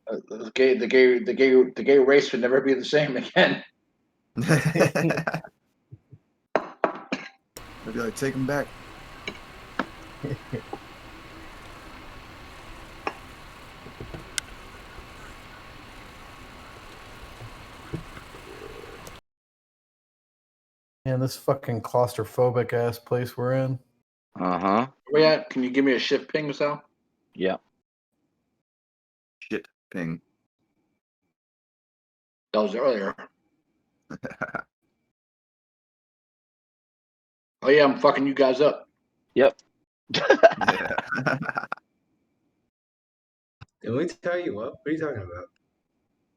The gay race would never be the same again. I'd be like, take him back. Man, this fucking claustrophobic ass place we're in. Where we at? Can you give me a shift ping, Sal? Yeah. Shit ping. That was earlier. Oh yeah, I'm fucking you guys up. Yep. Yeah. Did we tell you what? What are you talking about?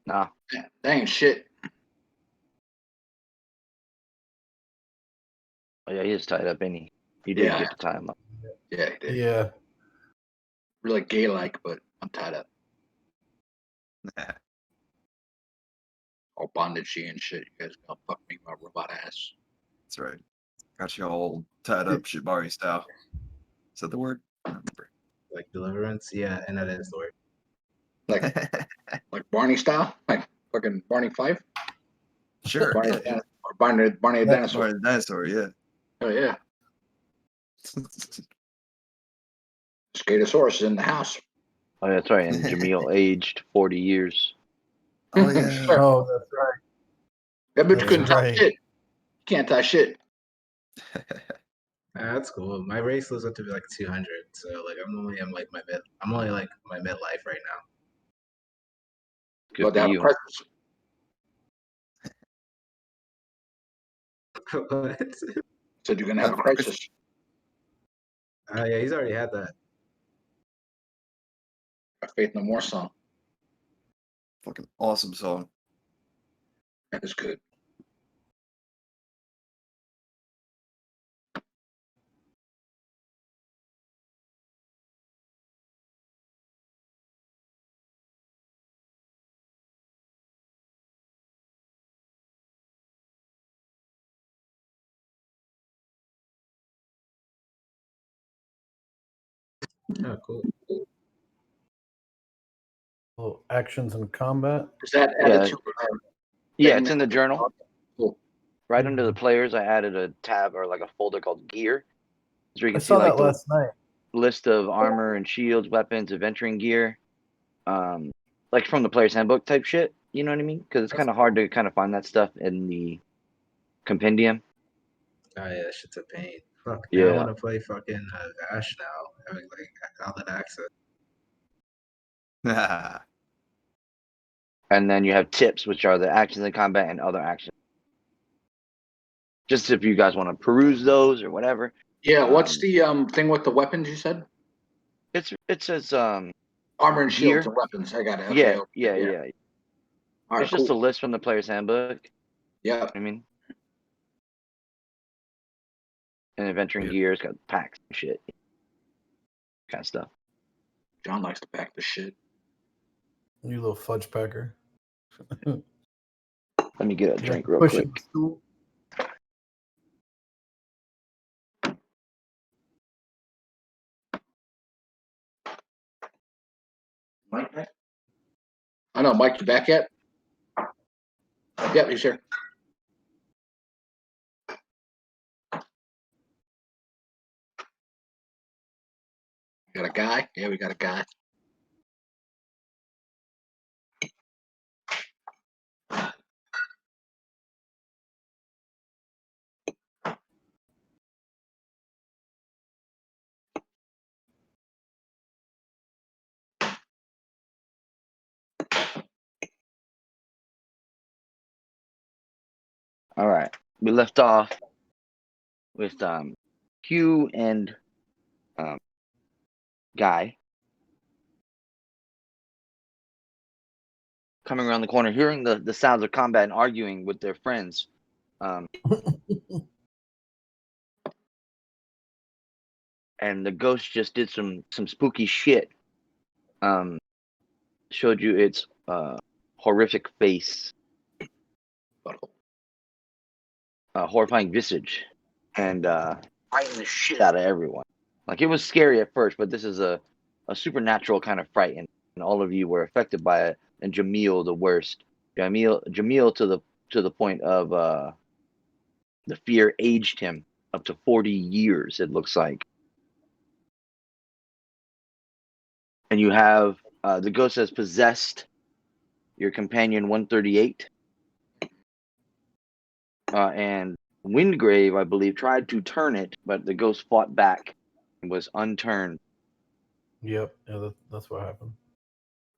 Nah. That ain't shit. Oh yeah, he is tied up, ain't he? You did get to tie him up. Yeah, he did. Yeah. Really gay-like, but I'm tied up. All bondagey and shit. You guys gonna fuck me, my robot ass. That's right. Got you all tied up Shibari style. Is that the word? I don't remember. Like deliverance? Yeah, and that is the word. Like Barney style? Like fucking Barney Fife? Sure. Barney, Yeah. or Barney the dinosaur. Barney the dinosaur, yeah. Oh yeah. Scatosaurus is in the house. Oh, yeah, that's right. And Jamil aged 40 years. Oh yeah. Sure. Oh, that's right. That bitch That's couldn't tie right. shit. Can't tie shit. That's cool. My race lives up to like 200, so like I'm only like my midlife right now. Good But they for have a you. crisis. What? Said you're gonna have a crisis. Yeah, he's already had that. A Faith No More song. Fucking awesome song. That is good. Oh, cool. Little actions and combat. Is that Yeah. added to Yeah, it's in the journal. Cool. Right under the players, I added a tab or like a folder called Gear. So you I can see saw like that the last night. list of armor and shields, weapons, adventuring gear. Like from the player's handbook type shit. You know what I mean? Because it's kind of hard to kind of find that stuff in the compendium. Oh yeah, that shit's a pain. Fuck. Yeah. Now I want to play fucking Ash now. Having like all that access. And then you have tips, which are the actions in combat and other actions. Just if you guys want to peruse those or whatever. Yeah, what's the thing with the weapons you said? It says Armor and shields Gear? and weapons. I got it. Okay, yeah. All right, It's just cool. a list from the player's handbook. Yeah. I mean, and adventuring gear, it's got packs and shit, kind of stuff. John likes to pack the shit. You little fudge packer. Let me get a drink real Pushing quick. stool. Mike back? I know, Mike, you back yet? Yep, he's here. Got a guy? Yeah, we got a guy. All right, we left off with Hugh and Guy coming around the corner, hearing the sounds of combat and arguing with their friends. And the ghost just did some spooky shit. Showed you its horrific face, horrifying visage, and frightening the shit out of everyone. Like, it was scary at first, but this is a supernatural kind of frighten. and all of you were affected by it, and Jamil the worst. Jamil to the point of the fear aged him up to 40 years, it looks like. And you have the ghost has possessed your companion 138. And Windgrave, I believe, tried to turn it, but the ghost fought back and was unturned. Yep. Yeah, that's what happened.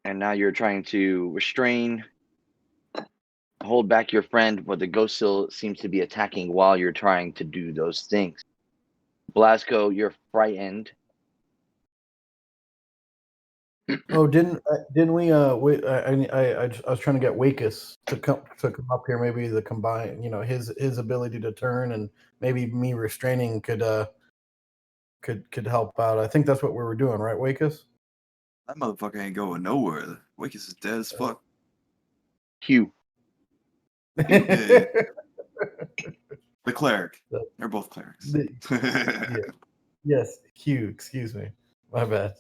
And now you're trying to restrain, hold back your friend, but the ghost still seems to be attacking while you're trying to do those things. Blazko, you're frightened. Oh, didn't we? Wait, I was trying to get Wakus to come up here. Maybe the combine, his ability to turn, and maybe me restraining could help out. I think that's what we were doing, right, Wakus? That motherfucker ain't going nowhere. Wickes is dead as fuck. Hugh. Yeah. The cleric. They're both clerics. Yeah. Yes, Hugh. Excuse me. My bad.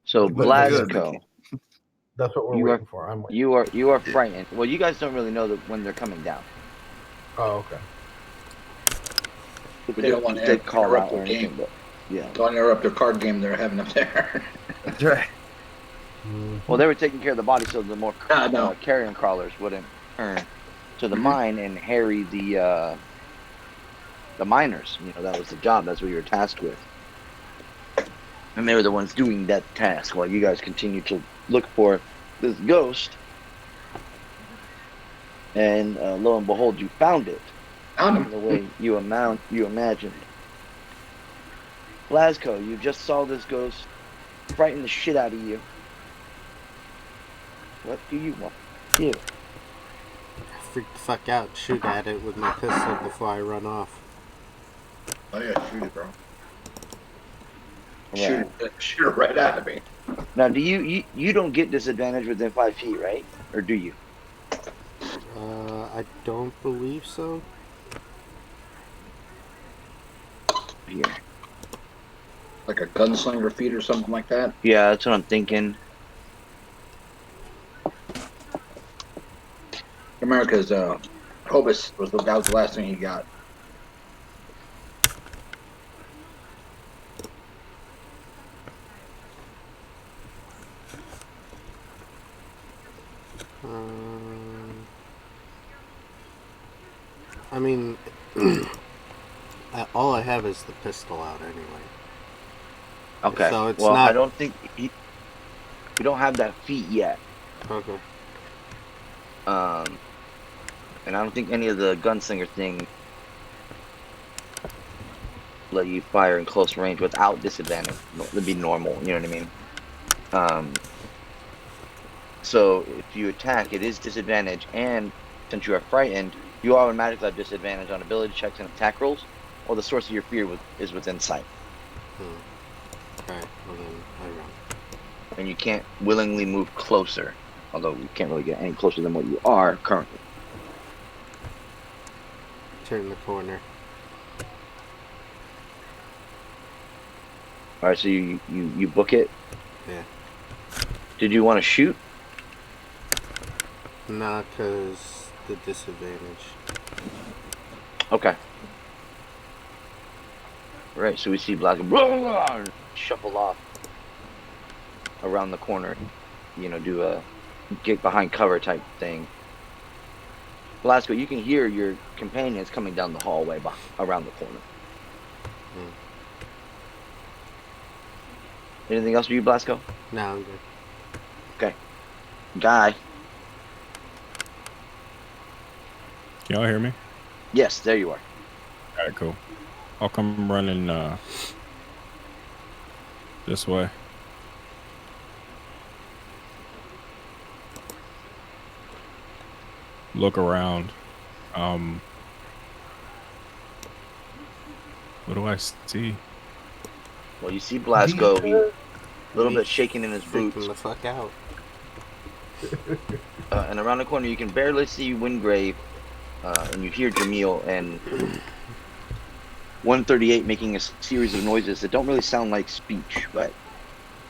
So But Blazko, that's what we're You waiting for. I'm waiting. you are frightened. Well, you guys don't really know that when they're coming down. Oh, okay. We don't want to They call interrupt out or the game. anything, but yeah. Don't interrupt their card game they're having up there. That's right. Well, they were taking care of the body, so the more no. carrion crawlers wouldn't turn to the mine and harry the miners. That was the job. That's what you were tasked with. And they were the ones doing that task while you guys continue to look for this ghost. And lo and behold, you found it. Found In the way you imagined. Blazko, you just saw this ghost frighten the shit out of you. What do you want to do? Freak the fuck out, shoot at it with my pistol before I run off. Oh yeah, shoot it, bro. Shoot it right out of me. Now, do you don't get disadvantage within 5 feet, right? Or do you? I don't believe so. Here. Like a gunslinger feat or something like that. Yeah, that's what I'm thinking. America's Hobus was the last thing he got. I mean, all I have is the pistol out anyway. Okay. So it's well, not... I don't think you don't have that feat yet. Okay. And I don't think any of the gunslinger thing let you fire in close range without disadvantage. It'd be normal, you know what I mean? So if you attack, it is disadvantage, and since you are frightened, you automatically have disadvantage on ability checks and attack rolls, or the source of your fear is within sight. Alright, well then I run. And you can't willingly move closer, although you can't really get any closer than what you are currently. Turn the corner. Alright, so you book it? Yeah. Did you want to shoot? Not because the disadvantage. Okay. Right, so we see Blazko shuffle off around the corner, do a get behind cover type thing. Blazko, you can hear your companions coming down the hallway around the corner. Anything else for you, Blazko? No, I'm good. Okay. Guy. Can y'all hear me? Yes, there you are. Alright, cool. I'll come running this way. Look around. What do I see? Well, you see Blazko, he a little bit shaking in his boots. Freaking the fuck out. And around the corner, you can barely see Windgrave, and you hear Jamil and 138 making a series of noises that don't really sound like speech, but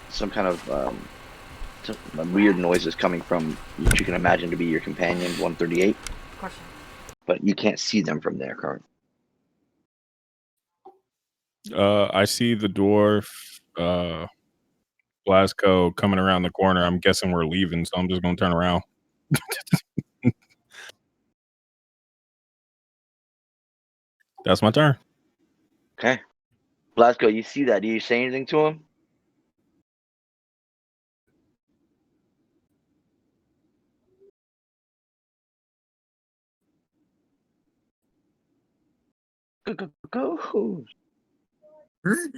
some kind of some weird noises coming from what you can imagine to be your companion, 138. Question. But you can't see them from there, Card. I see the dwarf, Blazko coming around the corner. I'm guessing we're leaving, so I'm just gonna turn around. That's my turn. Okay. Blazko, you see that? Do you say anything to him? Go. Is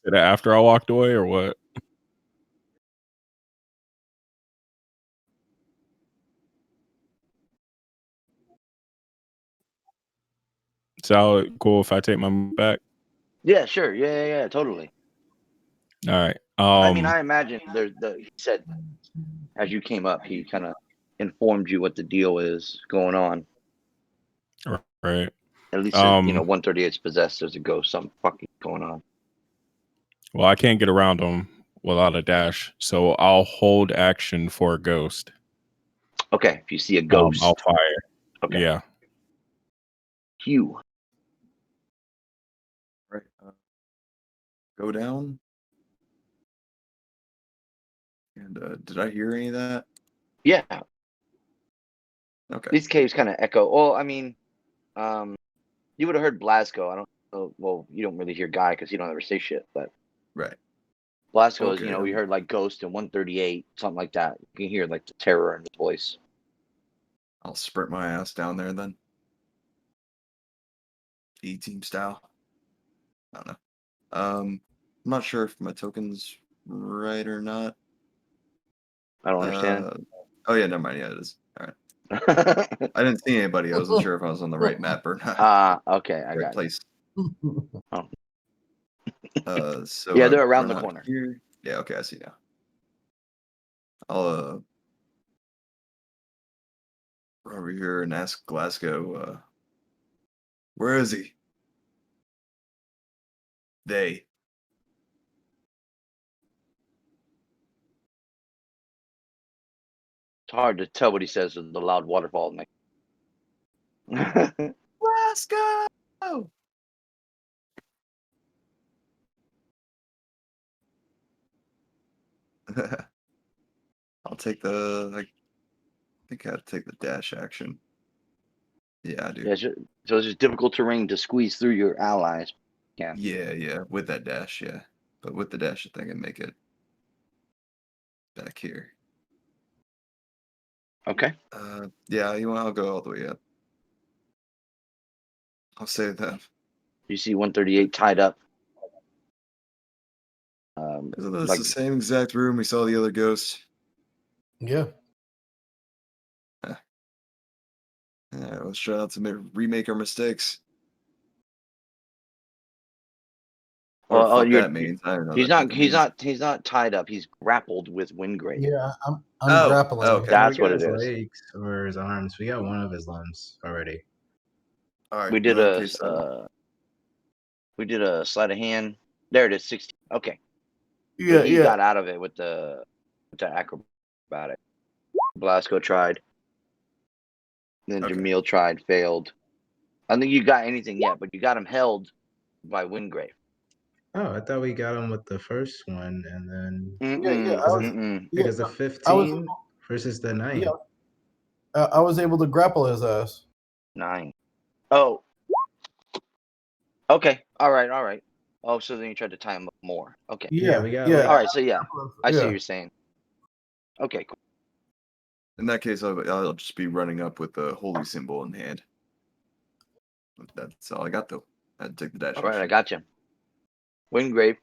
it after I walked away or what? So cool if I take my move back. Yeah, sure. Yeah, totally. All right. I mean, I imagine he said as you came up, he kind of informed you what the deal is going on. Right. At least, 138's possessed. There's a ghost. Something fucking going on. Well, I can't get around him without a dash, so I'll hold action for a ghost. Okay, if you see a ghost, I'll fire. Okay. Yeah. Hugh. Right. Go down. And did I hear any of that? Yeah. Okay. These caves kind of echo. Well, I mean, you would have heard Blazko. I don't know. Well, you don't really hear Guy because you don't ever say shit. But Right. Blazko is, Okay. we heard like Ghost and 138, something like that. You can hear like the terror in his voice. I'll sprint my ass down there then. E-team style. I don't know. I'm not sure if my token's right or not. I don't understand. Oh yeah, never mind. Yeah, it is. All right. I didn't see anybody. I wasn't sure if I was on the right map or not. Okay, I right got place. Oh. So yeah, they're around run the out corner. here. Yeah, okay, I see now. I'll run over here and ask Glasgow, where is he? They. It's hard to tell what he says with the loud waterfall. Glasgow. I'll take I think I have to take the dash action. Yeah, I do. Yeah, so it's just difficult terrain to squeeze through your allies. Yeah, with that dash, yeah. But with the dash, I think I make it back here. Okay. Yeah, I'll go all the way up. I'll save that. You see 138 tied up. Isn't this the same exact room we saw the other ghost? Yeah. Yeah, let's try not to remake our mistakes. Well, that means. I don't know. He's not tied up. He's grappled with Windgrave. Yeah, I'm grappling. Okay. That's We what got it his is. legs or his arms. We got one of his limbs already. All right. We did a sleight of hand. There it is, 16. Okay. Yeah, He got out of it with the acrobatic. Blazko tried. Then Jamil tried, failed. I don't think you got anything yet, but you got him held by Windgrave. Oh, I thought we got him with the first one, and then because the 15 versus the 9. Yeah, I was able to grapple his ass. 9. Oh. Okay. All right. Oh, so then you tried to tie him up more. Okay. Yeah, we got. All right. So I see what you're saying. Okay. Cool. In that case, I'll just be running up with the holy symbol in hand. That's all I got, though. I had to take the dash. All right, I got you. Windgrave.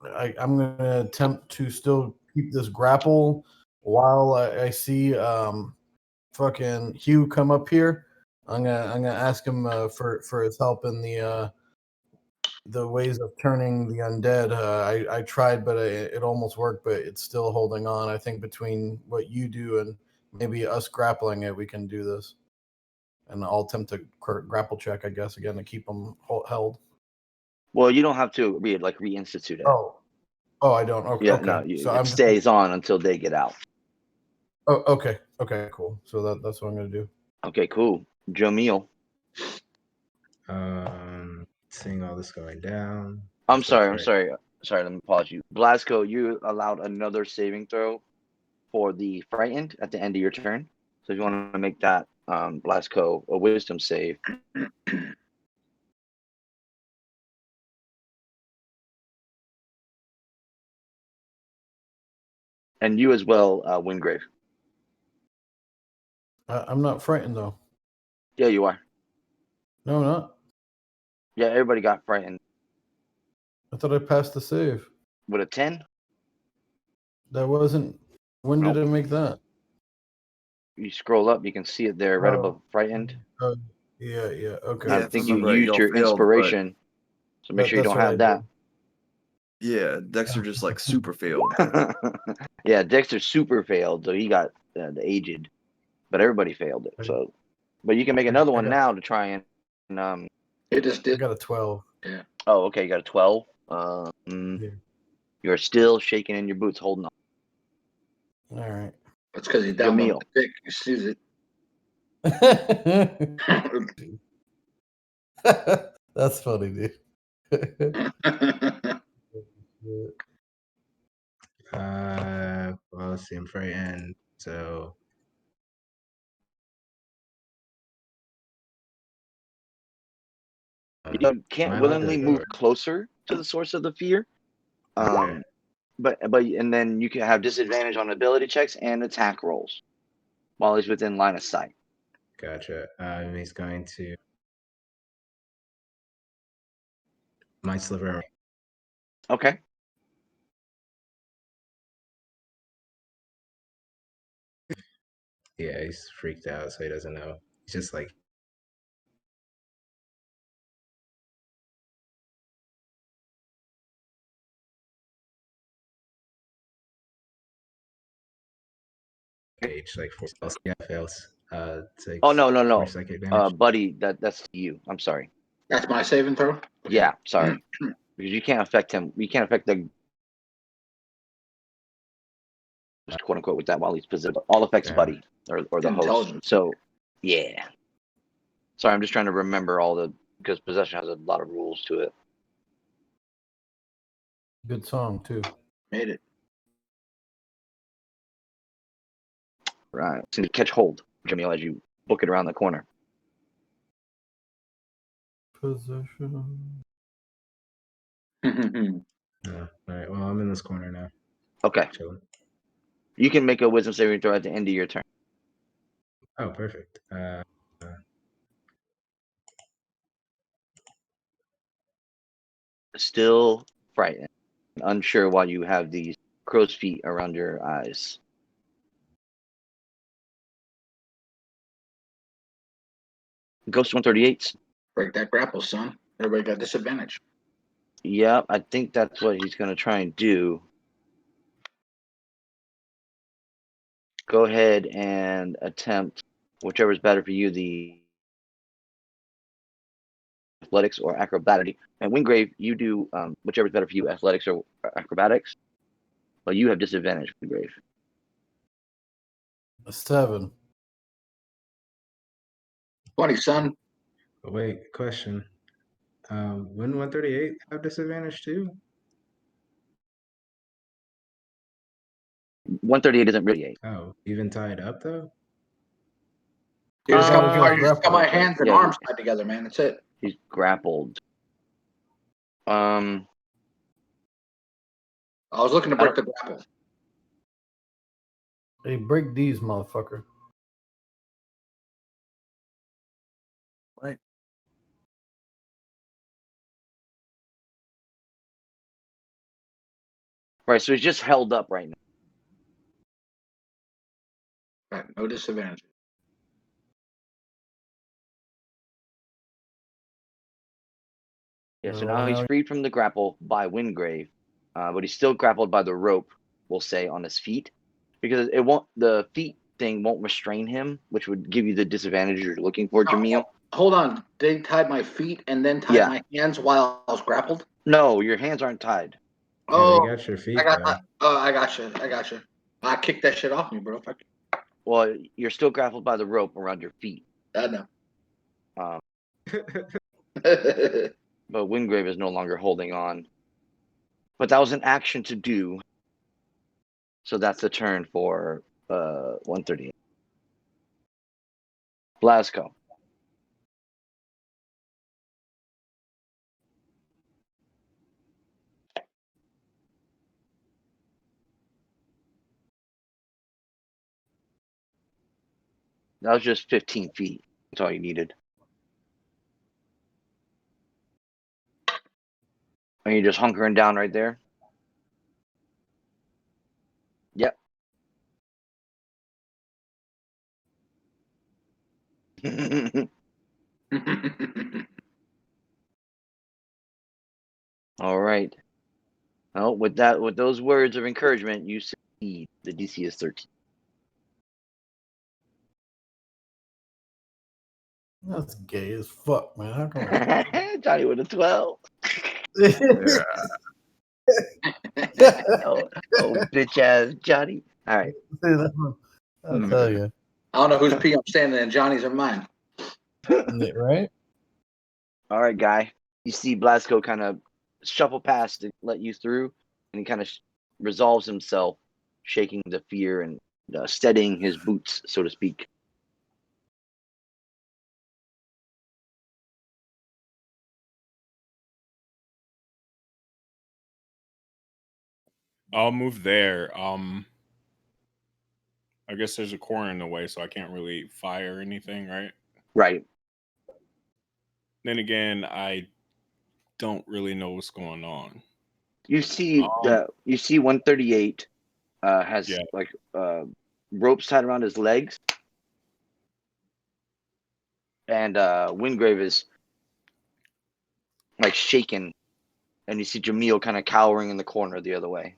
I'm going to attempt to still keep this grapple while I see fucking Hugh come up here. I'm gonna ask him for his help in the ways of turning the undead. I tried, but it almost worked, but it's still holding on. I think between what you do and maybe us grappling it, we can do this. And I'll attempt to grapple check, I guess, again to keep them held. Well, you don't have to reinstitute it. Oh, Oh, I don't. Okay. Yeah, okay. no, So it stays on until they get out. Oh, okay. Okay, cool. So that's what I'm gonna do. Okay, cool. Jamil. Seeing all this going down. I'm sorry. Let me pause you. Blazko, you allowed another saving throw for the frightened at the end of your turn. So if you want to make that, Blazko, a wisdom save. And you as well, Wingrave. I'm not frightened though. Yeah, you are. No, I'm not. Yeah, everybody got frightened. I thought I passed the save. With a 10? That wasn't. When did I make that? You scroll up, you can see it there right above frightened. Yeah. Okay. I Yeah, think if I you remember right, used y'all your failed, but- inspiration. So make sure you That's don't what have I that. Yeah, Dexter just like super failed. Yeah, Dexter super failed, so he got the aged, but everybody failed it. So, but you can make another one now to try and It just I did. got a 12. Yeah. Oh, okay, you got a 12. Yeah. You're still shaking in your boots, holding on. All right. That's because he's down by Jamil. the dick. He sees it. That's funny, dude. Well, let's see, I'm frightened. So You can't willingly move closer to the source of the fear. Okay. But and then you can have disadvantage on ability checks and attack rolls while he's within line of sight. Gotcha. He's going to my sliver. Okay. Yeah, he's freaked out, so he doesn't know. He's just like, like 4 spells. Yeah, fails. Takes Oh no. 4 psychic damage. Buddy, that's you. I'm sorry. That's my saving throw? Yeah, sorry. Because you can't affect him. You can't affect the quote unquote with that while he's possessed. All affects Buddy or the host. So yeah. Sorry, I'm just trying to remember all the because possession has a lot of rules to it. Good song too. Made it. Right. So to catch hold, Jamil, as you book it around the corner. Possession. All right. Well, I'm in this corner now. Okay. Chilling. You can make a wisdom saving throw at the end of your turn. Oh, perfect. Still frightened, unsure why you have these crow's feet around your eyes. Ghost 138. Break that grapple, son. Everybody got disadvantage. Yeah, I think that's what he's going to try and do. Go ahead and attempt whichever is better for you, the athletics or acrobatics. And Wingrave, you do whichever is better for you, athletics or acrobatics. But you have disadvantage, Wingrave. 7. 20, son. Oh, wait, question. Wouldn't 138 have disadvantage too? 138 isn't really 8. Oh, even tied up though? You just got my grappled. hands and arms tied together, man. That's it. He's grappled. I was looking to break the grapple. Hey, break these, motherfucker. Right. Right, so he's just held up right now. Right, no disadvantage. Yeah, so now he's freed from the grapple by Wingrave, but he's still grappled by the rope, we'll say, on his feet, because the feet thing won't restrain him, which would give you the disadvantage you're looking for, Jamil. Hold on. They tied my feet and then tied my hands while I was grappled? No, your hands aren't tied. Oh, they got your feet I got. though. I got you. I got you. I kicked that shit off me, bro. Well, you're still grappled by the rope around your feet. I know. But Wingrave is no longer holding on. But that was an action to do. So that's the turn for 138. Blazko. That was just 15 feet. That's all you needed. Are you just hunkering down right there? Yep. All right. Well, with those words of encouragement, you succeed. The DC is 13. That's gay as fuck, man. How come? Johnny with a 12. Oh, bitch ass Johnny. All right. I'll tell you. I don't know whose pee I'm standing in, Johnny's or mine. Right? All right, guy. You see Blazko kind of shuffle past to let you through, and he kind of resolves himself, shaking the fear and steadying his boots, so to speak. I'll move there. I guess there's a corner in the way, so I can't really fire anything, right? Right. Then again, I don't really know what's going on. You see 138 has like ropes tied around his legs, and Wingrave is like shaken, and you see Jamil kind of cowering in the corner the other way.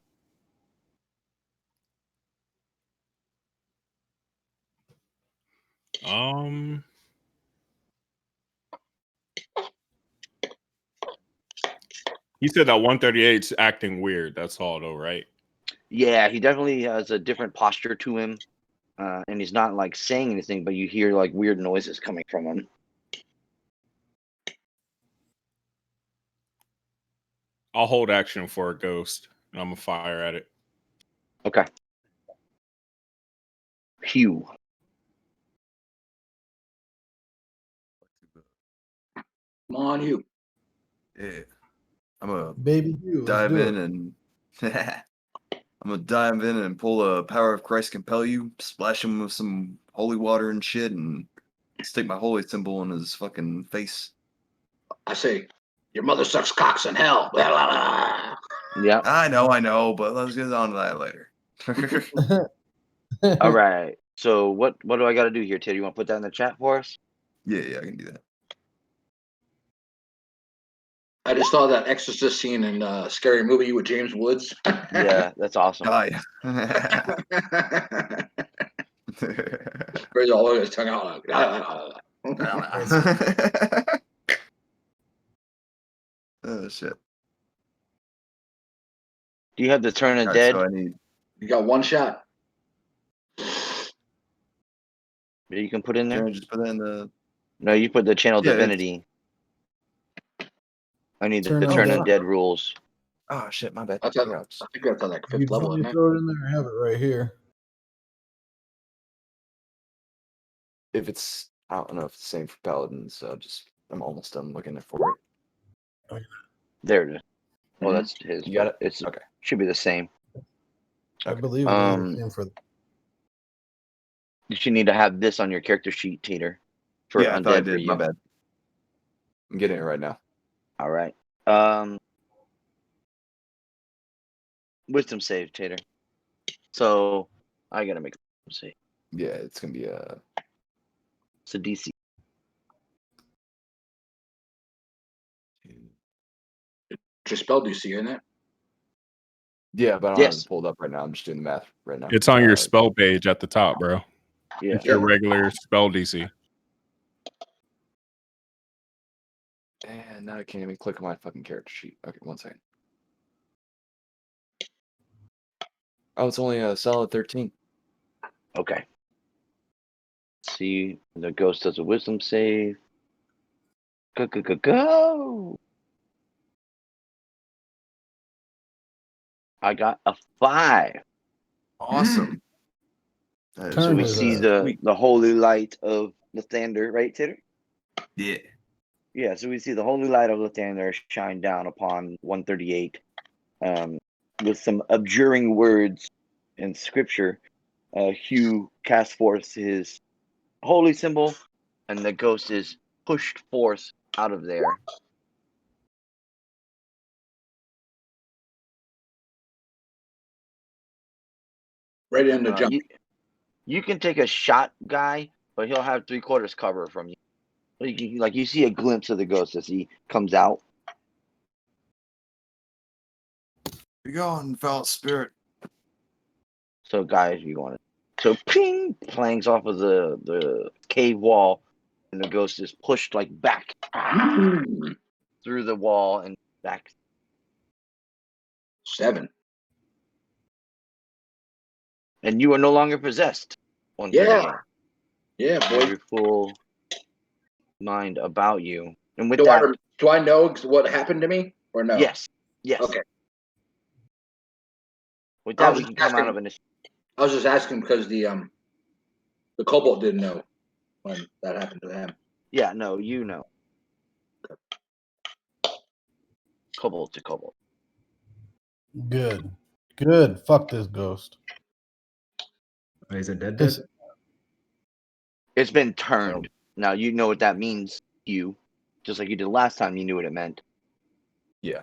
You said that 138's acting weird. That's all, though, right? Yeah, he definitely has a different posture to him, and he's not like saying anything, but you hear like weird noises coming from him. I'll hold action for a ghost, and I'm gonna fire at it. Okay. Hugh. Come on, you. Yeah. I'm gonna Baby Hugh, dive in and I'm gonna dive in and pull a Power of Christ Compel You, splash him with some holy water and shit, and stick my holy symbol in his fucking face. I say, your mother sucks cocks in hell. Yeah. I know, but let's get on to that later. All right. So what do I got to do here, Ted? You want to put that in the chat for us? Yeah, I can do that. I just saw that Exorcist scene in Scary Movie with James Woods. Yeah, that's awesome. Oh, yeah. Where's all over his tongue out? Oh, shit. Do you have the Turn of Dead? So You got one shot. You can put in there? Can I just put that in the... No, you put the Channel Divinity. I need the Turn of Dead rules. Oh, shit, my bad. I think that's on like 5th level, isn't it? Throw it in there. I have it right here. If it's... I don't know if it's the same for Paladins, so I'm almost done looking for it. There it is. Oh, that's his. You got it? It's okay. Should be the same. I believe it is the same for... You need to have this on your character sheet, Teeter. For yeah, I Undead thought I for did. you. My bad. I'm getting it right now. All right. Wisdom save, Tater. So I gotta make a wisdom save. Yeah, it's gonna be It's a DC. Your spell DC, isn't it? Yeah, but I don't have it pulled up right now. I'm just doing the math right now. It's on your spell page at the top, bro. Yeah. It's your regular spell DC. And now I can't even click on my fucking character sheet. Okay, one second. Oh, it's only a solid 13. Okay. See, the ghost does a wisdom save. Go! I got a 5. Awesome. That So we Turn see is, the holy light of Lathander, right, Titter? Yeah. Yeah, so we see the holy light of Lathander shine down upon 138 with some abjuring words in scripture. Hugh casts forth his holy symbol, and the ghost is pushed forth out of there. Right in the jump. You can take a shot, guy, but he'll have 3/4 cover from you. You see a glimpse of the ghost as he comes out. Be gone, foul spirit. So, guys, you want it. So, ping, planks off of the cave wall, and the ghost is pushed back through the wall and back. 7. And you are no longer possessed. Yeah. Yeah, boy. Your full mind about you. And with Do that, I know what happened to me or no? yes. Okay. With that, we can come out of an. I was just asking because the kobold didn't know when that happened to them. Yeah, no, you know. Kobold to kobold. good. Good. Fuck this ghost. Oh, is it dead? It's been turned. Now you know what that means, you. Just like you did last time, you knew what it meant. Yeah.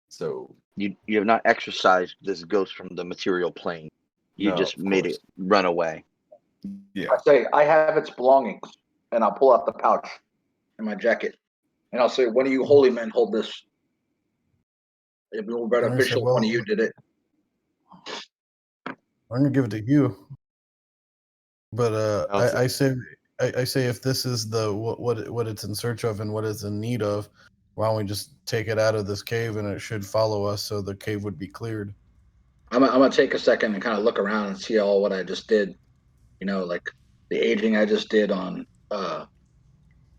So you have not exorcised this ghost from the material plane. You just made it run away. Yeah. I say I have its belongings, and I'll pull out the pouch in my jacket, and I'll say, "One of you holy men hold this. It'd be more beneficial if one of you did it." I'm gonna give it to you. But I say if this is the what it's in search of and what it's in need of, why don't we just take it out of this cave and it should follow us, so the cave would be cleared. I'm gonna take a second and kind of look around and see all what I just did. You know, like the aging I just did on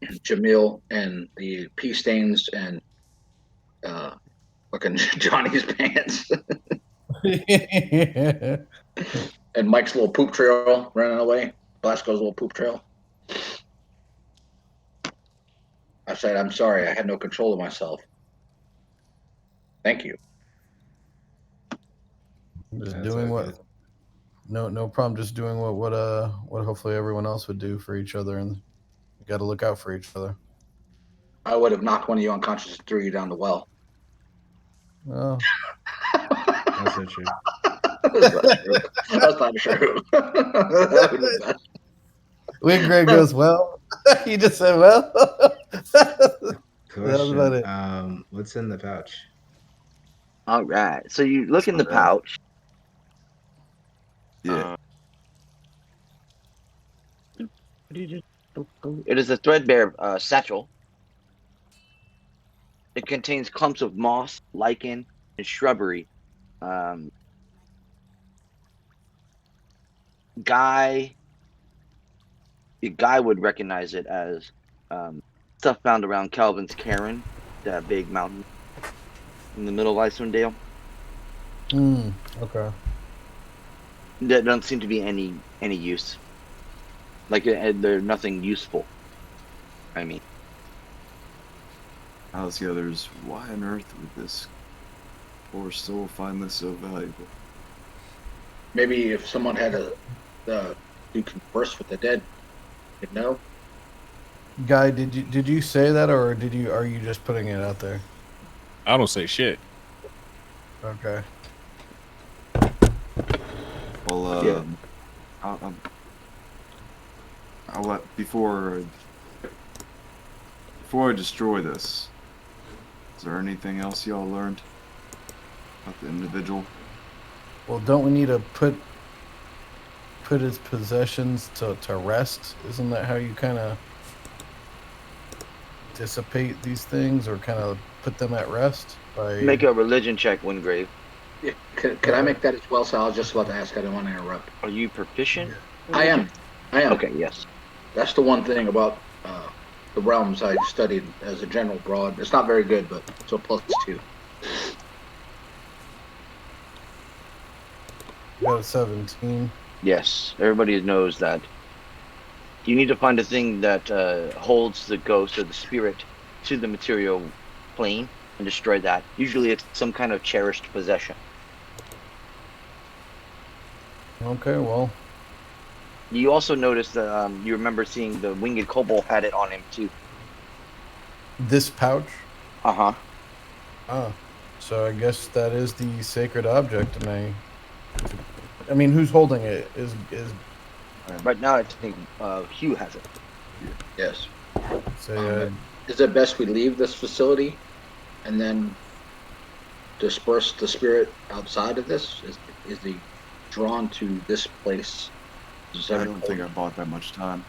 Jamil and the pee stains and fucking Johnny's pants and Mike's little poop trail running away. Blazko's little poop trail. I said, "I'm sorry, I had no control of myself. Thank you." Just doing what? No problem. Just doing what hopefully everyone else would do for each other, and you got to look out for each other. I would have knocked one of you unconscious and threw you down the well. Oh, that's not true. That's not true. When Greg goes, well, he just said, well. Question. What's in the pouch? All right. So you look in the pouch. Yeah. It is a threadbare satchel. It contains clumps of moss, lichen, and shrubbery. Guy would recognize it as stuff found around Calvin's Cairn, that big mountain in the middle of Icewind Dale. Okay. There doesn't seem to be any use. Like there's nothing useful. I mean, how's the others? Why on earth would this poor soul find this so valuable? Maybe if someone had to do converse with the dead, you'd know. Guy, did you say that, or are you just putting it out there? I don't say shit. Okay. Well, yeah. I'll let before I destroy this. Is there anything else y'all learned about the individual? Well, don't we need to put his possessions to rest? Isn't that how you kind of dissipate these things, or kind of put them at rest? Make a religion check, Wingrave. Yeah, could I make that as well? So I was just about to ask. I didn't want to interrupt. Are you proficient? I am. Okay, yes. That's the one thing about the realms I studied as a general broad. It's not very good, but it's a +2. You got a 17. Yes, everybody knows that you need to find a thing that holds the ghost or the spirit to the material plane and destroy that. Usually it's some kind of cherished possession. Okay, well. You also notice that you remember seeing the winged kobold had it on him too. This pouch? Uh-huh. Oh. So I guess that is the sacred object, and I mean, who's holding it? Is Right now I think Hugh has it. Yes. say Is it best we leave this facility and then disperse the spirit outside of this? Is he drawn to this place? I don't think I bought that much time.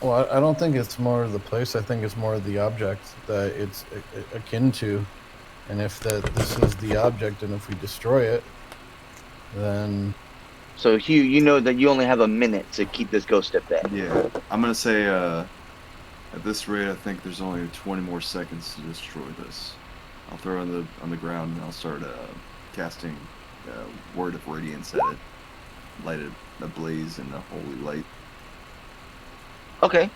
well, I don't think it's more of the place. I think it's more of the object that it's akin to. And if this is the object, and if we destroy it, then... So, Hugh, you know that you only have a minute to keep this ghost at bay. Yeah, I'm going to say, at this rate, I think there's only 20 more seconds to destroy this. I'll throw it on the ground, and I'll start casting Word of Radiance at it. Light it ablaze in a holy light. Okay.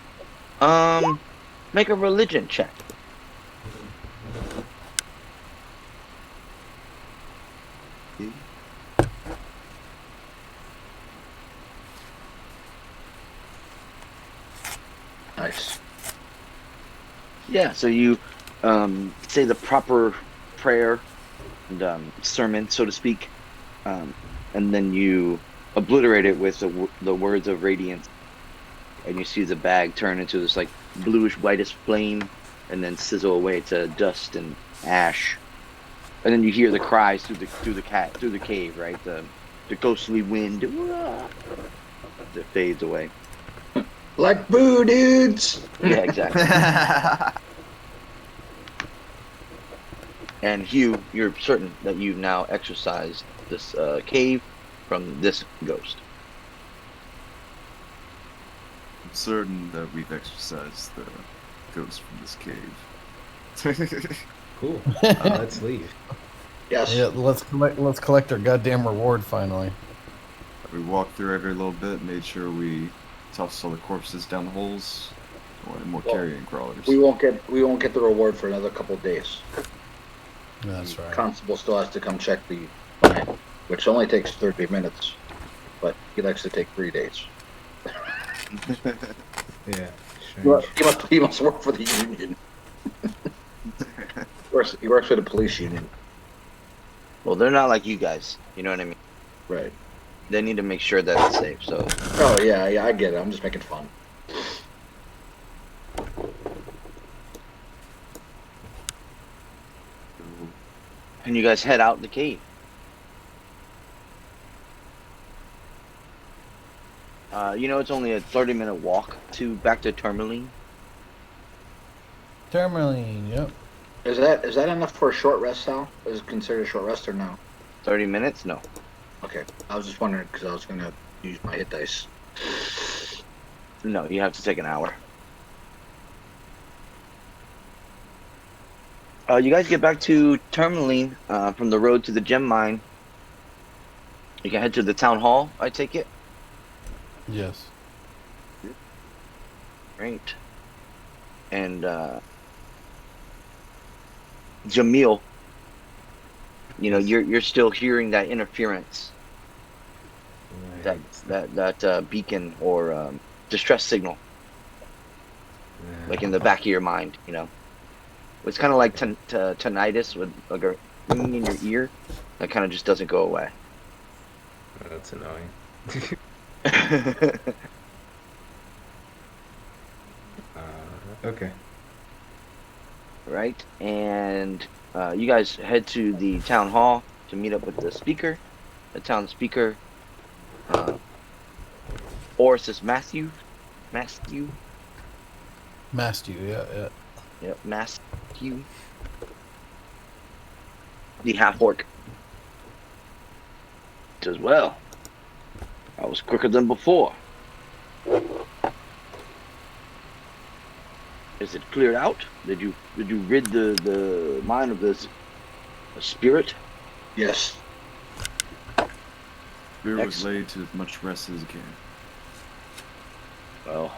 Make a religion check. Nice. Yeah, so you say the proper prayer and sermon, so to speak, and then you obliterate it with the words of radiance, and you see the bag turn into this like bluish whitish flame, and then sizzle away to dust and ash, and then you hear the cries through the cave, right? The ghostly wind that fades away. Like boo, dudes. Yeah, exactly. And Hugh, you're certain that you've now exorcised this cave from this ghost. I'm certain that we've exorcised the ghost from this cave. Cool. Let's leave. Yes. Yeah, let's collect our goddamn reward finally. We walked through every little bit, made sure we tossed all the corpses down the holes. Or more carrion crawlers. We won't get the reward for another couple of days. That's right. Constable still has to come check the fine, which only takes 30 minutes, but he likes to take 3 days. Yeah. Well, he must work for the union. He works for the police union. Well, they're not like you guys. You know what I mean? Right. They need to make sure that it's safe. So. Oh yeah, I get it. I'm just making fun. And you guys head out the cave. You know, it's only a 30-minute walk back to Tourmaline. Tourmaline, yep. Is that enough for a short rest, Sal? Is it considered a short rest or no? 30 minutes? No. Okay, I was just wondering because I was gonna use my hit dice. No, you have to take an hour. You guys get back to Tourmaline from the road to the gem mine. You can head to the town hall, I take it? Yes. Great. And Jamil, you know, you're still hearing that interference, Right. that beacon or distress signal, like in the back of your mind, you know. It's kind of like tinnitus with like a ringing in your ear that kind of just doesn't go away. That's annoying. Okay. Right, and you guys head to the town hall to meet up with the speaker. The town speaker, Orsis Matthew, yeah. yep, Matthew, the half orc. As well. I was quicker than before. Is it cleared out? Did you rid the mind of this spirit? Yes. Spirit was laid to as much rest as it can. Well,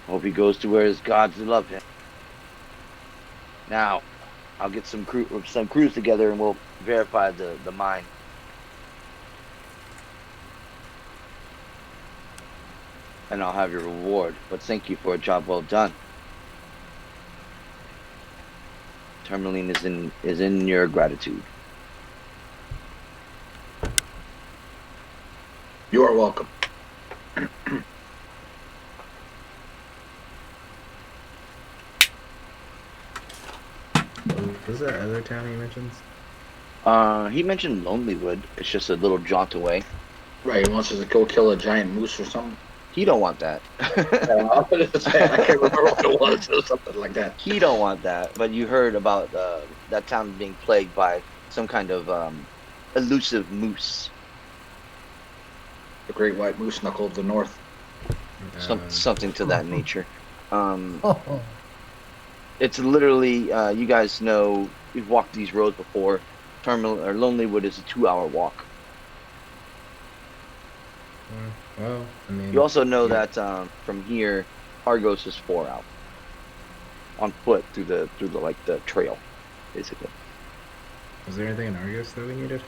hope he goes to where his gods love him. Now, I'll get some crews together and we'll verify the mine. And I'll have your reward. But thank you for a job well done. Tourmaline is in your gratitude. You are welcome. What was that other town he mentions? He mentioned Lonelywood. It's just a little jaunt away. Right, he wants us to go kill a giant moose or something. He don't want that. Yeah, I can't remember what it was or something like that. He don't want that. But you heard about that town being plagued by some kind of elusive moose. The great white moose knuckle of the north. Something to that nature. It's literally, you guys know, you've walked these roads before. Lonelywood is a 2-hour walk. Well, I mean, you also know that from here, Argos is 4 hours on foot through the trail, basically. Was there anything in Argos that we needed?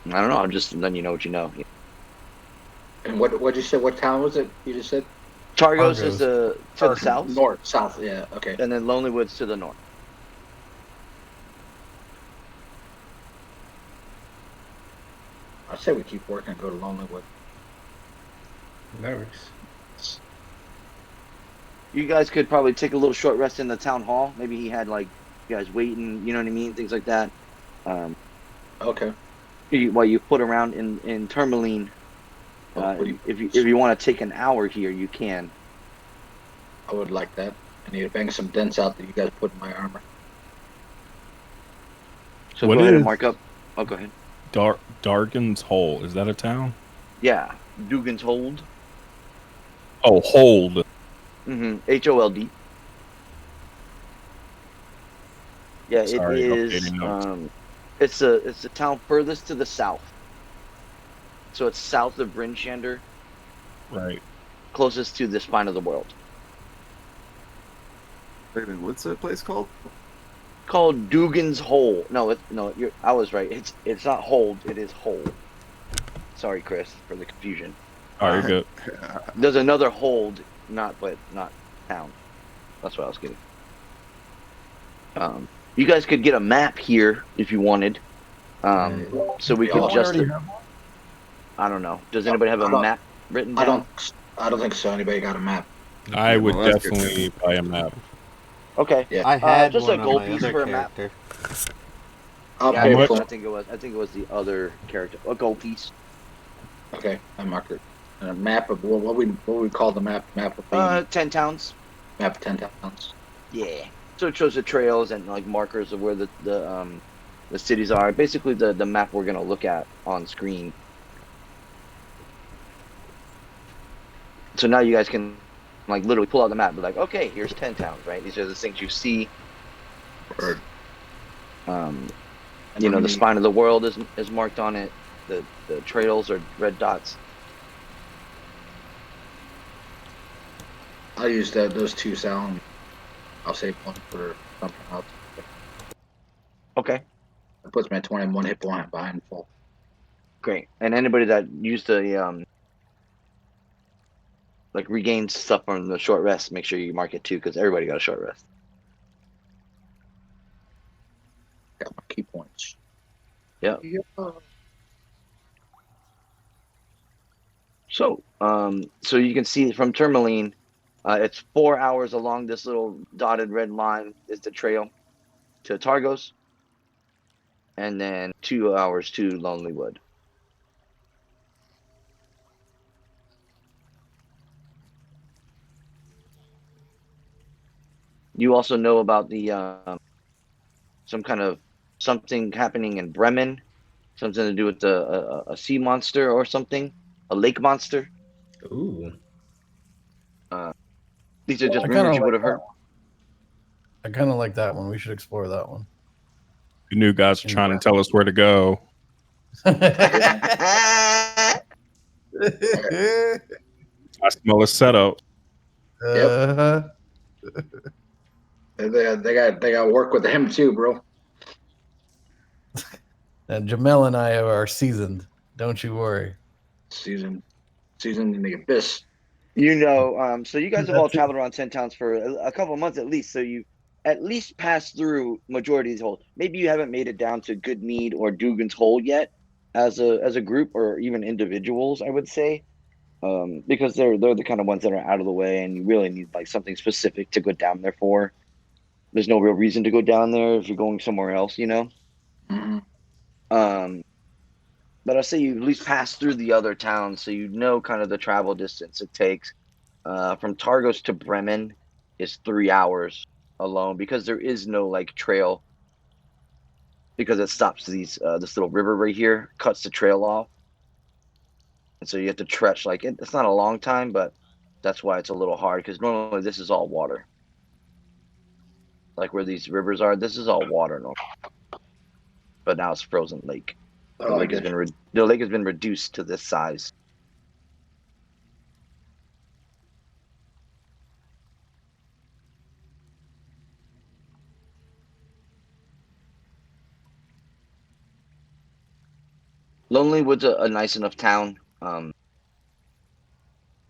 I don't know. I'm just letting you know what you know. And what you said? What town was it? You just said Targos is to the south. South. Yeah. Okay. And then Lonelywood's to the north. I say we keep working and go to Lonelywood. That works. You guys could probably take a little short rest in the town hall. Maybe he had you guys waiting, you know what I mean, things like that. Okay. While you put around in Tourmaline, if you want to take an hour here, you can. I would like that. I need to bang some dents out that you guys put in my armor. So go ahead and mark up. Oh, go ahead. Dargan's Hole. Is that a town? Yeah. Dugan's Hold. Oh, Hold. Mm-hmm. H-O-L-D. Yeah, Sorry, it is. It's the town furthest to the south. So it's south of Bryn Shander. Right. Closest to the spine of the world. Wait a minute, what's that place called? Called Dugan's Hole. No, I was right. It's not Hold. It is Hole. Sorry, Chris, for the confusion. All right, good. There's another Hold, not town. That's what I was getting. You guys could get a map here if you wanted. So we could just. I don't know. Does anybody have a map written down? I don't think so. Anybody got a map? I would definitely buy a map. Okay. Yeah. I had just one a on gold my piece other for a map. character. I'll Yeah, pay much? for I think it was the other character. A gold piece. Okay, I marked it. And a map of what we call the map? Map of 10 towns. Map of 10 towns. Yeah. So it shows the trails and markers of where the cities are. Basically the map we're gonna look at on screen. So now you guys can literally pull out the map and be like, okay, here's 10 towns, right? These are the things you see. Or, the spine of the world is marked on it. The trails are red dots. I'll use those two sound. I'll save one for something else. Okay. It puts me at 21 hit point behind full. Great. And anybody that used the regained stuff from the short rest, make sure you mark it too, because everybody got a short rest. Got my key points. Yeah. So, so you can see from Tourmaline, it's 4 hours along this little dotted red line is the trail to Targos, and then 2 hours to Lonelywood. You also know about the some kind of something happening in Bremen, something to do with a sea monster or something, a lake monster. Ooh. These are just rumors you would have heard. I kind of like that one. We should explore that one. The new guys are trying to tell us where to go. I smell a setup. Yep. They got work with him too, bro. And Jamel and I are seasoned. Don't you worry. Seasoned in the abyss. So you guys have all traveled around 10 towns for a couple of months at least. So you at least passed through majority of these holes. Maybe you haven't made it down to Goodmead or Dugan's Hole yet, as a group or even individuals, I would say, because they're the kind of ones that are out of the way, and you really need like something specific to go down there for. There's no real reason to go down there if you're going somewhere else, Mm-hmm. But I'll say you at least pass through the other towns, so you know kind of the travel distance it takes. From Targos to Bremen is 3 hours alone, because there is no like trail, because it stops this little river right here, cuts the trail off, and so you have to trek like it's not a long time, but that's why it's a little hard, because normally this is all water. Like where these rivers are, this is all water normally, but now it's frozen lake. The lake has been reduced to this size. Lonely Wood's a nice enough town.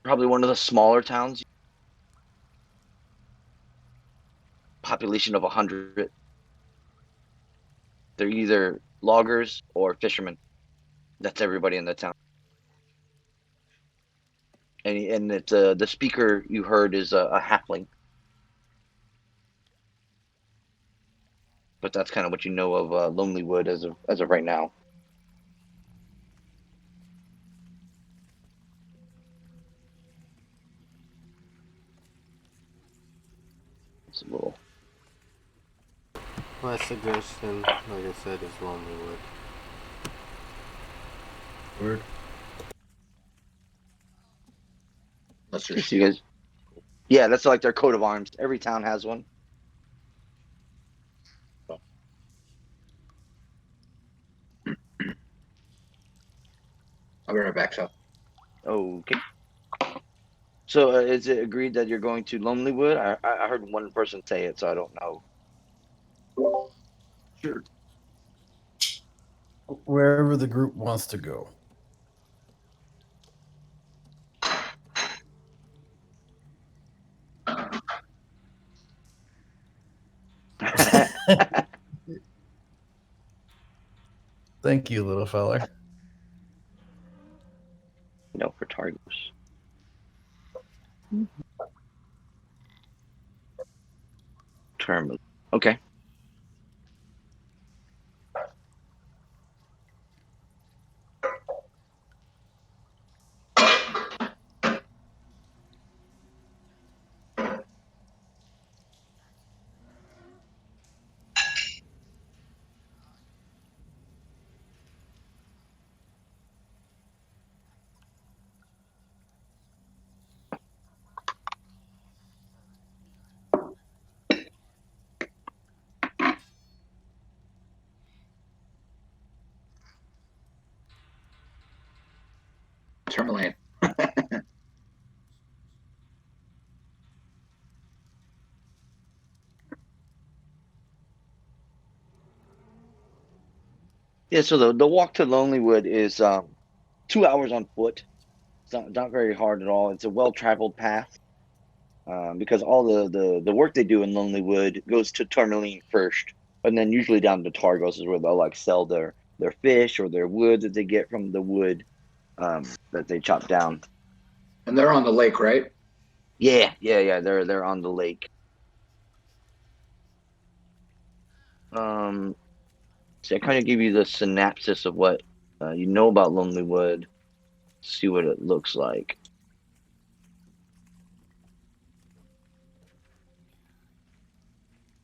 Probably one of the smaller towns. Population of 100. They're either loggers or fishermen. That's everybody in the town. And it's the speaker you heard is a halfling. But that's kind of what you know of Lonely Wood as of right now. It's a little. My suggestion, like I said, is Lonely Wood. Word. That's your You guys. Yeah, that's like their coat of arms. Every town has one. I'll be right back, so. Okay. So is it agreed that you're going to Lonely Wood? I heard one person say it, so I don't know. Sure. Wherever the group wants to go. Thank you, little feller. No, for Targos. Term. Okay. Tourmaline. Yeah, so the walk to Lonely Wood is 2 hours on foot. It's not very hard at all. It's a well-traveled path, because all the work they do in Lonely Wood goes to Tourmaline first, and then usually down to Targos is where they'll like sell their fish or their wood that they get from the wood that they chop down. And they're on the lake, right? Yeah. They're on the lake. So I kind of give you the synopsis of what you know about Lonely Wood. See what it looks like.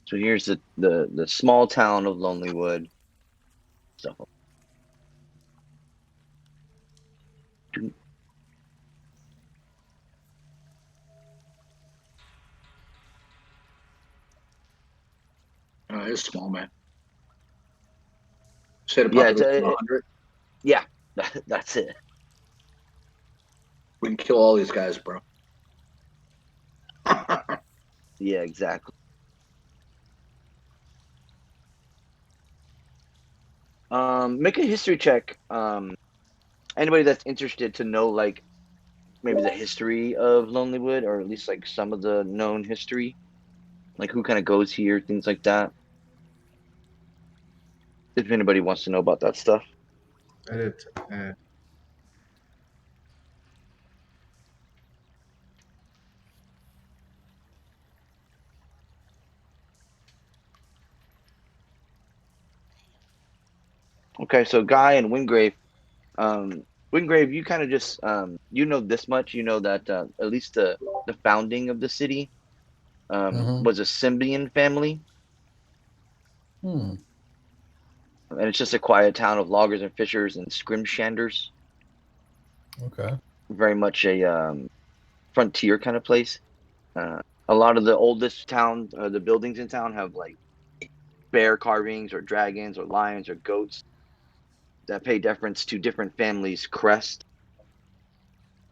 So here's the small town of Lonely Wood. So. It's small, man. Say the Yeah, population 100. Yeah, that's it. We can kill all these guys, bro. Yeah, exactly. Make a history check. Anybody that's interested to know, like, maybe the history of Lonelywood, or at least like some of the known history, like who kind of goes here, things like that. If anybody wants to know about that stuff. I did. Okay, so Guy and Wingrave. Wingrave, you kind of just you know this much. You know that at least the founding of the city was a Symbian family. Hmm. And it's just a quiet town of loggers and fishers and scrimshanders. Okay. Very much a frontier kind of place. A lot of the oldest town, the buildings in town have like bear carvings or dragons or lions or goats that pay deference to different families' crest,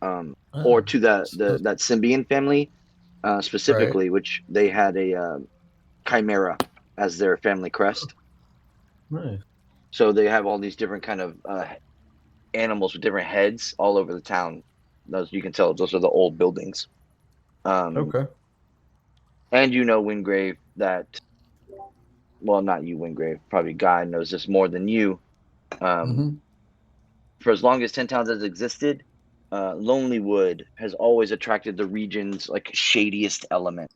or to that Symbian family specifically, right. which they had a chimera as their family crest. Nice. So they have all these different kind of animals with different heads all over the town. Those you can tell those are the old buildings. Okay. And you know, Wingrave, that well, not you, Wingrave. Probably Guy knows this more than you. For as long as 10 Towns has existed, Lonelywood has always attracted the region's like shadiest element.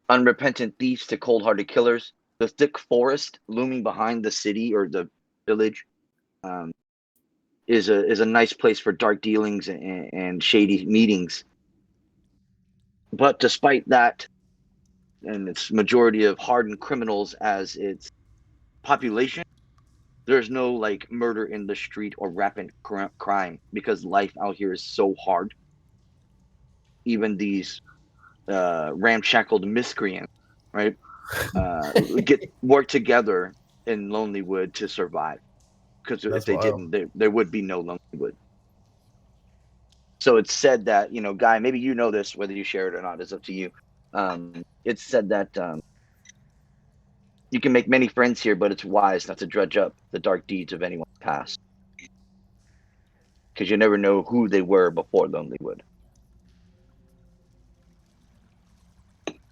Unrepentant thieves to cold-hearted killers. The thick forest looming behind the city or the village is a nice place for dark dealings and shady meetings. But despite that, and its majority of hardened criminals as its population, there's no like murder in the street or rampant crime because life out here is so hard. Even these ramshackled miscreants, right, work together in Lonelywood to survive. Because if they didn't, there would be no Lonelywood. So it's said that, you know, Guy, maybe you know this, whether you share it or not is up to you. It's said that you can make many friends here, but it's wise not to dredge up the dark deeds of anyone's past. Because you never know who they were before Lonelywood.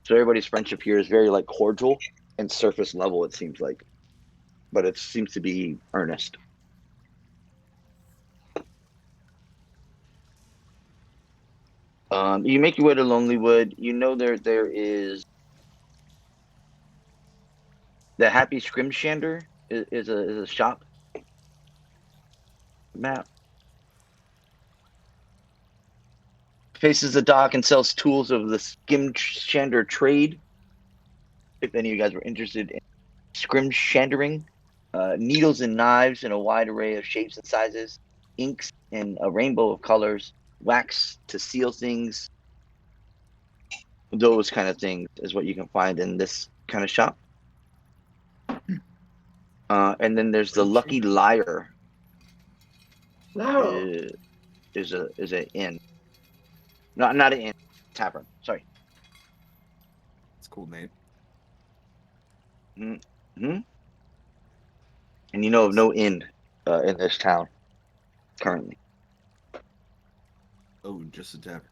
So everybody's friendship here is very like cordial and surface level, it seems like. But it seems to be earnest. You make your way to Lonelywood. You know there is the Happy Scrimshander is a shop map. Faces the dock and sells tools of the Scrimshander trade. If any of you guys were interested in scrimshandering, needles and knives in a wide array of shapes and sizes, inks in a rainbow of colors, wax to seal things. Those kind of things is what you can find in this kind of shop. And then there's the Lucky Liar. No. Is an inn. Not an inn, tavern. Sorry. It's a cool name. Mm-hmm. And you know of no inn in this town currently. Oh, just a tavern.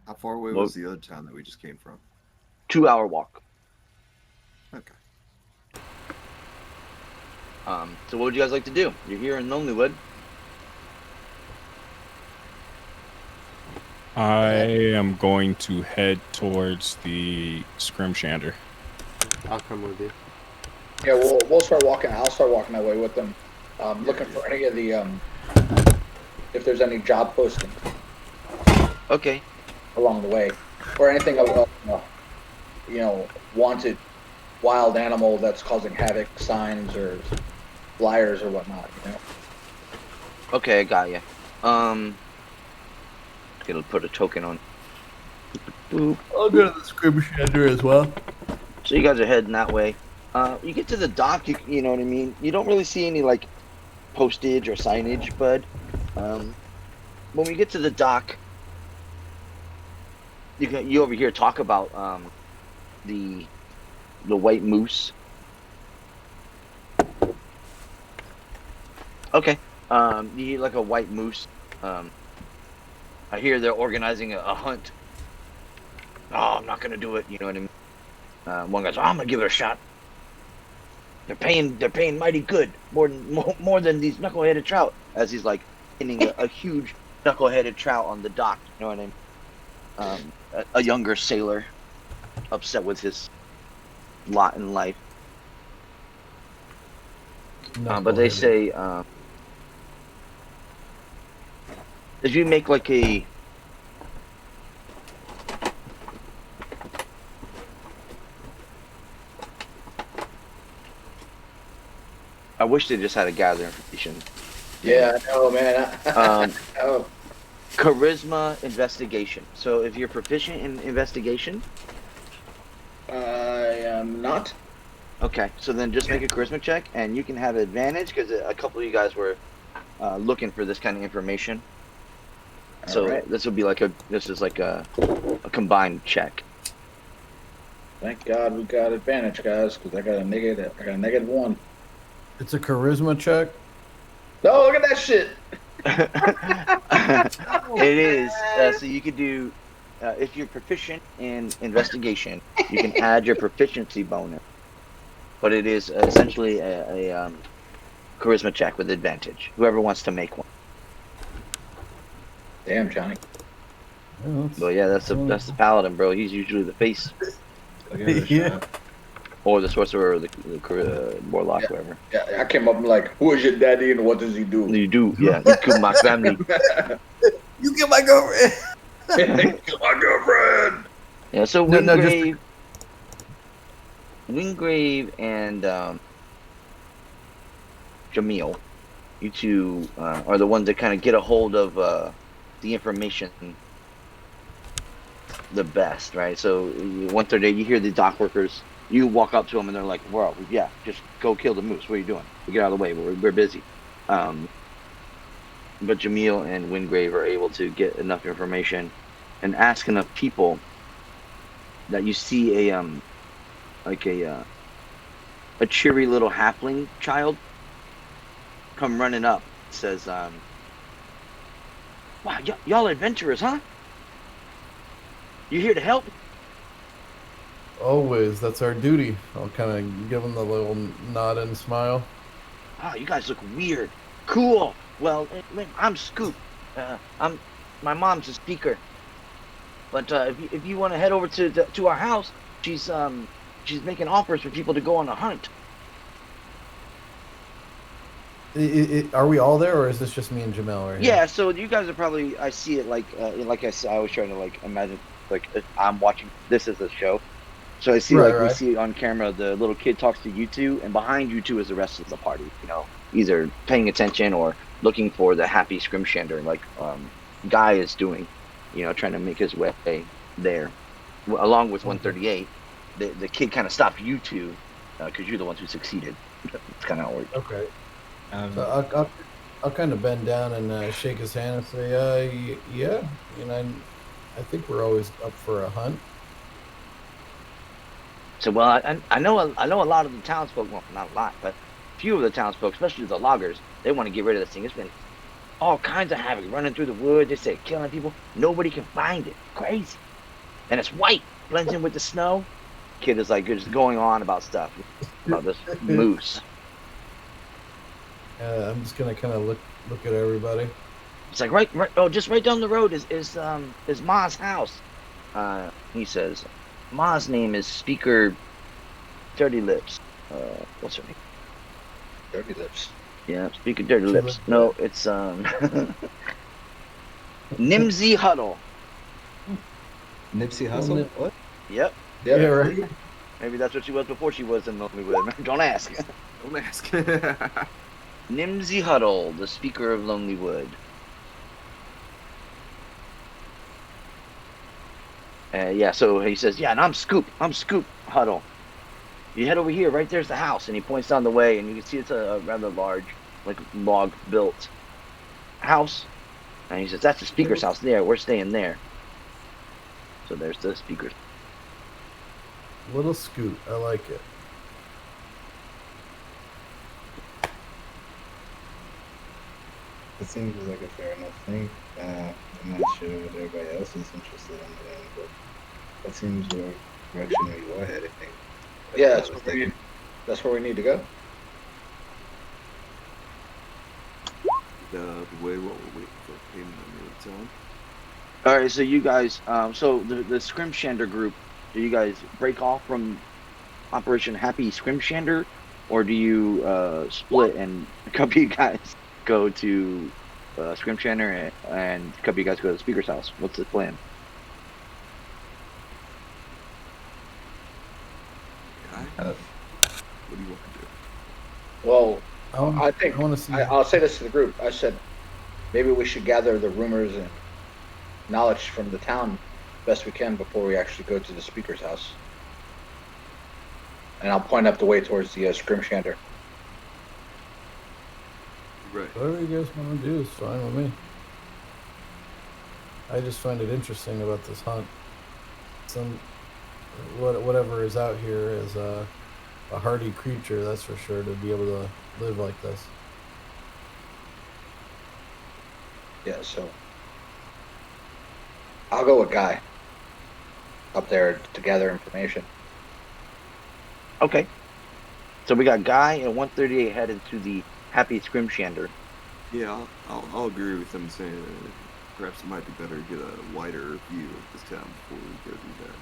How far away was the other town that we just came from? 2-hour walk. Okay. So what would you guys like to do? You're here in Lonelywood. I am going to head towards the Scrimshander. I'll come with you. Yeah, we'll start walking. I'll start walking that way with them. Looking for any of the if there's any job postings. Okay. Along the way, or anything of wanted wild animal that's causing havoc signs or flyers or whatnot. Okay, I got you. Gonna put a token on. Boop. I'll go to the skirmisher as well. So you guys are heading that way. You get to the dock, you know what I mean? You don't really see any, like, postage or signage, bud. When we get to the dock, you over here talk about the white moose. Okay. You hear like a white moose. I hear they're organizing a hunt. Oh, I'm not gonna do it. You know what I mean? One guy's, I'm gonna give it a shot. They're paying mighty good, more than these knuckle-headed trout. As he's like hitting a huge knuckle-headed trout on the dock. You know what I mean? A younger sailor, upset with his lot in life. But they say if you make like a I wish they just had a gather information. Yeah, I know, man. Oh. Charisma investigation. So if you're proficient in investigation, I am not. Okay, so then just make a charisma check, and you can have advantage because a couple of you guys were looking for this kind of information. So right. this is like a combined check. Thank God we got advantage, guys, because I got a -1. It's a charisma check. No, look at that shit. It is. So you could do, if you're proficient in investigation, you can add your proficiency bonus. But it is essentially a charisma check with advantage. Whoever wants to make one. Damn, Johnny. Well, yeah, that's the paladin, bro. He's usually the face. Yeah. Or the sorcerer, or the warlock, whoever. Yeah, I came up and like, who is your daddy and what does he do? You do, yeah. You killed my family. You kill my girlfriend. Kill my girlfriend. Yeah. So Wingrave and Jamil, you two are the ones that kind of get a hold of the information the best, right? So 1:30, you hear the dock workers. You walk up to them and they're like, "Bro, yeah, just go kill the moose. What are you doing? We get out of the way. We're busy." But Jamil and Wingrave are able to get enough information and ask enough people that you see a cheery little halfling child come running up. Says, "Wow, y'all adventurers, huh? You here to help?" Always, that's our duty. I'll kind of give him the little nod and smile. "Oh, you guys look weird. Cool. Well, I'm Scoop. My mom's a speaker. But if you want to head over to our house, she's making offers for people to go on a hunt." Are we all there, or is this just me and Jamel right Yeah, here? so you guys are probably. I see it like I said. I was trying to like imagine like I'm watching this as a show. So I see we see on camera the little kid talks to you two, and behind you two is the rest of the party. You know, either paying attention or looking for the happy scrimshander, like Guy is doing. You know, trying to make his way there, along with 138. The kid kind of stopped you two because you're the ones who succeeded. It's kind of how it works. Okay. So I'll kind of bend down and shake his hand and say, yeah, I think we're always up for a hunt. So, well, I know a lot of the townsfolk, well, not a lot, but a few of the townsfolk, especially the loggers, they want to get rid of this thing. It's been all kinds of havoc running through the woods. They say killing people. Nobody can find it. Crazy. And it's white, blends in with the snow. Kid is like just going on about stuff, about this moose. I'm just gonna kind of look at everybody. It's like just right down the road is Ma's house. He says, Ma's name is Speaker Dirty Lips. What's her name? Dirty Lips. Yeah, Speaker Dirty Lips. No, it's Nimsy Huddle. Nipsey Hussle? What? Yep. Yeah, right. Maybe that's what she was before she was in Lonelywood. Don't ask. Don't ask. Nimsy Huddle, the speaker of Lonelywood. Yeah, so he says, yeah, and I'm Scoop Huddle. You head over here, right there's the house, and he points down the way, and you can see it's a rather large, like log-built house. And he says, that's the speaker's house there. We're staying there. So there's the speaker's. Little Scoot, I like it. It seems like a fair enough thing. I'm not sure what everybody else is interested in doing, but that seems the direction we go ahead, I think. Yeah, that's where we need to go. The way what we're waiting for payment on your time. All right, so you guys, so the Scrimshander group, do you guys break off from Operation Happy Scrimshander, or do you split and a couple of you guys go to Scrimshander and a couple of you guys go to the speaker's house? What's the plan? What do you want to do? Well, I think I want to see. I'll say this to the group. I said maybe we should gather the rumors and knowledge from the town best we can before we actually go to the speaker's house. And I'll point up the way towards the Scrimshander. Right. Whatever you guys want to do is fine with me. I just find it interesting about this hunt. Whatever is out here is a hardy creature, that's for sure, to be able to live like this. Yeah, so I'll go with Guy up there to gather information. Okay. So we got Guy and 138 headed to the Happy Scrimshander. Yeah, I'll agree with them saying that perhaps it might be better to get a wider view of this town before we go do that.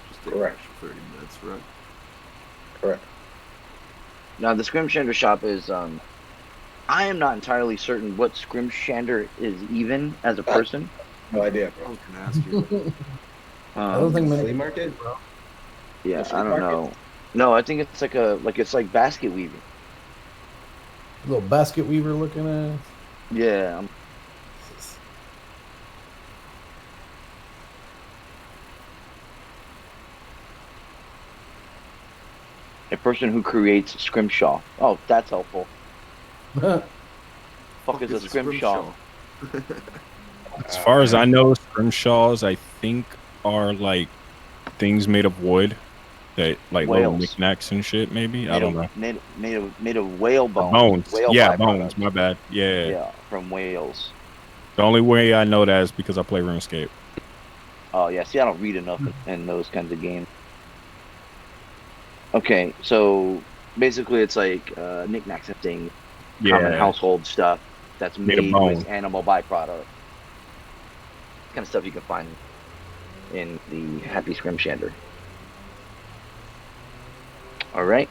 Just take Correct. an extra 30 minutes, right? Correct. Now the Scrimshander shop is I am not entirely certain what Scrimshander is even as a person. No idea, I bro. was gonna ask you. I don't think many flea market? Yeah, flea I don't market? know. No, I think it's like basket weaving. little basket weaver looking at. Yeah. A person who creates scrimshaw. Oh, that's helpful. Fuck is a scrimshaw? As far as I know, scrimshaws I think are like things made of wood that like little Whales. knickknacks and shit. Maybe I don't know. Made of whale bones. Bones. Whale Yeah, byproducts. bones. My bad. Yeah. Yeah, from whales. The only way I know that is because I play RuneScape. Oh yeah, see, I don't read enough in those kinds of games. Okay, so basically it's like knickknacks and things, common household stuff that's made with animal byproduct. Kind of stuff you can find in the Happy Scrimshander. All right.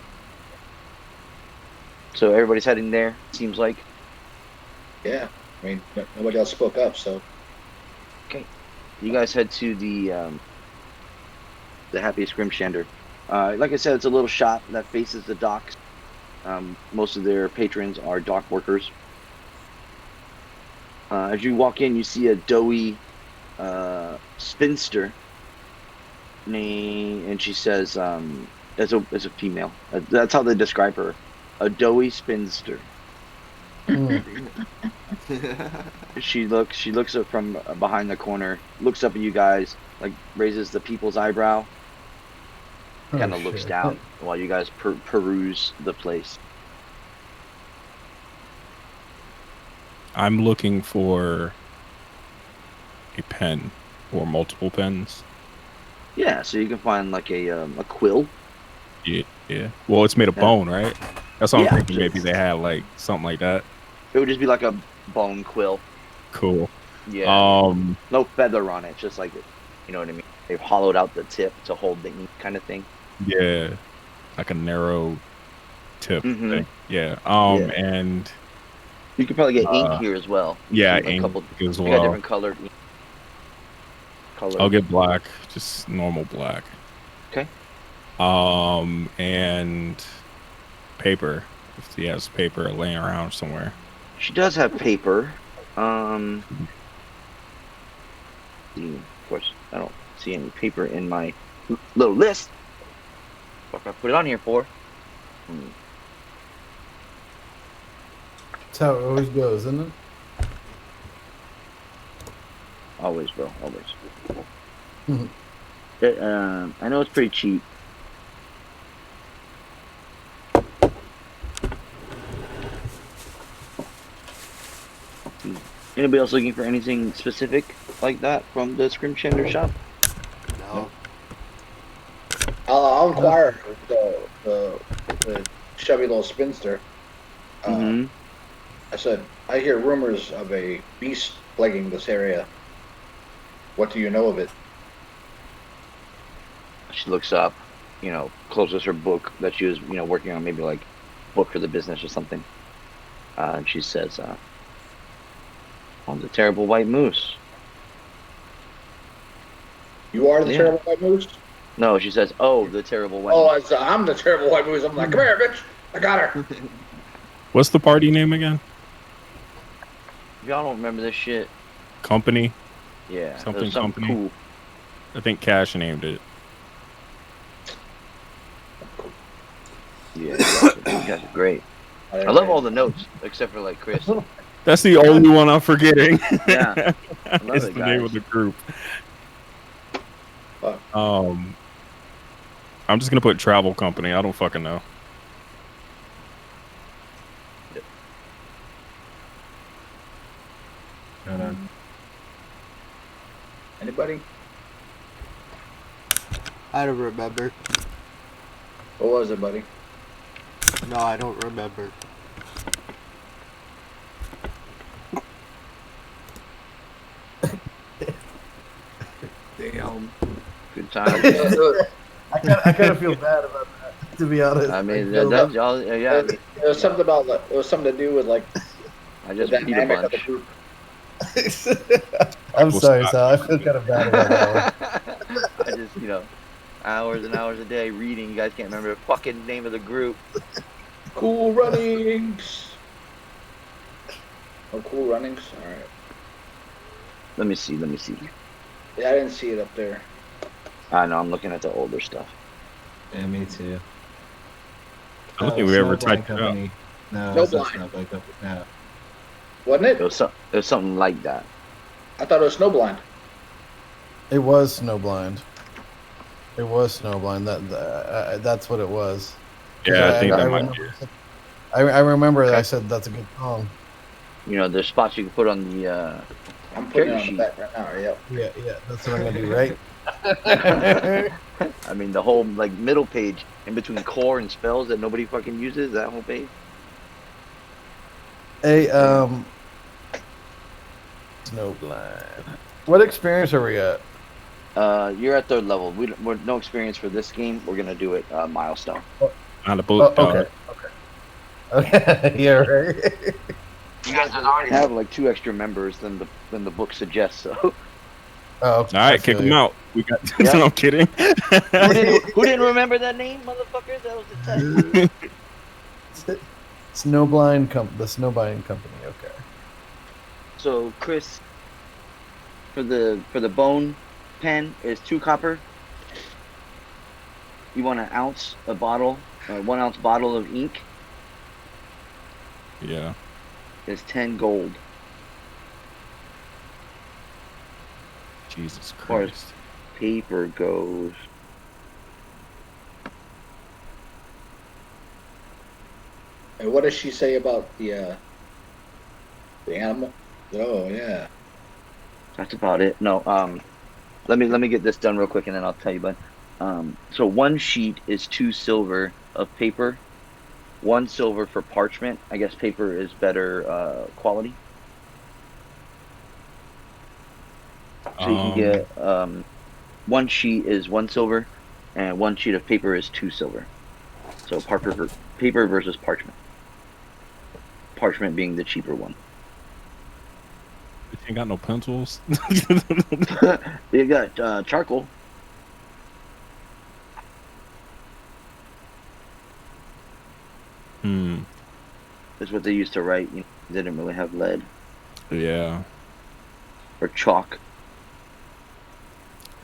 So everybody's heading there, seems like. Yeah, I mean, nobody else spoke up, so. Okay. You guys head to the Happy Scrimshander. Like I said, it's a little shop that faces the docks. Most of their patrons are dock workers. As you walk in, you see a doughy spinster, and she says, as a female. That's how they describe her, a doughy spinster. She looks up from behind the corner, looks up at you guys, like raises the people's eyebrow. Kind of looks down while you guys peruse the place. I'm looking for a pen or multiple pens. Yeah, so you can find like a quill. Yeah. Well, it's made of bone, right? That's what I'm thinking. Maybe they had like something like that. It would just be like a bone quill. Cool. Yeah. No feather on it, just like it. You know what I mean? They've hollowed out the tip to hold the ink, kind of thing. Yeah, like a narrow tip thing. Yeah. And you could probably get ink here as well. Yeah, ink as well. You got different colored ink. I'll get black, just normal black. Okay. And paper. If he has paper laying around somewhere. She does have paper. Of course, I don't see any paper in my little list. What I put it on here for? That's how it always goes, isn't it? Always, bro. Always. Mhm. I know it's pretty cheap. Anybody else looking for anything specific like that from the Scrim Chandler shop? No. I'll inquire the Chevy little spinster. Mm-hmm. I said, I hear rumors of a beast plaguing this area. What do you know of it? She looks up, closes her book that she was, working on, maybe like book for the business or something. And she says, on the terrible white moose. You are the terrible white moose? No, she says, oh, the terrible white moose. I'm the terrible white moose. I'm like, come here, bitch. I got her. What's the party name again? Y'all don't remember this shit? Company? Yeah. Something Company. cool. I think Cash named it. Yeah, you guys are great. I love all the notes, except for like Chris. That's the only one I'm forgetting. Yeah. I love It's it, the guys. name of the group. Fuck. I'm just gonna put travel company. I don't fucking know. Anybody? I don't remember. What was it, buddy? No, I don't remember. Damn. Good time. I kind of feel bad about that, to be honest. I mean, feel that's y'all. Yeah, It was something about it was something to do with like I the just beat a dynamic of the bunch. group. I'm sorry, Sal. I feel kind of bad about that one. I just, hours and hours a day reading. You guys can't remember the fucking name of the group. Cool Runnings. Oh, Cool Runnings. All right. Let me see. Yeah, I didn't see it up there. I know. I'm looking at the older stuff. Yeah, me too. I don't think we ever typed it up. Company. No, No it's not blind. Snowblind Company. No. Wasn't It it? was something like that. I thought it was Snowblind. It was Snowblind. It was Snowblind. That's what it was. Yeah, I think that might remember, be. I remember that I said that's a good song. There's spots you can put on the. I'm putting it on Sheet. the back right now. Yep. Yeah, that's what I'm gonna do, right? I mean, the whole middle page in between core and spells that nobody fucking uses. That whole page. Hey, Snowblind. What experience are we at? You're at third level. We're no experience for this game. We're gonna do it milestone. Not a book. Okay. Yeah, right. You guys already have 2 extra members than the book suggests. So Oh, okay. All right, kick him out. We got. Yeah. No, I'm kidding. who didn't remember that name, motherfuckers? That was the test. The Snowblind Company. Okay. So Chris, for the bone pen is 2 copper. You want an ounce, a bottle, 1 ounce bottle of ink Yeah. is 10 gold. Jesus far as Christ. paper goes. And what does she say about the animal? Oh yeah. That's about it. No, let me get this done real quick and then I'll tell you, bud. So 1 sheet is 2 silver of paper, 1 silver for parchment. I guess paper is better quality. So you can get 1 sheet is 1 silver, and 1 sheet of paper is 2 silver. So paper versus parchment. Parchment being the cheaper one. You ain't got no pencils. You got charcoal. That's what they used to write. You know, they didn't really have lead Yeah. or chalk.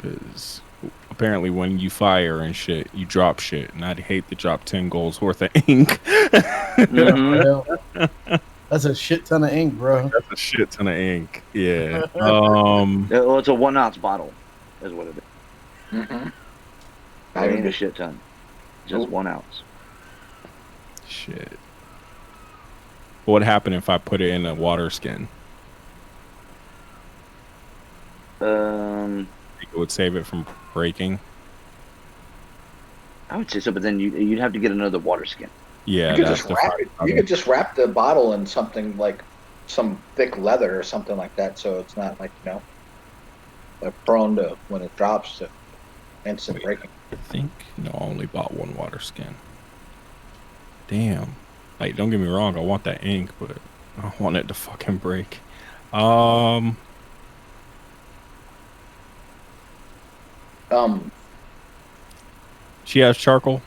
Because apparently when you fire and shit, you drop shit. And I'd hate to drop 10 goals worth of ink. Mm-hmm. That's a shit ton of ink, bro. That's a shit ton of ink. Yeah. Well, it's a 1 ounce bottle, is what it is. Mm-hmm. That ain't a shit ton. Just 1 ounce. Shit. What would happen if I put it in a water skin? It would save it from breaking. I would say so, but then you'd have to get another water skin. Yeah, you could just wrap it. You could just wrap the bottle in something like some thick leather or something like that, so it's not like prone to when it drops to instant breaking. I think I only bought 1 water skin. Damn. Like, don't get me wrong, I want that ink, but I don't want it to fucking break. She has charcoal?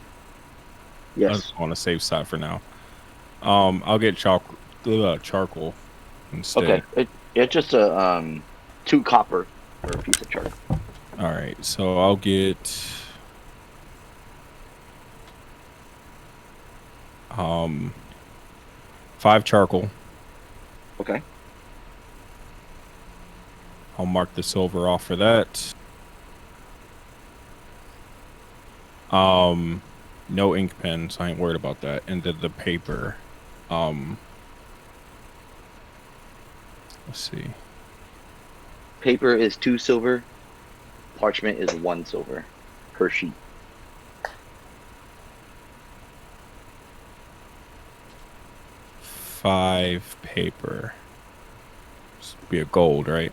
Yes. I just want to save side for now. I'll get charcoal instead. Okay. It's just a 2 copper for a piece of charcoal. All right, so I'll get 5 charcoal. Okay. I'll mark the silver off for that. No ink pen, so I ain't worried about that. And then the paper. Let's see. Paper is 2 silver. Parchment is 1 silver per sheet. $5 paper. This would be a gold, right?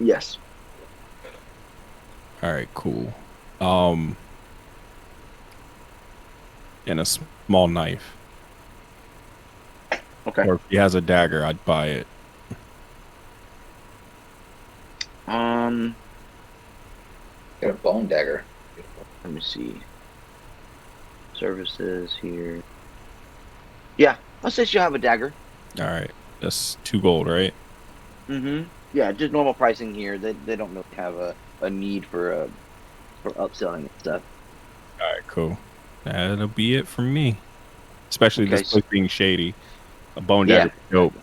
Yes. All right, cool. And a small knife. Okay. Or if he has a dagger, I'd buy it. Get a bone dagger. Let me see. Services here. Yeah, I'll say she'll have a dagger. All right, that's 2 gold, right? Mm-hmm. Yeah, just normal pricing here. They don't really have a need for upselling and stuff. All right, cool. That'll be it from me. Especially this place being shady. A bone dagger, dope.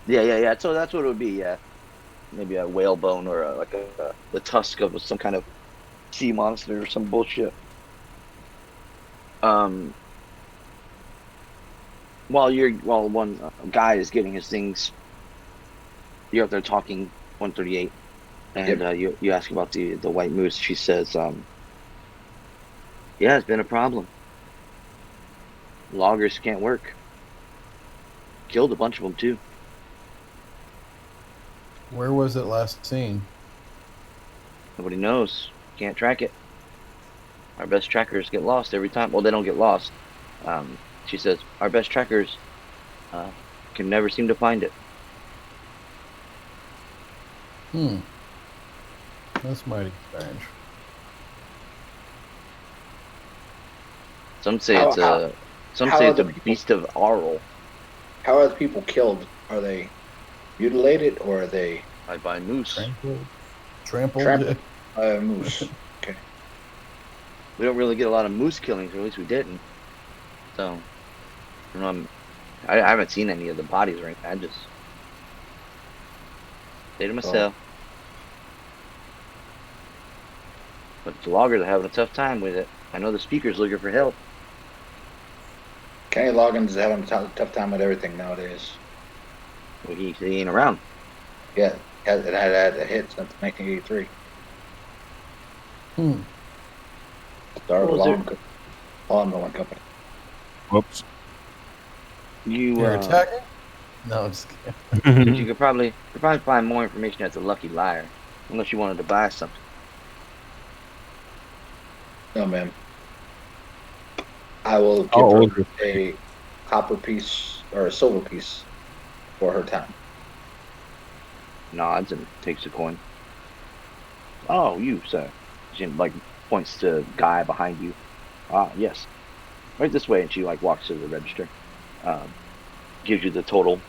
Yeah. So that's what it would be. Yeah, maybe a whale bone or the tusk of some kind of sea monster or some bullshit. While one guy is getting his things, you're out there talking 138, and you ask about the white moose. She says, yeah, it's been a problem. Loggers can't work. Killed a bunch of them too. Where was it last seen? Nobody knows. Can't track it. Our best trackers get lost every time. Well, they don't get lost. She says our best trackers can never seem to find it. That's mighty strange. Some say it's a beast of Arl. How are the people killed? Are they mutilated or are they by moose? Trampled by a moose. Okay. We don't really get a lot of moose killings, or at least we didn't. So, I haven't seen any of the bodies or anything. I just stay to myself. But the loggers are having a tough time with it. I know the speaker's looking for help. Kenny Loggins is having a tough time with everything nowadays. Well, he ain't around. Yeah, it had a hit since 1983. Started lawnmower company. Whoops. You're attacking? No, I'm just kidding. You could probably find more information at the Lucky Liar, unless you wanted to buy something. No, man. I will give her a copper piece or a silver piece for her time. Nods and takes a coin. Oh, you, sir. She points to guy behind you. Ah, yes. right this way, and she like walks to the register. Gives you the total.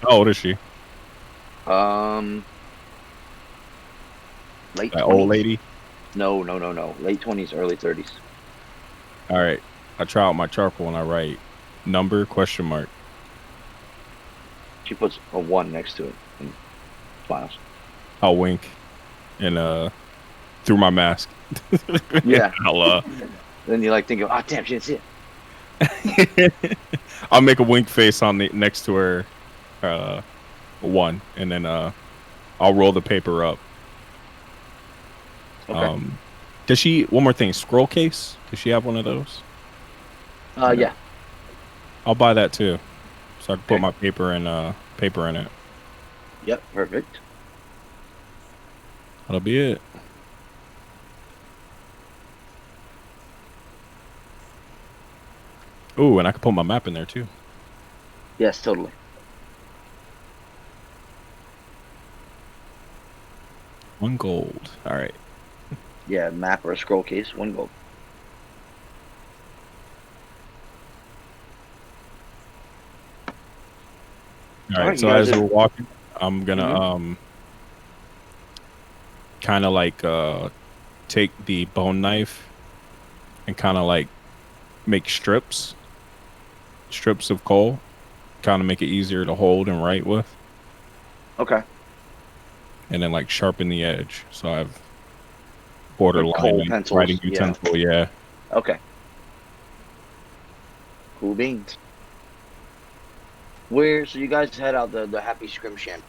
How old is she? Late That 20s. old lady? No. Late 20s, early 30s. All right. I try out my charcoal and I write number ? She puts a 1 next to it and smiles. I'll wink and through my mask. Yeah. I'll Then you like think, oh damn, she didn't see it. I'll make a wink face on the next to her 1, and then I'll roll the paper up. Okay. Does she, one more thing, scroll case? Does she have one of those? Yeah. I'll buy that too. So I can put Okay. my paper in it. Yep, perfect. That'll be it. Ooh, and I can put my map in there too. Yes, totally. $1 gold. All right. Yeah, map or a scroll case, 1 gold. All right. you So guys as are- we're walking, I'm gonna kind of like take the bone knife and kind of like make strips of coal, kind of make it easier to hold and write with, Okay. and then like sharpen the edge so I have borderline coal and pencils, writing yeah. utensil. Yeah. Okay. Cool beans. So you guys head out the Happy Scrimsham.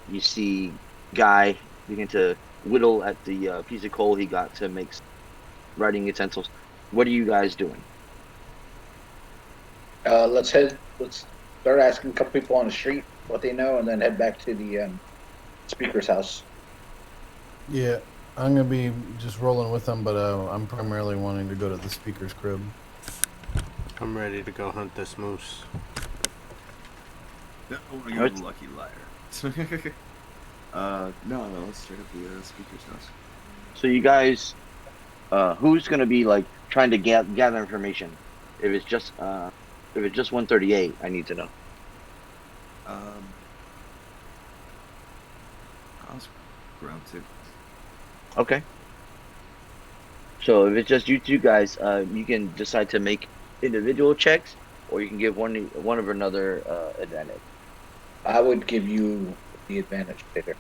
You see Guy begin to whittle at the piece of coal he got to make writing utensils. What are you guys doing? Let's start asking a couple people on the street what they know, and then head back to the speaker's house. Yeah, I'm gonna be just rolling with them, but I'm primarily wanting to go to the speaker's crib. I'm ready to go hunt this moose. No, I want to go to the Lucky Liar. No, let's check out the speaker's house. So you guys, who's gonna be like trying to gather information? If it's just 138, I need to know. I was ground 2. Okay. So if it's just you two guys, you can decide to make individual checks, or you can give one of another advantage. I would give you the advantage, Peter.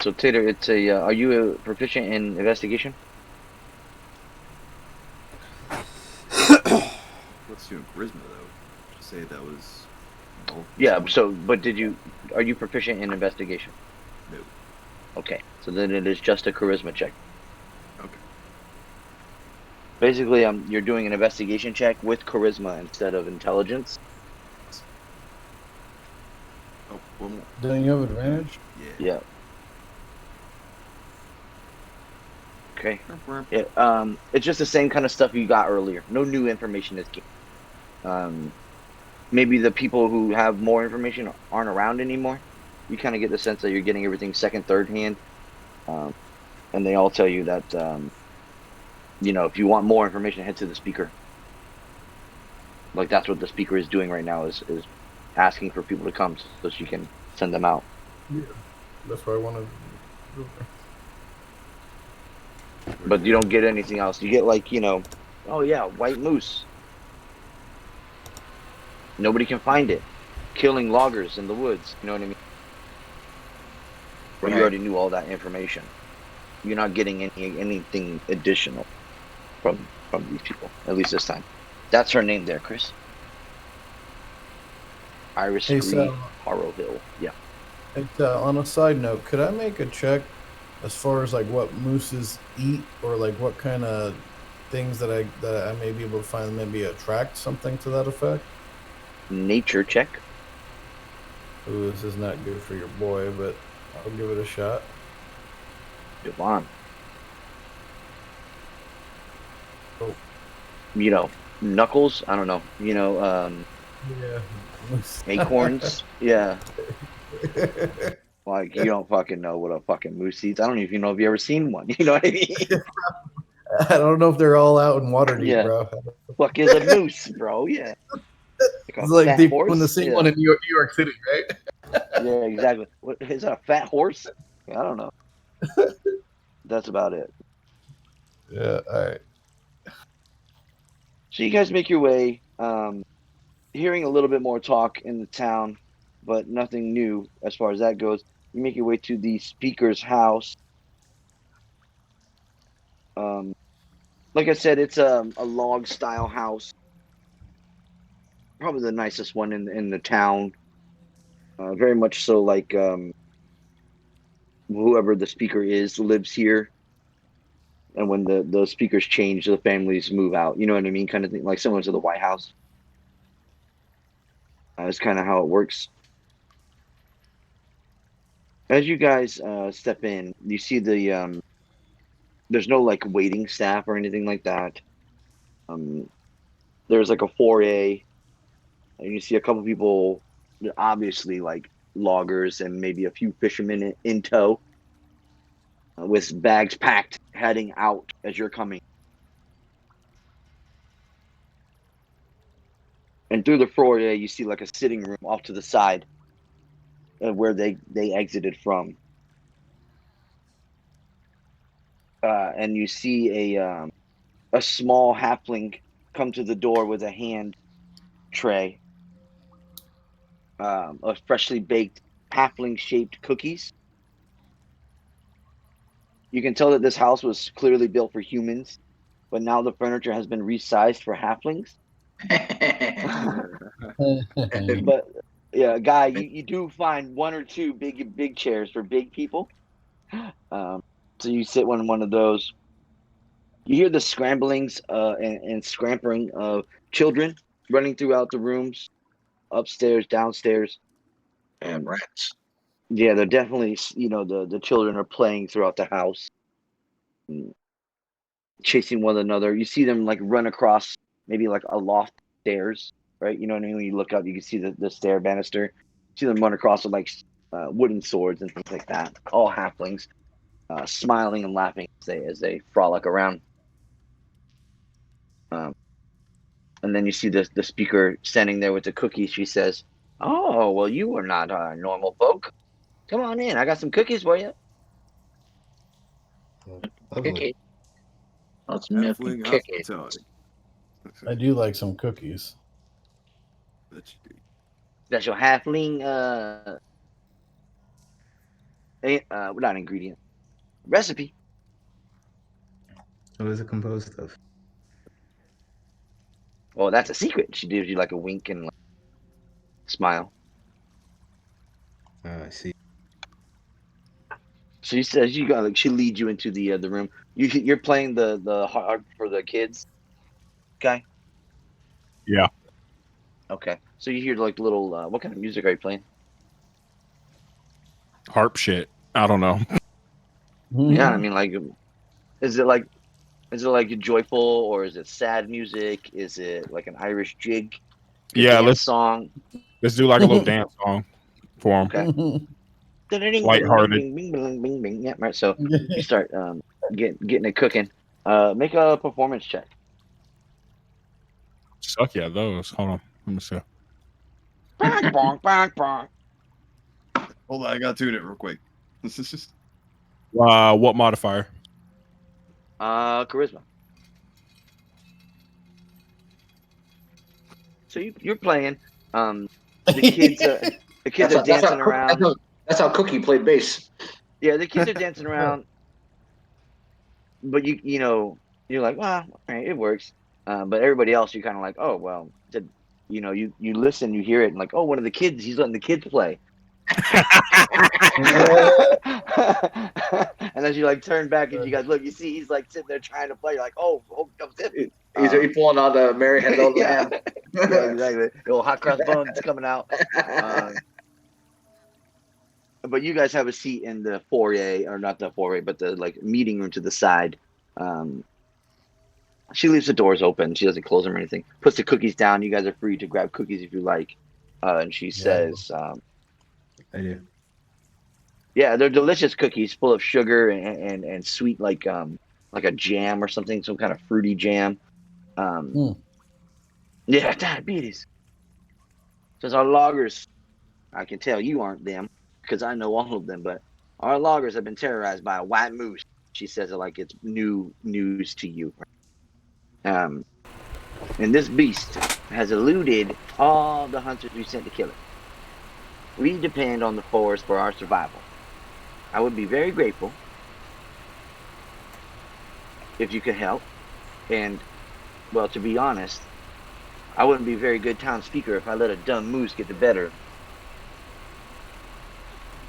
So Tater, it's a. Are you proficient in investigation? Let's do charisma though. Just say that was. No. Yeah. So, but are you proficient in investigation? No. Okay. So then it is just a charisma check. Okay. Basically, you're doing an investigation check with charisma instead of intelligence. Oh, one more. Don't you have advantage? Yeah. Yeah. Okay. Yeah. It's just the same kind of stuff you got earlier. No new information is gained. Maybe the people who have more information aren't around anymore. You kind of get the sense that you're getting everything second, third hand, and they all tell you that if you want more information, head to the speaker. Like that's what the speaker is doing right now is asking for people to come so she can send them out. Yeah, that's why I wanted. But you don't get anything else. You get oh yeah, white moose. Nobody can find it. Killing loggers in the woods. You know what I mean? Right. You already knew all that information. You're not getting anything additional from these people. At least this time. That's her name there, Chris. Iris Harrowhill. Yeah. On a side note, could I make a check as far as like what mooses eat, or like what kind of things that I may be able to find, maybe attract something to that effect? Nature check. Ooh, this is not good for your boy, but I'll give it a shot. Devon. Oh. Knuckles. I don't know. Yeah. Acorns. Yeah. Like, you don't fucking know what a fucking moose eats. I don't even know if you ever seen one. You know what I mean? I don't know if they're all out in Waterdeep, Yeah. bro. Fuck is a moose, bro? Yeah. Like It's like fat they horse? when the same Yeah. one in New York City, right? Yeah, exactly. What is that, a fat horse? I don't know. That's about it. Yeah. All right. So you guys make your way, hearing a little bit more talk in the town, but nothing new as far as that goes. You make your way to the speaker's house. Like I said, it's a log style house, probably the nicest one in the town. Very much so, like whoever the speaker is lives here, and when the speakers change, the families move out. You know what I mean, kind of thing, like similar to the White House. That's kind of how it works. As you guys step in, you see there's no like waiting staff or anything like that. There's like a foyer, and you see a couple people, obviously like loggers and maybe a few fishermen in tow, with bags packed, heading out as you're coming. And through the foyer, you see like a sitting room off to the side, where they exited from. And you see a small halfling come to the door with a hand tray of freshly baked halfling shaped cookies. You can tell that this house was clearly built for humans, but now the furniture has been resized for halflings. But yeah, Guy, you do find one or two big chairs for big people. So you sit one of those. You hear the scramblings and scampering of children running throughout the rooms, upstairs, downstairs. And rats. Yeah, they're definitely, the children are playing throughout the house, chasing one another. You see them like run across maybe like a loft stairs, right? You know what I mean? When you look up, you can see the stair banister. See them run across with like wooden swords and things like that. All halflings, smiling and laughing as they frolic around. And then you see the speaker standing there with the cookies. She says, "Oh, well, you are not normal folk. Come on in. I got some cookies for you." Lovely. Let's milk and Halfling kick it. hospitality. I do like some cookies. That you do. That's your halfling, not ingredient, recipe. What is it composed of? Well, that's a secret. She gives you like a wink and like, smile. I see. She says she leads you into the room. You're playing the harp for the kids, guy. Yeah. Okay, so you hear like little. What kind of music are you playing? Harp shit. I don't know. Yeah, I mean, like, is it like joyful, or is it sad music? Is it like an Irish jig? Yeah, Dance song. let's do like a little dance song for him. Okay. Lighthearted. Yeah, right. So you start getting it cooking. Make a performance check. Suck yeah, those. Hold on. Let me see. Hold on, I gotta tune it real quick. What modifier? Charisma. So you're playing. The kids are dancing around. That's how Cookie played bass. Yeah, the kids are dancing around. But you're like, well, all right, it works. But everybody else, you're kind of like, oh well. You listen, you hear it, and like, oh, one of the kids, he's letting the kids play. And as you like turn back and you guys look, you see he's like sitting there trying to play. You're like, oh, comes in. He's pulling out the Mary Had Little Lamb. Yeah, exactly. The old hot cross buns coming out. But you guys have a seat in the foyer, or not the foyer, but the like meeting room to the side. She leaves the doors open. She doesn't close them or anything. Puts the cookies down. You guys are free to grab cookies if you like. And she says, I do. Yeah, they're delicious cookies full of sugar and sweet like a jam or something, some kind of fruity jam. Mm. Yeah, diabetes. Since our loggers, I can tell you aren't them because I know all of them, but our loggers have been terrorized by a white moose. She says it like it's new news to you. Um, and this beast has eluded all the hunters we sent to kill it. We depend on the forest for our survival. I would be very grateful if you could help. And, well, to be honest, I wouldn't be a very good town speaker if I let a dumb moose get the better.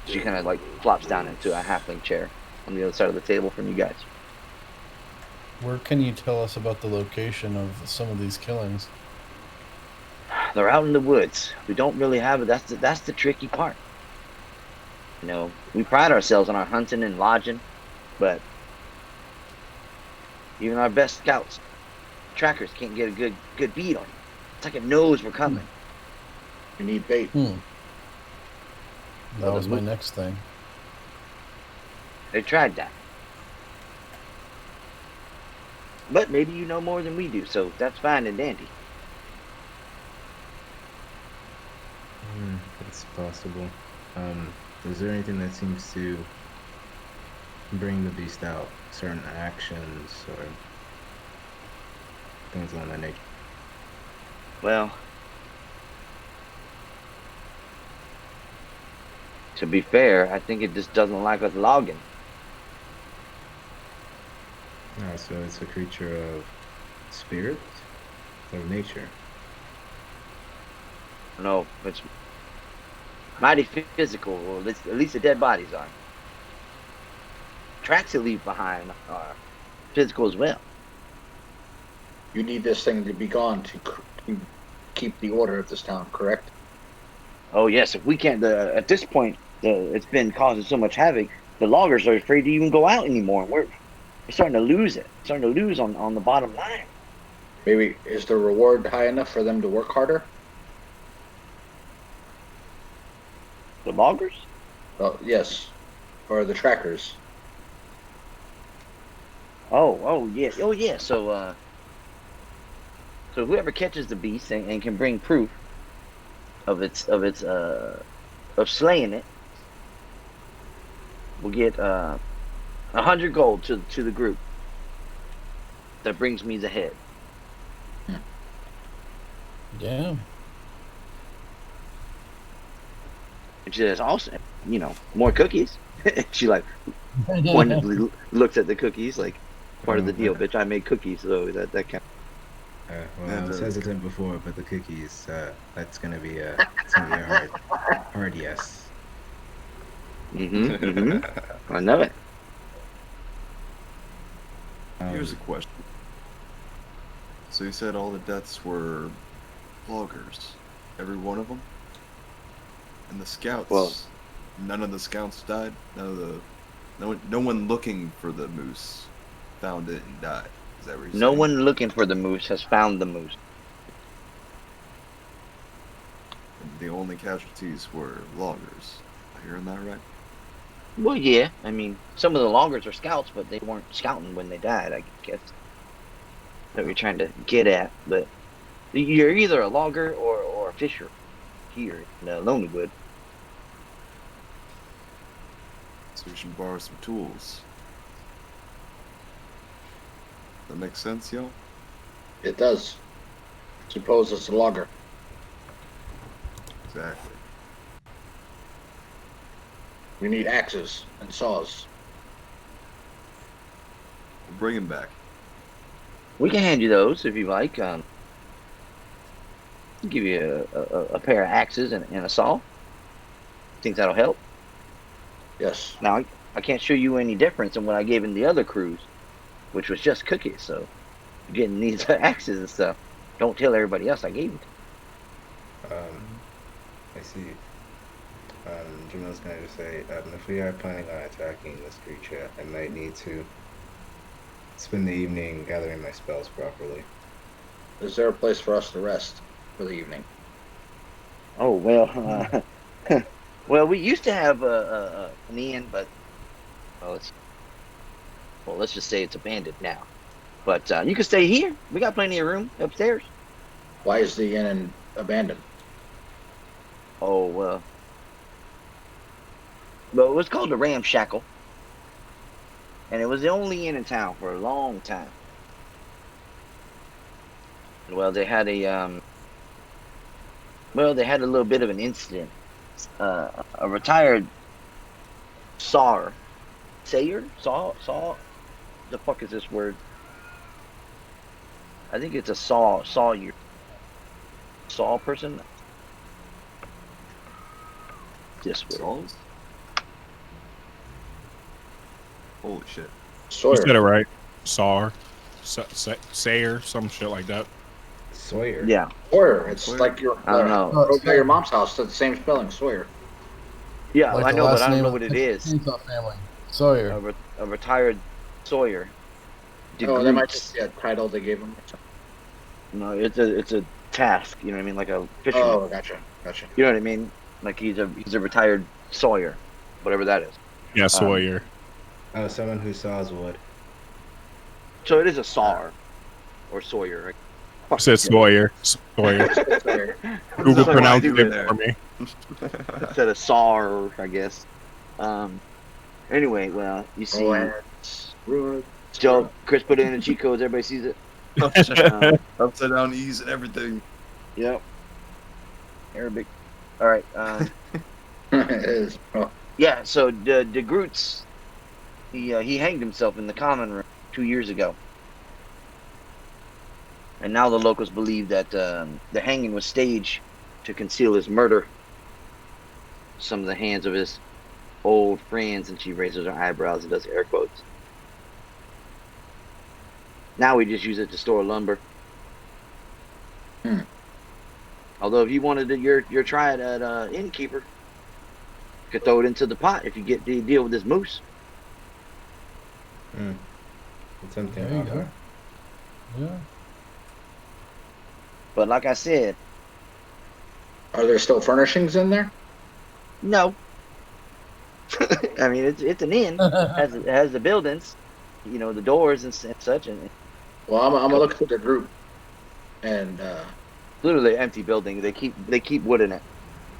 She kind of like flops down into a halfling chair on the other side of the table from you guys. Where can you tell us about the location of some of these killings? They're out in the woods. We don't really have it. That's the tricky part. You know, we pride ourselves on our hunting and lodging, but even our best scouts, trackers can't get a good bead on you. It's like it knows we're coming. You need bait. That was my next thing. They tried that. But maybe you know more than we do, so that's fine and dandy. It's possible. Is there anything that seems to bring the beast out? Certain actions or things of that nature? Well, to be fair, I think it just doesn't like us logging. So it's a creature of spirit or nature? No, it's mighty physical, or at least the dead bodies are. Tracks it leave behind are physical as well. You need this thing to be gone to keep the order of this town, correct? Oh yes, if we can't, at this point, it's been causing so much havoc. The loggers are afraid to even go out anymore. We're starting to lose it. Starting to lose on the bottom line. Maybe is the reward high enough for them to work harder? The loggers? Well, yes, or the trackers. Oh yeah, So whoever catches the beast and can bring proof of slaying it will get 100 gold to the group. That brings me the head. Yeah. And she says, also, more cookies. She like pointedly looks at the cookies, like part of the deal, bitch. I made cookies, so that kind. Well, I was hesitant before, but the cookies, that's gonna be a hard yes. I know it. Here's a question. So you said all the deaths were loggers, every one of them, and the scouts. Well, none of the scouts died. No one looking for the moose found it and died. Is that what you're saying? No one looking for the moose has found the moose. And the only casualties were loggers. Am I hearing that right? Well, yeah. I mean, some of the loggers are scouts, but they weren't scouting when they died, I guess. That we're trying to get at. But you're either a logger or a fisher here in Lonelywood. So we should borrow some tools. That makes sense, y'all? It does. Suppose it's a logger. Exactly. We need axes and saws. We'll bring him back. We can hand you those if you like. I'll give you a pair of axes and a saw. Think that'll help? Yes. Now, I can't show you any difference in what I gave in the other cruise, which was just cookies. So, you're getting these axes and stuff. Don't tell everybody else I gave it. I see. Jamel's gonna just say, if we are planning on attacking this creature, I might need to spend the evening gathering my spells properly. Is there a place for us to rest for the evening? Oh, well, Well, we used to have an inn, but let's just say it's abandoned now. But you can stay here. We got plenty of room upstairs. Why is the inn abandoned? Oh well, it was called the Ramshackle, and it was the only inn in town for a long time. Well, they had a little bit of an incident. A retired saw. The fuck is this word? I think it's a saw person. This word. Saws? Holy shit. You Sawyer. said it right. Sayer, some shit like that. Sawyer. Yeah. Sawyer. It's Sawyer? like your I don't know. over by your mom's house. It's the same spelling, Sawyer. Yeah, Like I the know, but last I don't name know of what it the is. Chainsaw family. Sawyer. A retired Sawyer. Oh, that might just be a title they gave him. No, it's a task. You know what I mean? Like a fisherman. Oh, gotcha. You know what I mean? Like he's a retired Sawyer, whatever that is. Yeah, Sawyer. Oh, someone who saws wood. So it is a Sawyer or Sawyer. Right? I said Sawyer. Sawyer. Sawyer. Google That's pronounced what I do it there. for me. Instead of Saw, I guess. Anyway, well, you see, Joe, Chris put it in the cheat codes. Everybody sees it. Upside down E's and everything. Yep. Arabic. All right. It is. Oh, Yeah. So the Groots, he hanged himself in the common room 2 years ago, and now the locals believe that the hanging was staged to conceal his murder. Some of the hands of his old friends, and she raises her eyebrows and does air quotes. Now we just use it to store lumber. Hmm. Although if you wanted your try it at innkeeper, you could throw it into the pot if you get the deal with this moose. It's something There you to go. offer. Yeah. But like I said, Are there still furnishings in there? no. I mean, it's an inn. It has the buildings, the doors and such, and Well, I'm gonna look through the group, and literally an empty building. They keep wood in it.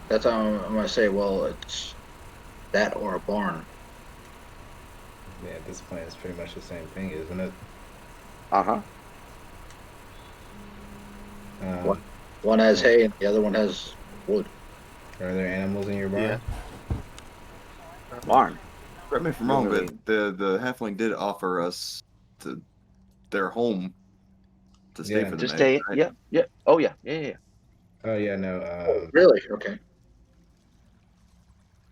that's how I'm gonna say. Well, it's that or a barn. Yeah, at this point, it's pretty much the same thing, isn't it? Uh-huh. What? One has hay, and the other one has wood. Are there animals in your barn? Yeah. Barn. Correct me if I'm wrong, but the halfling did offer us their home to stay Yeah. for the Just night. stay. Right? Yeah. Oh yeah. Yeah. Oh yeah, no. Really? Okay.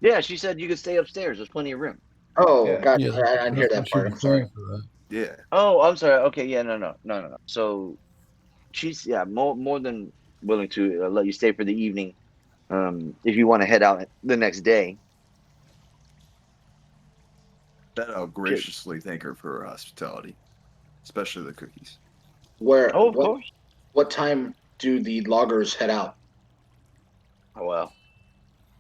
Yeah. She said you could stay upstairs. There's plenty of room. Oh, Yeah. gotcha. Yeah, I didn't hear that that's what part. she I'm sorry. was saying for that. Yeah. Oh, I'm sorry. Okay. Yeah. No. So she's more than willing to let you stay for the evening. If you want to head out the next day. That I'll graciously thank her for her hospitality, especially the cookies. Where? Oh, of course. What time do the loggers head out? Oh, well,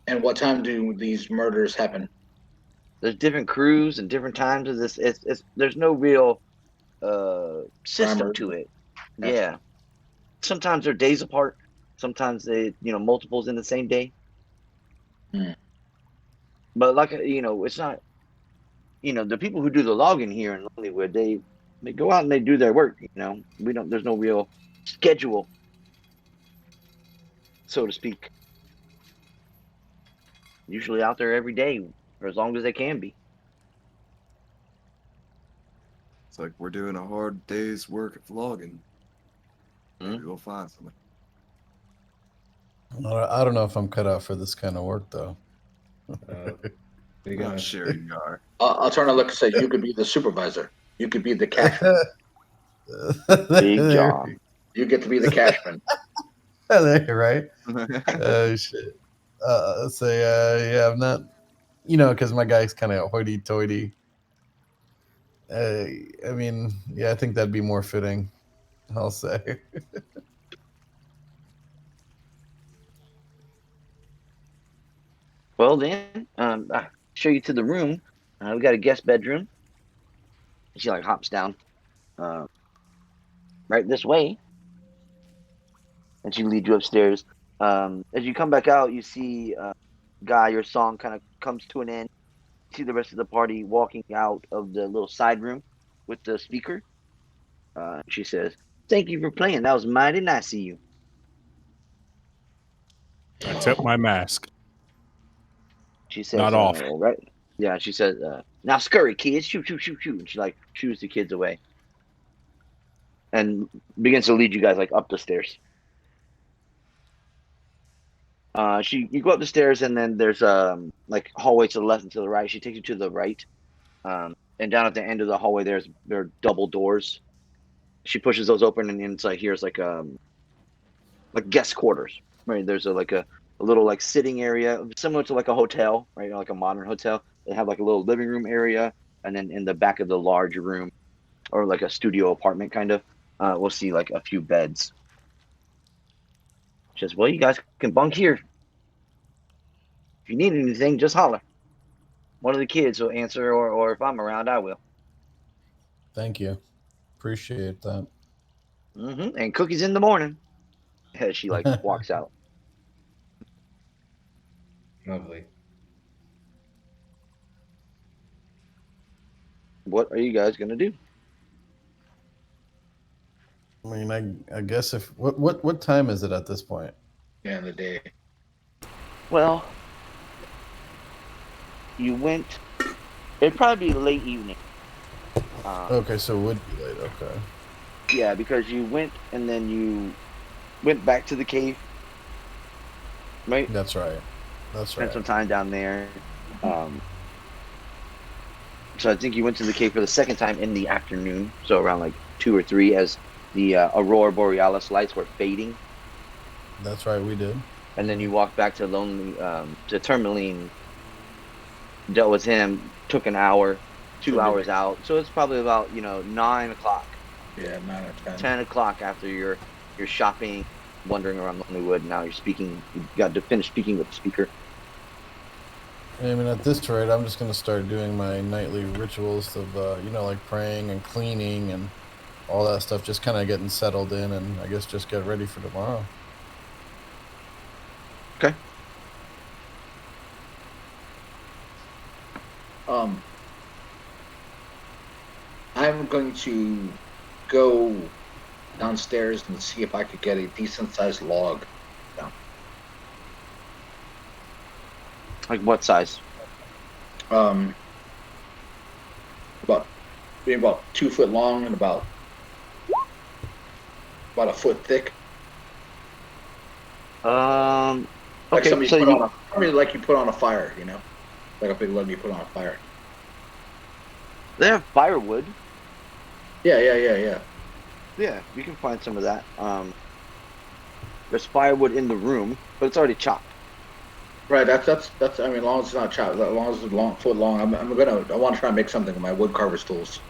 And what time do these murders happen? there's different crews and different times of this. There's no real system Primer. to it. Gotcha. Yeah. Sometimes they're days apart. Sometimes they multiples in the same day. Hmm. But it's not. The people who do the logging here in Lonelywood, they go out and they do their work. We don't. There's no real schedule, so to speak. Usually out there every day, or as long as they can be. It's like we're doing a hard day's work of logging. Maybe we'll find something. I don't know if I'm cut out for this kind of work, though. You're I'm gonna not sure you are. I'll turn and look and say, you could be the supervisor. You could be the cashman. Big job. You get to be the cashman. Right? Oh, shit. Yeah, I'm not, because my guy's kind of hoity-toity. I mean, yeah, I think that'd be more fitting, I'll say. Well then, I'll show you to the room. We got a guest bedroom. She like hops down, right this way, and she leads you upstairs. As you come back out, you see Guy. Your song kind of comes to an end. You see the rest of the party walking out of the little side room with the speaker. She says, "Thank you for playing. That was mighty nice of you." I tip my mask. She says, Not off. "All right." Yeah, she says, "Now scurry, kids! Shoot, shoot, shoot, shoot!" And she like shoos the kids away and begins to lead you guys like up the stairs. You go up the stairs and then there's like hallway to the left and to the right. She takes you to the right, and down at the end of the hallway there are double doors. She pushes those open and inside here's like guest quarters. Right, there's a little like sitting area similar to like a hotel, right, like a modern hotel. They have like a little living room area, and then in the back of the large room, or like a studio apartment kind of, we'll see like a few beds. She says, "Well, you guys can bunk here. If you need anything, just holler. One of the kids will answer, or if I'm around, I will." Thank you. Appreciate that. And cookies in the morning. As she like walks out. Lovely. What are you guys gonna do? I mean, I guess if what time is it at this point? Yeah, in the day. Well, you went. It'd probably be late evening. Okay, so it would be late. Okay. Yeah, because you went and then you went back to the cave, right? That's right. That's Spent right. some time down there. So I think you went to the cave for the second time in the afternoon, so around like 2 or 3, as the aurora borealis lights were fading. That's right. We did. And then you walked back to to Tourmaline, dealt with him, took an hour, 2 hours out. So it's probably about 9 o'clock. Yeah, 9 or 10. 10 o'clock after your shopping, wandering around Lonelywood. Now you're speaking. You got to finish speaking with the speaker. I mean, at this rate, I'm just gonna start doing my nightly rituals of, like praying and cleaning and all that stuff. Just kind of getting settled in, and I guess just get ready for tomorrow. Okay. I'm going to go downstairs and see if I could get a decent sized log. Like what size? About 2 foot long and about a foot thick. Okay, Like so like you put on a fire, like a big log you put on a fire. they have firewood. Yeah. Yeah, you can find some of that. There's firewood in the room, but it's already chopped. Right. That's. I mean, as long as it's not chopped, as long as it's foot long, I want to try and make something with my wood carver's tools.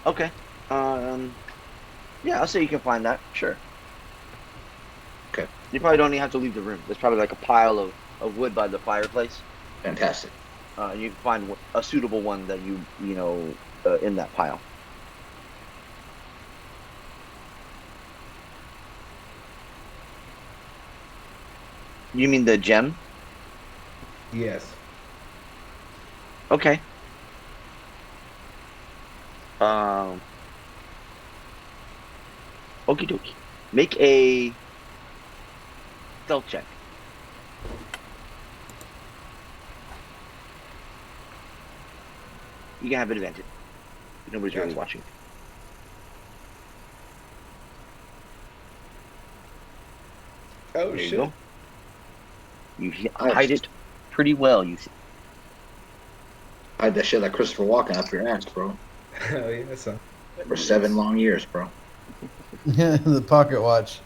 Okay. Yeah, I'll say you can find that. Sure. Okay. You probably don't even have to leave the room. There's probably like a pile of wood by the fireplace. Fantastic. You can find a suitable one that you in that pile. You mean the gem? Yes. Okay. Okie dokie. Make a stealth check. You can have an advantage. Nobody's really watching. Oh, There shit. you go. You hide it pretty well, you see. Hide that shit like Christopher Walken up your ass, bro. Oh, yeah, son. For 7 long years, bro. Yeah, the pocket watch.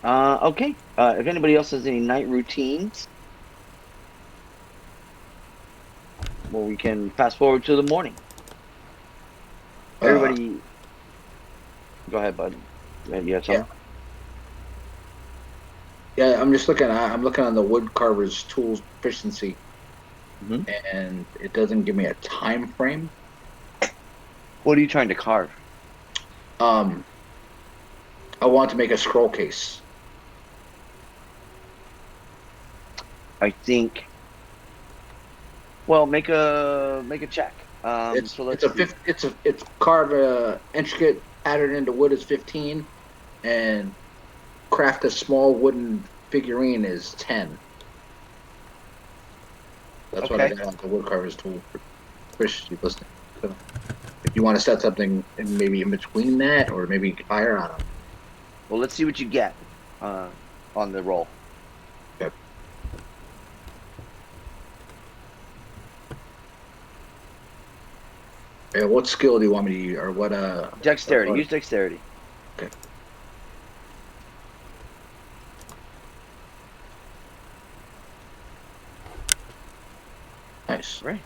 Okay. If anybody else has any night routines, well, we can fast forward to the morning. Everybody, go ahead, bud. You have something? Yeah, I'm just looking. I'm looking on the wood carver's tools proficiency, Mhm. and it doesn't give me a time frame. What are you trying to carve? I want to make a scroll case. I think. Well, make a check. So let's see. It's carved intricate pattern into wood is 15, and craft a small wooden figurine is 10. That's what I Okay. got on the wood carver's tool proficiency listing. So if you want to set something in maybe in between that, or maybe higher on them. Well, let's see what you get on the roll. Okay. Yeah, what skill do you want me to use, or what? Dexterity. Use dexterity. Okay. Nice. Right.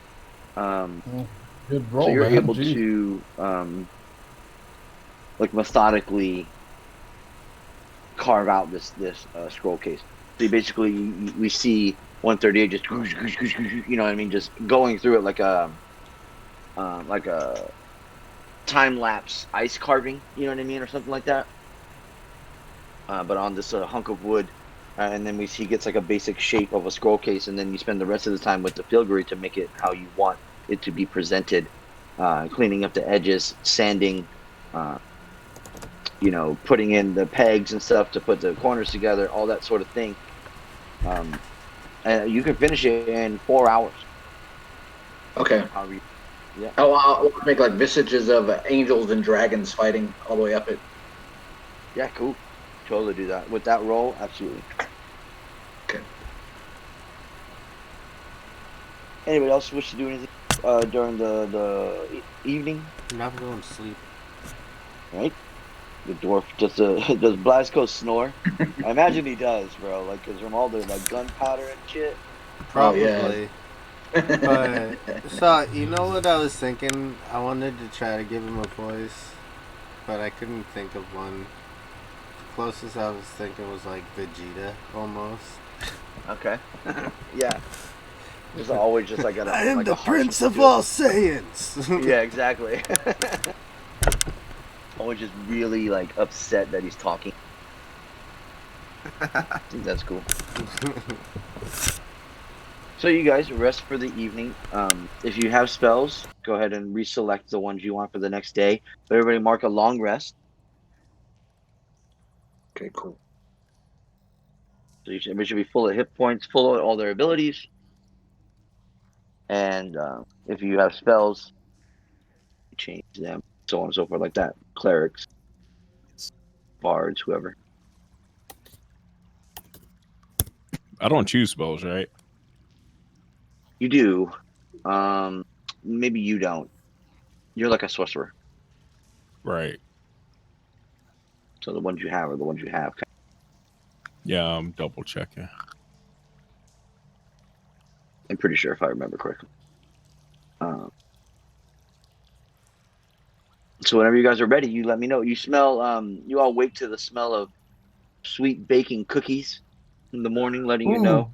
Good roll, So you're man. able Jeez. to like methodically carve out this scroll case. So you basically we see 138 just you know what I mean, just going through it like a time lapse ice carving, you know what I mean, or something like that. But on this hunk of wood, and then he gets like a basic shape of a scroll case, and then you spend the rest of the time with the filigree to make it how you want it to be presented, cleaning up the edges, sanding, putting in the pegs and stuff to put the corners together, all that sort of thing. And you can finish it in 4 hours. Okay. Yeah. I'll make like visages of angels and dragons fighting all the way up it. Yeah, cool. Totally do that. With that roll, absolutely. Okay. Anybody else wish to do anything during the evening? I'm going to sleep. Right? The dwarf does Blazko snore? I imagine he does, bro. Like, cause from all the like gunpowder and shit. Probably. Oh, yeah. But so you know what I was thinking? I wanted to try to give him a voice, but I couldn't think of one. The closest I was thinking was like Vegeta, almost. Okay. Yeah. Just always just like I am like the Prince of all Saiyans. Yeah, exactly. Always just really like upset that he's talking. I think that's cool. So you guys rest for the evening. If you have spells, go ahead and reselect the ones you want for the next day. But everybody mark a long rest. Okay, cool. So everybody should be full of hit points, full of all their abilities. And if you have spells, change them, so on and so forth, like that. Clerics, bards, whoever. I don't choose spells, right? You do. Maybe you don't. You're like a sorcerer. Right. So the ones you have are the ones you have. Yeah, I'm double checking. I'm pretty sure if I remember correctly. So whenever you guys are ready, you let me know. You smell. You all wake to the smell of sweet baking cookies in the morning, letting you know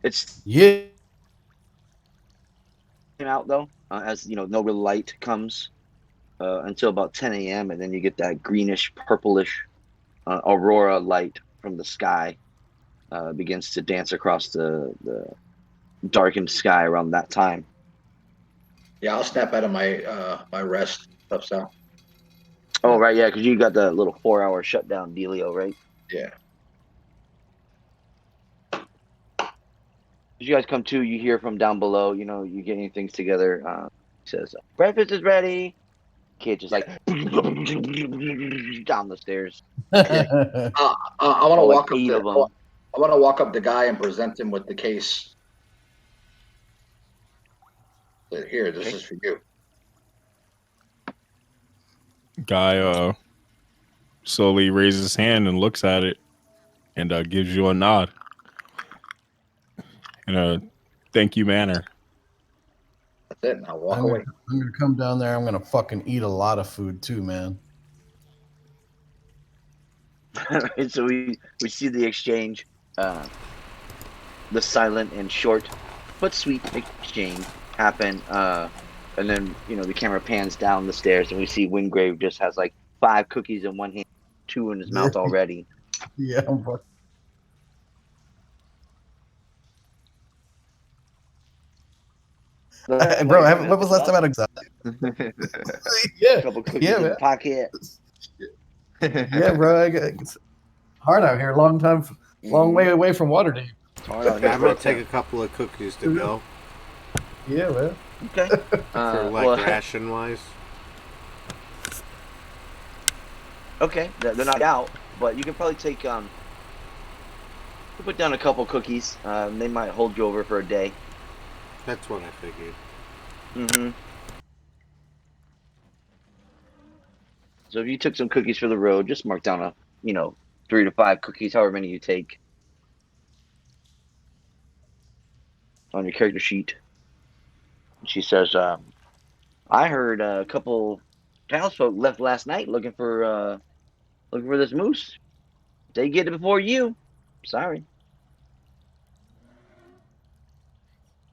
it's Yeah. out though. As you know, no real light comes until about 10 a.m. and then you get that greenish, purplish aurora light from the sky begins to dance across the darkened sky around that time. Yeah, I'll snap out of my my rest stuff. So. Oh right, yeah, because you got the little 4-hour shutdown dealio, right? Yeah. As you guys come to, you hear from down below. You know, you're getting things together. He says, "Breakfast is ready." Kid just like down the stairs. I want to All like walk up 8 to. of them. I want to walk up the guy and present him with the case. Here, this is for you. Guy slowly raises his hand and looks at it and gives you a nod in a thank you manner. That's it. Now walk I'm away. gonna come down there. I'm gonna fucking eat a lot of food too, man. Right, so we see the exchange, the silent and short but sweet exchange happen, and then the camera pans down the stairs and we see Wingrave just has like 5 cookies in one hand, 2 in his mouth already. Yeah, bro. Bro, when was the last time I had a yeah, couple cookies yeah, in man. the pocket. Yeah, bro. It's hard out here. Long way away from Waterdeep. All right, I'm gonna take a couple of cookies to go. Yeah, man. Okay. For ration wise. Okay, they're not out, but you can probably take put down a couple cookies. They might hold you over for a day. That's what I figured. Mm-hmm. So if you took some cookies for the road, just mark down 3 to 5 cookies, however many you take, on your character sheet. She says, I heard a couple townsfolk left last night looking for this moose. They get it before you. Sorry.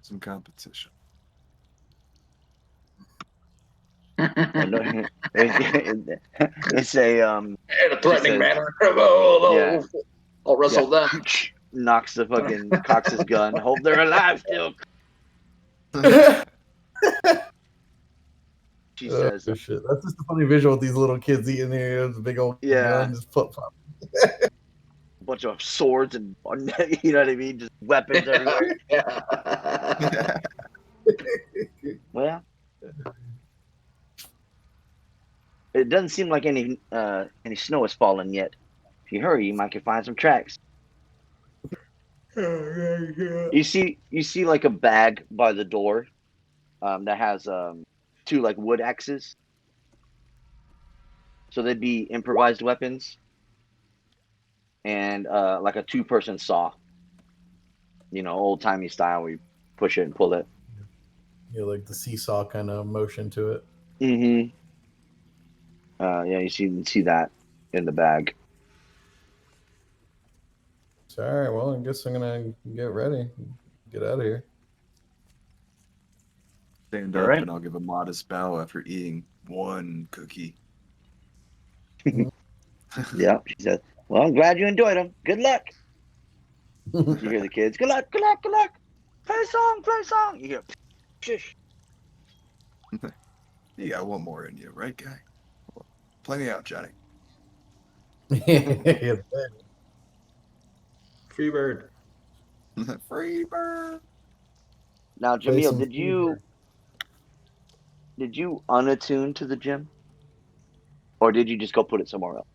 Some competition. It's a In a threatening says, manner. Yeah. I'll wrestle them. Knocks the fucking cocks his gun. Hope they're alive still. She says, shit. That's just a funny visual with these little kids eating their big old guns, flip-flop. A bunch of swords and you know what I mean, just weapons everywhere. Well, it doesn't seem like any snow has fallen yet. If you hurry, you might find some tracks. You see like a bag by the door that has 2 like wood axes. So they'd be improvised weapons, and like a 2-person saw. Old timey style where you push it and pull it. Yeah, like the seesaw kind of motion to it. Mm-hmm. Yeah, you see that in the bag. So, all right, well, I guess I'm gonna get ready, get out of here. Stand up and I'll give a modest bow after eating 1 cookie. Yeah, she says, well, I'm glad you enjoyed them. Good luck. You hear the kids, good luck, good luck, good luck. Play a song. You hear, shush. You got 1 more in you, right, guy? Well, play me out, Johnny. Free bird. Free bird. Now, Jamil, did you unattune to the gym? Or did you just go put it somewhere else?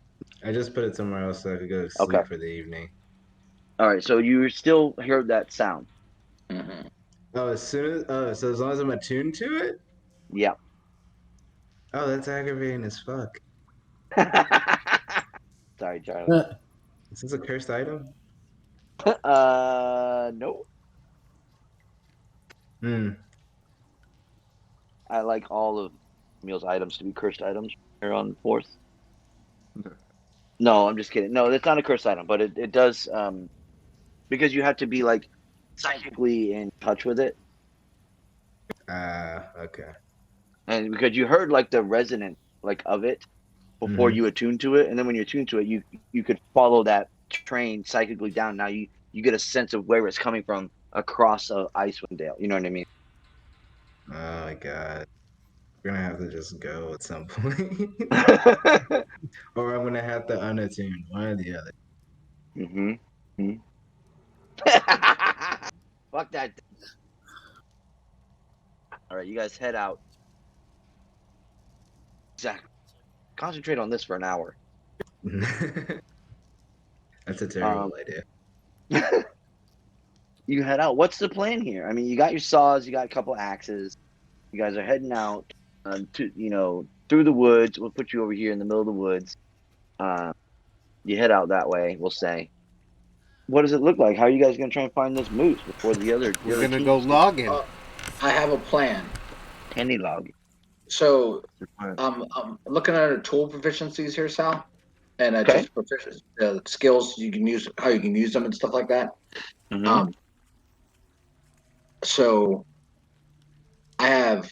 I just put it somewhere else so I could go to sleep for the evening. All right, so you still heard that sound. Mm-hmm. Oh, so as long as I'm attuned to it? Yeah. Oh, that's aggravating as fuck. Sorry, Charlie. Is this a cursed item? No. I like all of Meal's items to be cursed items here on 4th. No, I'm just kidding. No, it's not a cursed item, but it does because you have to be like psychically in touch with it. Okay. And because you heard like the resonance like of it before you attune to it, and then when you attune to it, you could follow that train psychically down. Now you get a sense of where it's coming from across Icewind Dale. You know what I mean? Oh my god. We're gonna have to just go at some point. Or I'm gonna have to unattune, one or the other. Fuck that. All right, you guys head out. Zach, concentrate on this for an hour. That's a terrible idea. You head out. What's the plan here? I mean, you got your saws, you got a couple axes. You guys are heading out to through the woods. We'll put you over here in the middle of the woods. You head out that way, we'll say. What does it look like? How are you guys going to try and find this moose before the other? We're going to go logging. I have a plan. Any log. So I'm looking at our tool proficiencies here, Sal. and Okay. just proficiency skills you can use, how you can use them and stuff like that. Mhm. So I have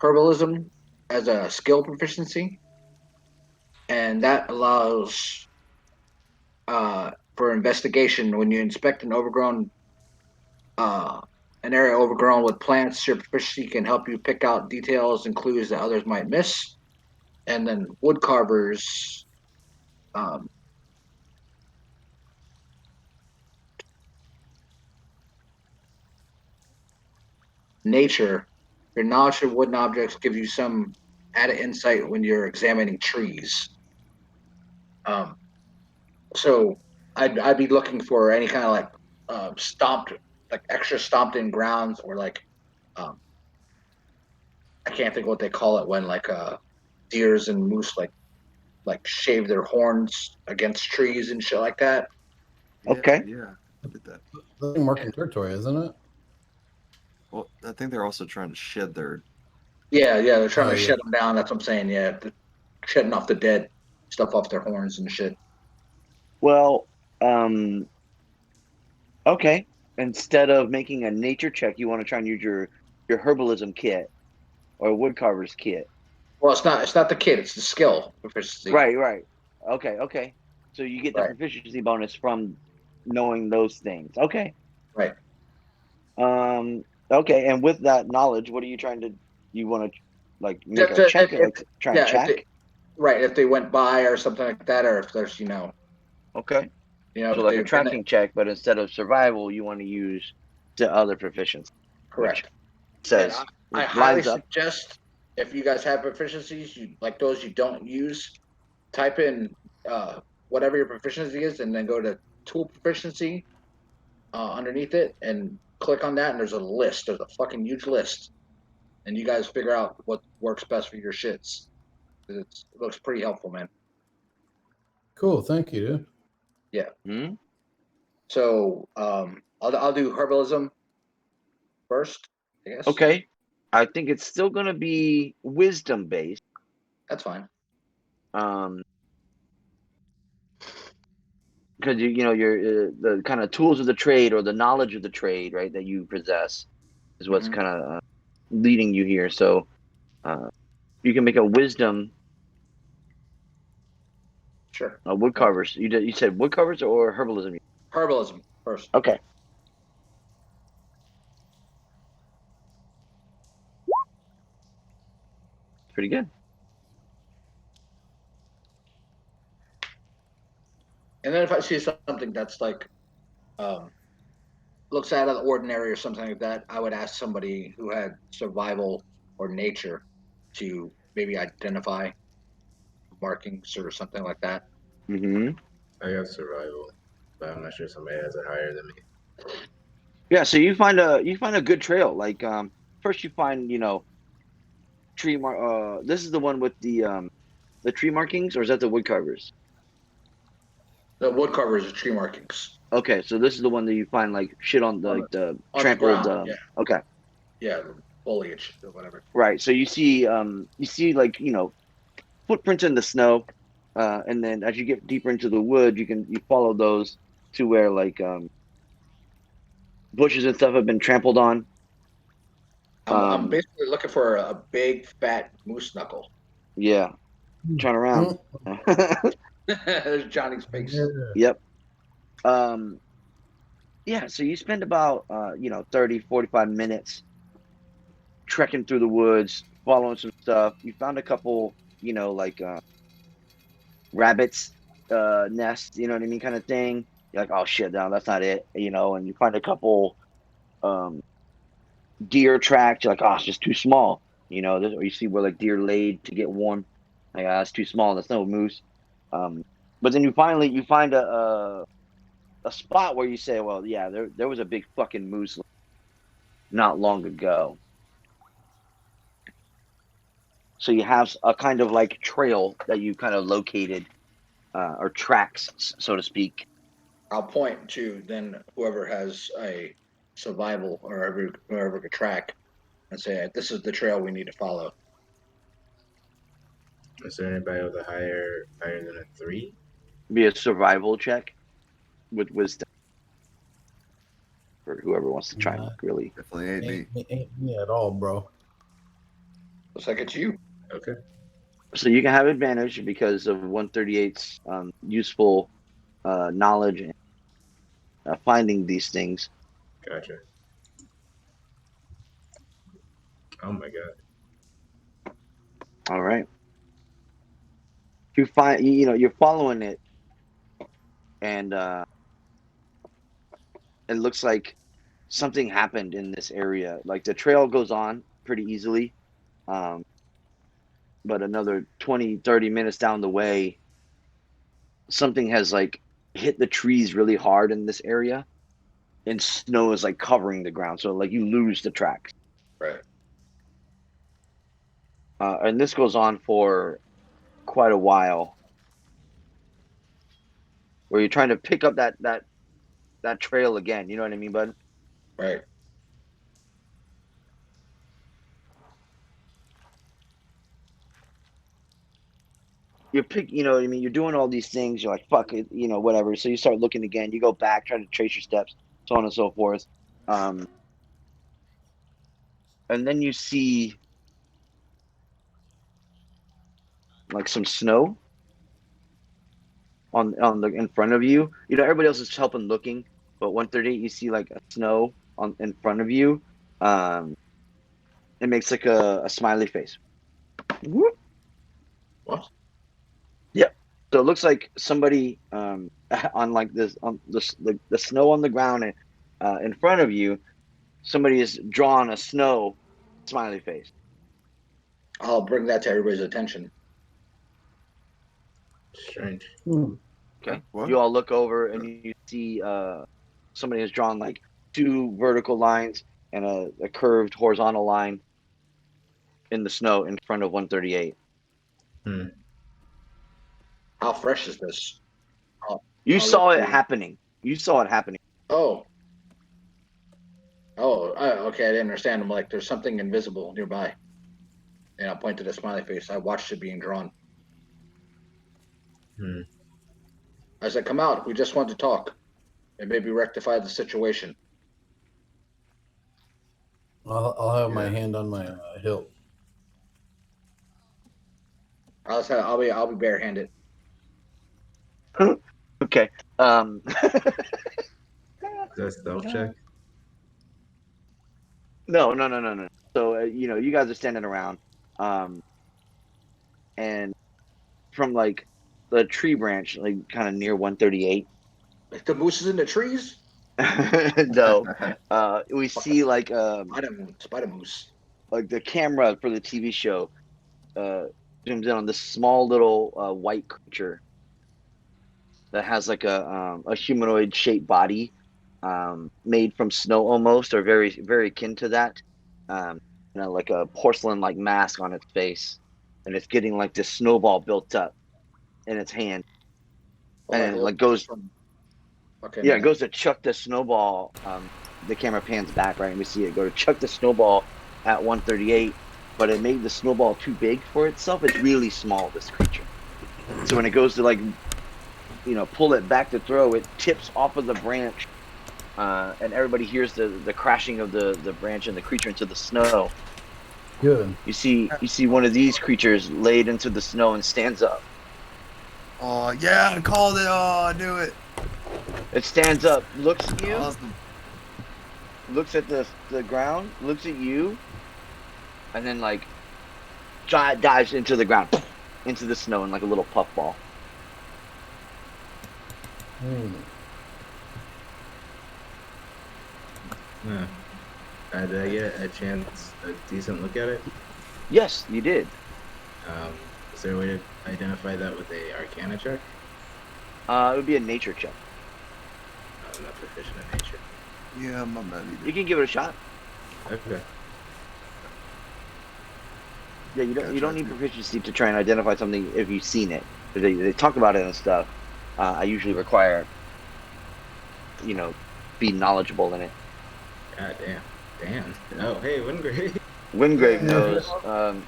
herbalism as a skill proficiency, and that allows for investigation. When you inspect uh, an area overgrown with plants, your proficiency can help you pick out details and clues that others might miss. And then wood carvers, um, nature. Your knowledge of wooden objects gives you some added insight when you're examining trees. Um, so I'd be looking for any kind of like stomped, like extra stomped in grounds, or like um, I can't think what they call it when like deers and moose like shave their horns against trees and shit like that. Okay. Yeah, I did that. That's marking territory, isn't it? Well, I think they're also trying to shed their. Yeah, they're trying Oh, to yeah. shut them down. That's what I'm saying. Yeah, shedding off the dead stuff off their horns and shit. Well, okay. Instead of making a nature check, you want to try and use your herbalism kit or woodcarver's kit. Well, it's not the kid, it's the skill proficiency. Right, right. Okay. So you get the Right, proficiency bonus from knowing those things. Okay. right. Okay, and with that knowledge, what are you trying to you want to like make a check, If like try and yeah, if check? they right, if they went by or something like that, or if there's Okay. So if like a they've been tracking check, but instead of survival, you want to use the other proficiency, which correct. And says I which highly lines up. suggest if you guys have proficiencies, you like those you don't use, type in whatever your proficiency is, and then go to tool proficiency underneath it, and click on that, and there's a list. There's a fucking huge list, and you guys figure out what works best for your shits. It looks pretty helpful, man. Cool. Thank you, dude. Yeah. Hmm? So I'll do herbalism first, I guess. Okay. I think it's still going to be wisdom based. That's fine. Um, because you know your the kind of tools of the trade or the knowledge of the trade, right, that you possess is what's Mhm. kind of leading you here. So you can make a wisdom Sure. woodcarvers. You said woodcarvers or herbalism? Herbalism first. Okay. Pretty good. And then if I see something that's like um, looks out of the ordinary or something like that, I would ask somebody who had survival or nature to maybe identify markings or something like that. Hmm. I got survival, but I'm not sure somebody has it higher than me. Yeah. So you find a good trail. Like first you find tree mark. This is the one with the tree markings, or is that the woodcarvers? The wood carvers are tree markings Okay, so this is the one that you find like shit on the on like the on the trampled. ground. Yeah, Okay, yeah, foliage or whatever. right. So you see like footprints in the snow, and then as you get deeper into the wood, you follow those to where like bushes and stuff have been trampled on. I'm basically looking for a big fat moose knuckle. Yeah, turn around. There's Johnny's face. Yep. Um, yeah. So you spend about 30, 45 minutes trekking through the woods, following some stuff. You found a couple, like rabbits nest, you know what I mean, kind of thing. You're like, oh shit, no, that's not it, and you find a couple um deer tracks. You're like, oh, it's just too small, or you see where like deer laid to get warm. Like, it's too small. That's no moose. Um, but then you find a spot where you say, well, yeah, there was a big fucking moose not long ago. So you have a kind of like trail that you kind of located, or tracks, so to speak. I'll point to then whoever has a survival or whoever could track and say, this is the trail we need to follow. Is there anybody with a higher than a 3? Be a survival check with wisdom for whoever wants to try and Nah, really. Definitely ain't me. ain't me at all, bro. Looks like it's you. Okay. So you can have advantage because of 138's useful knowledge and finding these things. Gotcha. Oh my god. All right. You find you're following it, and it looks like something happened in this area. Like the trail goes on pretty easily, but another 20, 30 minutes down the way, something has like hit the trees really hard in this area, and snow is like covering the ground. So like you lose the tracks. Right. And this goes on for quite a while, where you're trying to pick up that trail again. You know what I mean, bud? Right. You know what I mean? You're doing all these things. You're like, fuck it, whatever. So you start looking again. You go back, try to trace your steps, so on and so forth. And then you see like some snow on the in front of you. Everybody else is helping looking, but 138, you see like a snow in front of you. It makes like a smiley face. Whoop. What? Yep. So it looks like somebody on like this on the snow on the ground in front of you. Somebody has drawn a snow smiley face. I'll bring that to everybody's attention. Strange. Okay. What? You all look over and you see somebody has drawn like 2 vertical lines and a curved horizontal line in the snow in front of 138. How fresh is this? You I'll saw look it through. happening. You saw it happening. Oh. Okay. I didn't understand. I'm like, there's something invisible nearby. And I'll point to the smiley face. I watched it being drawn. I said, come out. We just want to talk and maybe rectify the situation. I'll have my hand on my hilt. I'll be barehanded. Okay. That's stealth check. No. So you guys are standing around, and from like the tree branch, like kind of near 138. Like the moose is in the trees? No, we see like Spider moose. like the camera for the TV show zooms in on this small little white creature that has like a humanoid shaped body, made from snow almost, or very very akin to that. Like a porcelain like mask on its face, and it's getting like this snowball built up in its hand, and it like goes. Okay. Yeah, it goes to chuck the snowball. The camera pans back, right, and we see it go to chuck the snowball at 138, but it made the snowball too big for itself. It's really small, this creature. So when it goes to like, pull it back to throw, it tips off of the branch, and everybody hears the crashing of the branch and the creature into the snow. Good. You see one of these creatures laid into the snow and stands up. Oh yeah, I called it. Oh, I knew it. It stands up, looks at you, Awesome. looks at the ground, looks at you, and then like dives into the ground, into the snow in like a little puffball. Did I get a decent look at it? Yes, you did. Is there a way to identify that with a Arcana check? It would be a nature check. I'm not proficient in nature. Yeah, I'm not bad either. You can give it a shot. Okay. Yeah, you don't need proficiency to try and identify something if you've seen it. They talk about it and stuff. I usually require, be knowledgeable in it. God damn. Oh, hey, wouldn't great. Wingrave knows.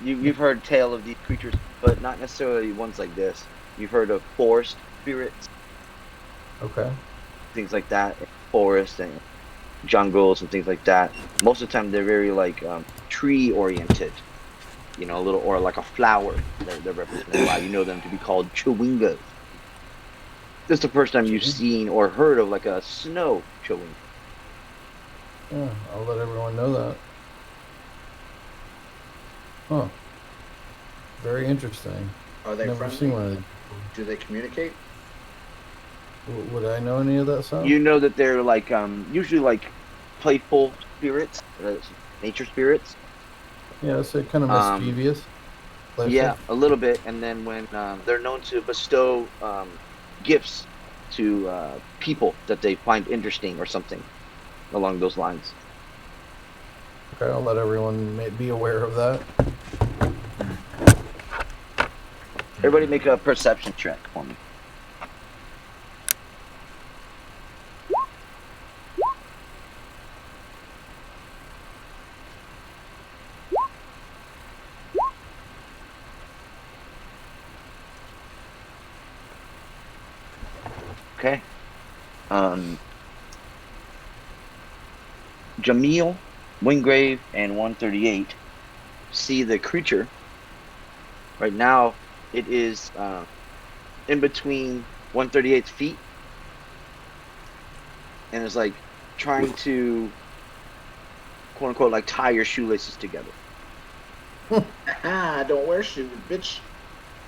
You've heard tale of these creatures, but not necessarily ones like this. You've heard of forest spirits, Okay. things like that, forest and jungles and things like that. Most of the time, they're very like tree oriented. You know, a little or like a flower that they're represented by. You know them to be called chewingas. This is the first time you've seen or heard of like a snow chewinga. Yeah, I'll let everyone know that. Huh. Very interesting. Are they Never friendly? seen one of these. Do they communicate? Would I know any of that stuff? You know that they're like usually like playful spirits, nature spirits. Yeah, so kind of mischievous. Playful. Yeah, a little bit. And then when they're known to bestow gifts to people that they find interesting or something along those lines. Okay, I'll let everyone be aware of that. Everybody make a perception check for me. Okay. Jamil, Wingrave, and 138 see the creature. Right now, it is in between 138's feet and is like trying to, quote unquote, like tie your shoelaces together. Don't wear shoes, bitch.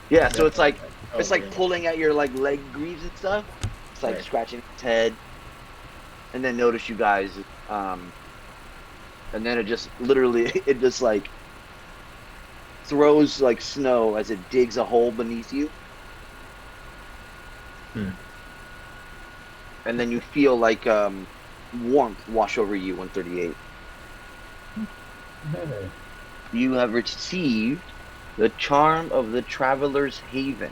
Yeah, so it's like it's Okay. like pulling at your like leg greaves and stuff. It's like Right. scratching its head, and then notice you guys, and then it just literally it just like throws like snow as it digs a hole beneath you. And then you feel like warmth wash over you, 138. Hey. You have received the charm of the Traveler's Haven.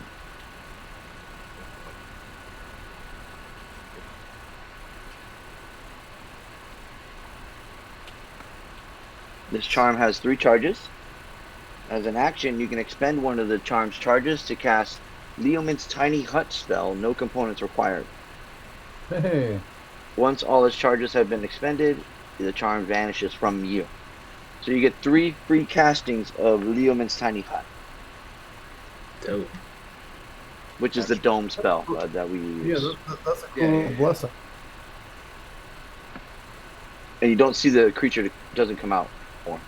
This charm has 3 charges. As an action, you can expend one of the charm's charges to cast Leomund's Tiny Hut spell, no components required. Hey. Once all its charges have been expended, the charm vanishes from you. So you get 3 free castings of Leomund's Tiny Hut, Dope. which is the dome spell that we Yeah, use. that's a cool Yeah, yeah. blessing. And you don't see the creature that doesn't come out. Or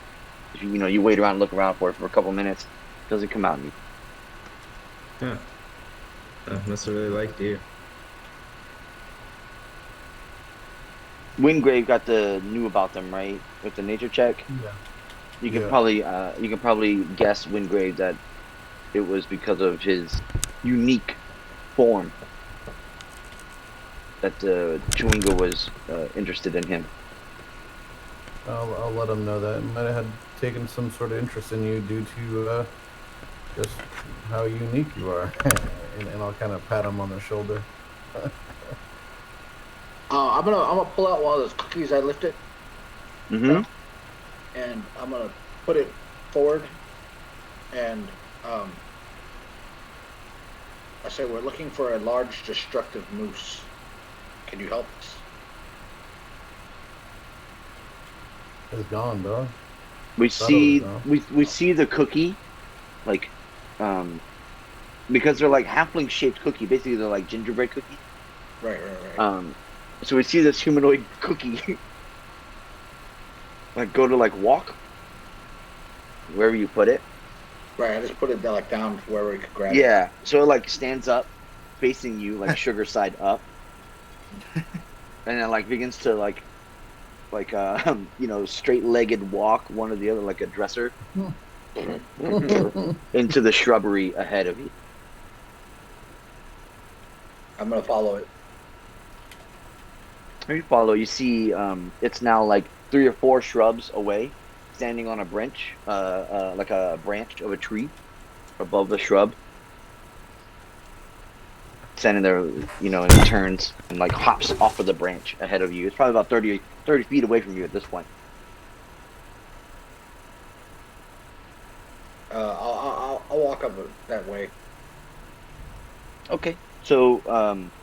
if you wait around and look around for it for a couple minutes, it doesn't come out. Huh. Must have really liked you. Wingrave got the knew about them, right? With the nature check. Yeah. You can Yeah. probably guess Wingrave that it was because of his unique form that Chewinga was interested in him. I'll let them know that. Might have had taken some sort of interest in you due to just how unique you are. and I'll kind of pat him on the shoulder. I'm gonna pull out one of those cookies I lifted, Mm-hmm. and I'm gonna put it forward, and I say we're looking for a large destructive moose. Can you help us? It's gone, dog. We Thought see it was we see the cookie, like, because they're like halfling shaped cookie. Basically, they're like gingerbread cookies. Right. So we see this humanoid cookie, like go to like walk wherever you put it. Right. I just put it like down wherever we could grab it. Yeah. So it like stands up, facing you like sugar side up, and then like begins to like straight legged walk one or the other like a dresser into the shrubbery ahead of you. I'm gonna follow it. As you follow, you see it's now like 3 or 4 shrubs away, standing on a branch, like a branch of a tree above the shrub. Standing there, and it turns and like hops off of the branch ahead of you. It's probably about 30 feet away from you at this point. I'll walk up that way. Okay. So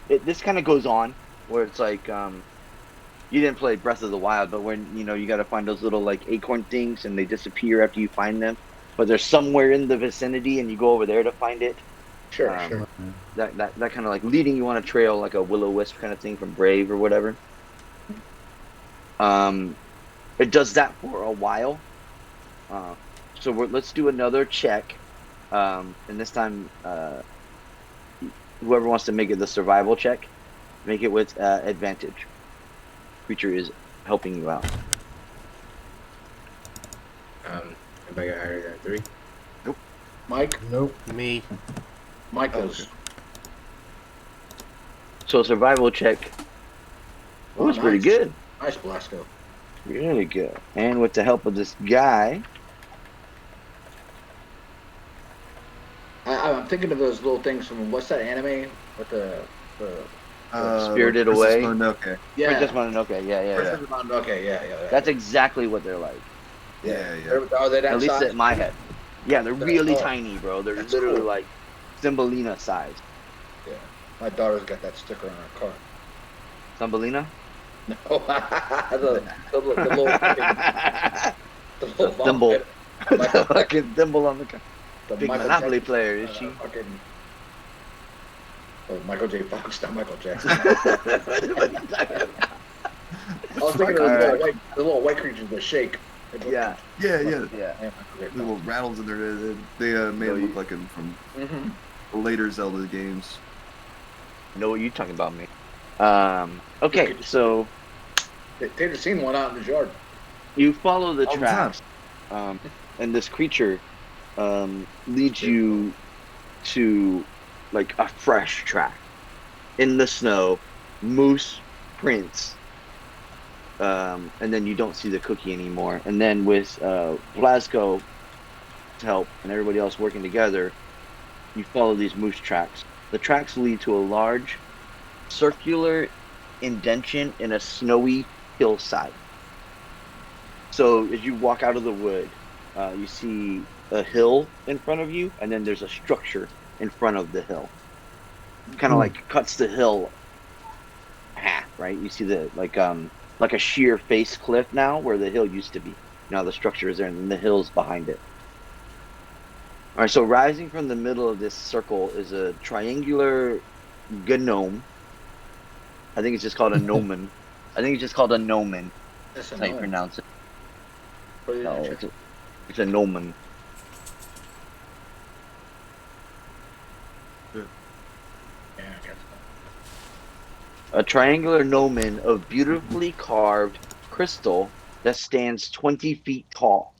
this kind of goes on where it's like you didn't play Breath of the Wild, but when you got to find those little like acorn things and they disappear after you find them, but they're somewhere in the vicinity and you go over there to find it. Sure, Um, sure. That kind of like leading you on a trail like a will-o-wisp kind of thing from Brave or whatever. It does that for a while. So let's do another check, and this time whoever wants to make it the survival check, make it with advantage. Creature is helping you out. Anybody got higher than 3? Mike, Nope. Me. Mike Oh, goes. okay. So survival check Oh, was pretty nice. good. Nice, Blazko. Really good. And with the help of this guy, I'm thinking of those little things from what's that anime with the Spirited Princess Away. Mononoke. yeah. Princess Mononoke. Yeah. Princess Mononoke, yeah. That's exactly what they're like. Yeah. Are they that At least size? in my head. Yeah, they're really Oh, tiny, bro. They're that's literally cool. like Thumbelina size. Yeah. My daughter's got that sticker on her car. Thumbelina? No, the little the little Thimble. The Michael, fucking thimble on the car. the Big Michael Monopoly Jackson, player, is she? fucking, Michael J. Fox, not Michael Jackson. What are you talking about? I was thinking of the little white creatures that shake. Yeah. Yeah. Yeah. Little rattles in there. They made it look like him from Mm-hmm. later Zelda games. Know what you're talking about, me. Okay, so They've just seen one out in the yard. you follow the All the tracks, and this creature leads you to like a fresh track in the snow, moose prints, and then you don't see the cookie anymore. And then with Blazko to help and everybody else working together, you follow these moose tracks. The tracks lead to a large circular indention in a snowy hillside. So as you walk out of the wood, you see a hill in front of you, and then there's a structure in front of the hill. Kind of like cuts the hill half, right? You see the like a sheer face cliff now where the hill used to be. Now the structure is there, and then the hill's behind it. All right, so rising from the middle of this circle is a triangular gnome. I think it's just called a gnomon. I think it's just called a gnomon. That's That's how you pronounce it. Put it in No, the chat. it's a gnomon. Yeah, I guess A triangular gnomon of beautifully carved crystal that stands 20 feet tall.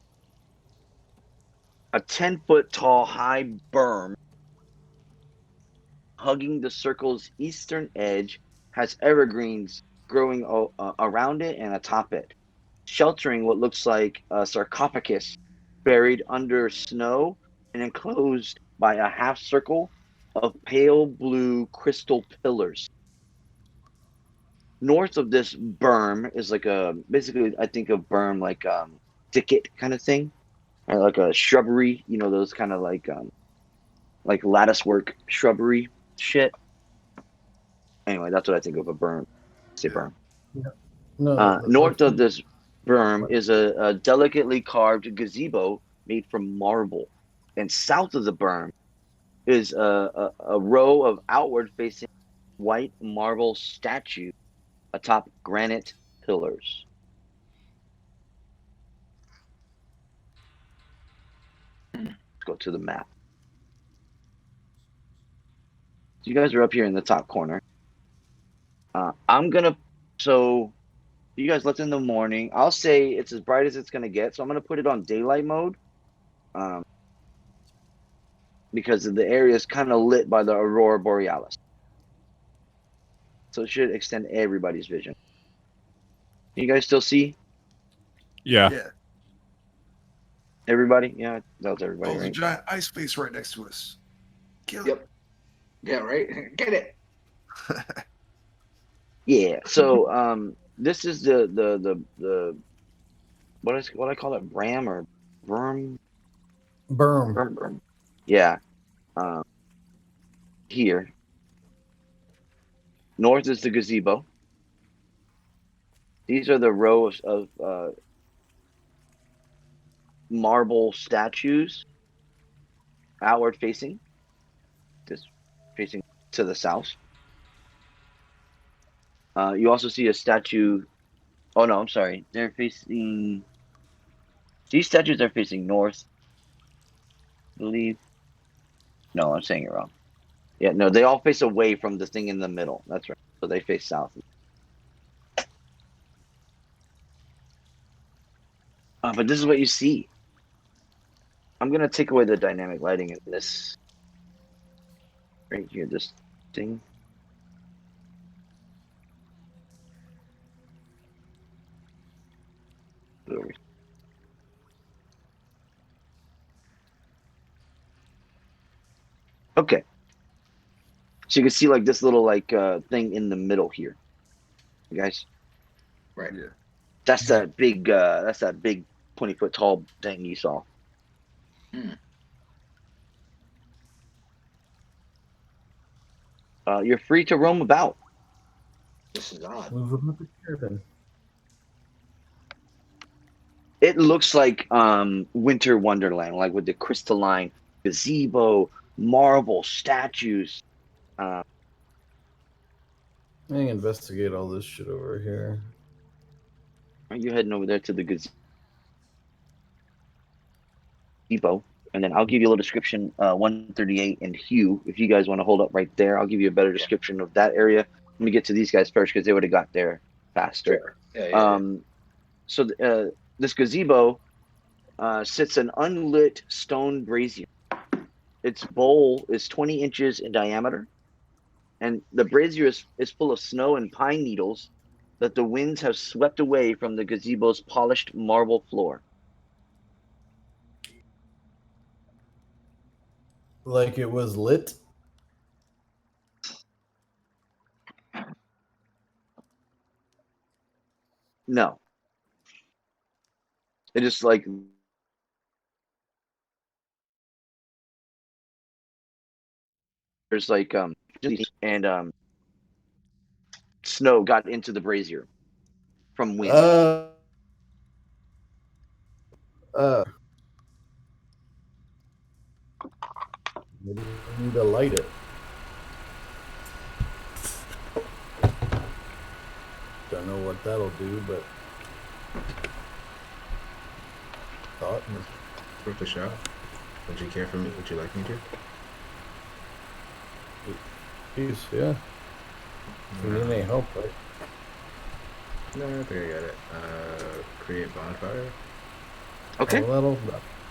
A 10-foot tall high berm hugging the circle's eastern edge has evergreens growing around it and atop it, sheltering what looks like a sarcophagus buried under snow and enclosed by a half circle of pale blue crystal pillars. North of this berm is like a basically I think of berm like thicket kind of thing, or like a shrubbery. You know those kind of like lattice work shrubbery shit. Anyway, that's what I think of a berm. Say berm. No. North of this berm is a delicately carved gazebo made from marble, and south of the berm is a row of outward-facing white marble statues atop granite pillars. Let's go to the map. So you guys are up here in the top corner. So you guys left in the morning. I'll say it's as bright as it's gonna get. So I'm gonna put it on daylight mode. Because the area is kind of lit by the aurora borealis. So it should extend everybody's vision. Can you guys still see Yeah. everybody? Yeah, that was everybody, Oh, there's a right? giant ice face right next to us. Kill Yep. Yeah, right. Get it. Yeah. So this is the what I call it, Bram or Brum. Berm. Yeah. Here. North is the gazebo. These are the rows of marble statues outward facing. This facing to the south. You also see a statue. Oh no, I'm sorry. They're facing. These statues are facing north, I believe. No, I'm saying it wrong. Yeah, no, they all face away from the thing in the middle. That's right. So they face south. But this is what you see. I'm gonna take away the dynamic lighting in this right here. This thing. Okay. So you can see like this little like thing in the middle here. You guys. Right. Yeah. That's that big 20-foot tall thing you saw. Hmm. You're free to roam about. This is odd. Move up the cabin. It looks like Winter Wonderland, like with the crystalline gazebo, marble statues. I can investigate all this shit over here. You're heading over there to the gazebo, and then I'll give you a little description. 138 and Hugh, if you guys want to hold up right there, I'll give you a better description of that area. Let me get to these guys first because they would have got there faster. Sure. Yeah. So this gazebo sits an unlit stone brazier. Its bowl is 20 inches in diameter, and the brazier is full of snow and pine needles that the winds have swept away from the gazebo's polished marble floor. Like it was lit. No. It is like there's like and snow got into the brazier from wind. Maybe we need to light it. Don't know what that'll do, but thought. Worth a shot. Would you care for me? Would you like me to? Peace, yeah. We need any help, right? No, I think I got it. Create bonfire. Okay. Well,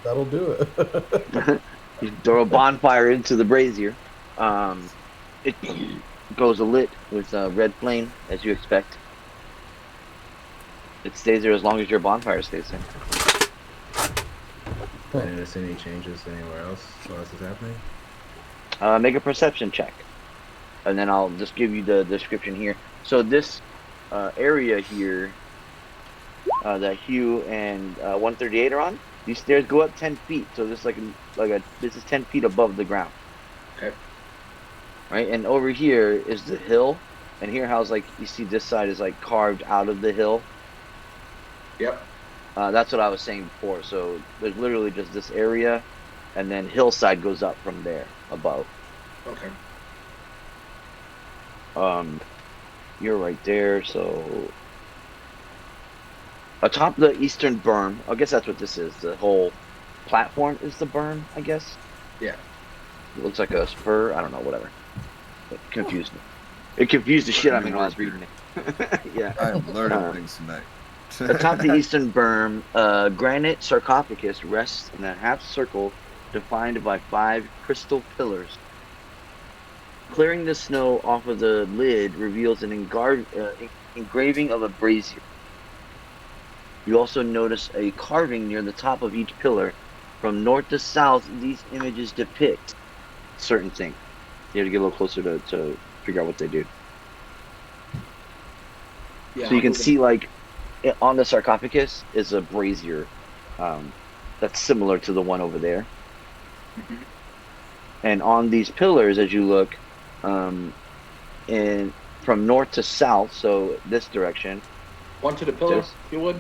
that'll do it. You throw a bonfire into the brazier. It goes lit with red flame, as you expect. It stays there as long as your bonfire stays there. I didn't see any changes anywhere else while this is happening. Make a perception check, and then I'll just give you the description here. So this area here that Hugh and 138 are on, these stairs go up 10 feet. So this this is 10 feet above the ground. Okay. Right, and over here is the hill, and here how's like you see this side is like carved out of the hill. Yep. That's what I was saying before. So there's literally just this area, and then hillside goes up from there above. Okay. You're right there. So atop the eastern berm, I guess that's what this is. The whole platform is the berm, I guess. Yeah. It looks like a spur. I don't know. Whatever. It confused me. It confused the shit out of me when I was reading it. Yeah. I am learning things tonight. Atop the eastern berm, a granite sarcophagus rests in a half circle defined by 5 crystal pillars. Clearing the snow off of the lid reveals an engraving of a brazier. You also notice a carving near the top of each pillar. From north to south, these images depict certain things. You have to get a little closer to figure out what they do. Yeah. So you can see like on the sarcophagus is a brazier that's similar to the one over there. And on these pillars, as you look, in from north to south, so this direction, One to the pillar, There's- if you would.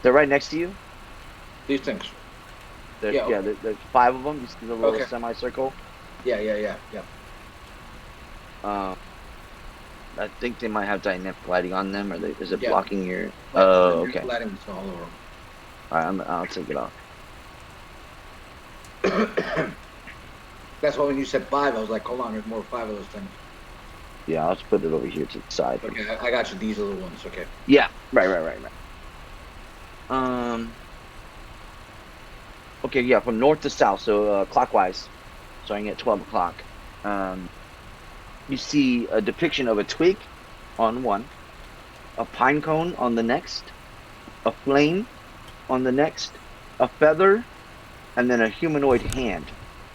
they're right next to you. These things. There's, Yeah, okay. there's 5 of them. You see the little Okay. semicircle. Yeah. I think they might have dynamic lighting on them, or is it Yeah. blocking your? Like, Oh, you're okay. letting this all over. All right, I'll take it off. That's why when you said 5, I was like, hold on, there's more 5 of those things. Yeah, I'll just put it over here to the side. Okay, I got you. These are the ones. Okay. Yeah, right. Okay, yeah, from north to south, so clockwise, starting at 12 o'clock. You see a depiction of a twig on one, a pine cone on the next, a flame on the next, a feather, and then a humanoid hand,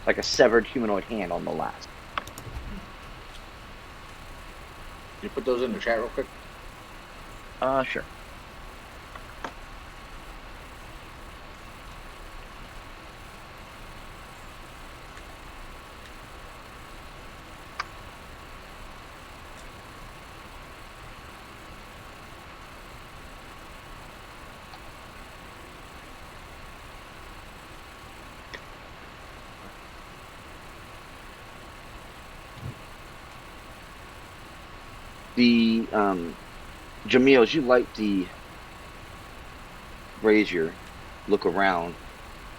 like a severed humanoid hand on the last. Can you put those in the chat real quick? Sure. The Jamil, as you light the brazier, look around.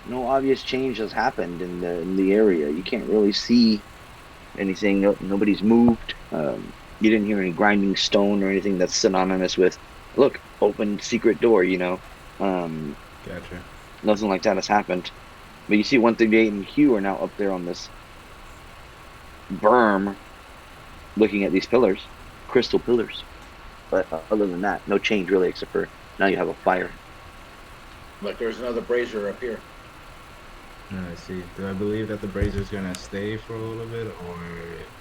No obvious change has happened in the area. You can't really see anything. Nobody's moved. You didn't hear any grinding stone or anything that's synonymous with, look, open secret door. Gotcha. Nothing like that has happened. But you see 138 and Hugh are now up there on this berm, looking at these pillars. Crystal pillars, but other than that, no change really, except for now you have a fire. Like there's another brazier up here. I see. Do I believe that the brazier's gonna stay for a little bit, or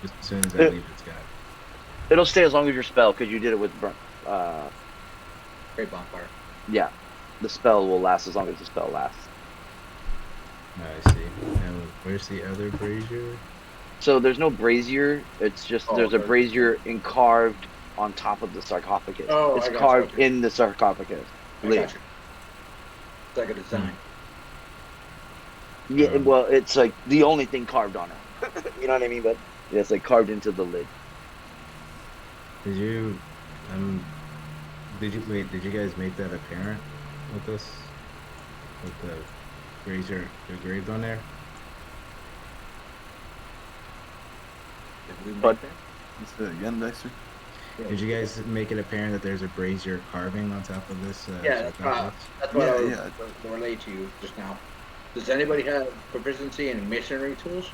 as soon as I leave, it's got? It'll stay as long as your spell, because you did it with Great bonfire. yeah, the spell will last as long as the spell lasts. I see. And where's the other brazier? So there's no brazier. It's just there's a okay. brazier carved on top of the sarcophagus. Oh, It's I got you, carved okay. in the sarcophagus. I got you. It's like a design. Yeah, well, it's like the only thing carved on it. You know what I mean? But yeah, it's like carved into the lid. Did you Did you guys make that apparent with this? With the brazier engraved on there? Did we make But- that? Let's do it again, Dexter. Did you guys make it apparent that there's a brazier carving on top of this? Yeah, sarcophagus? that's what I was Yeah. to relate to you just now. Does anybody have proficiency in masonry tools?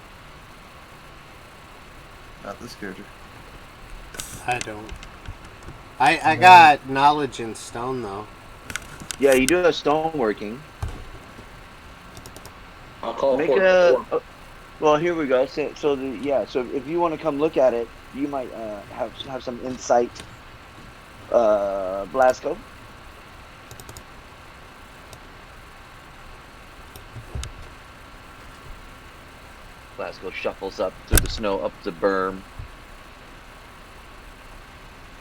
Not this character. I don't. I got knowledge in stone though. Yeah, you do have stoneworking. I'll call Make for a. Well, here we go. So if you want to come look at it, you might have some insight. Blazko. Blazko shuffles up through the snow, up the berm.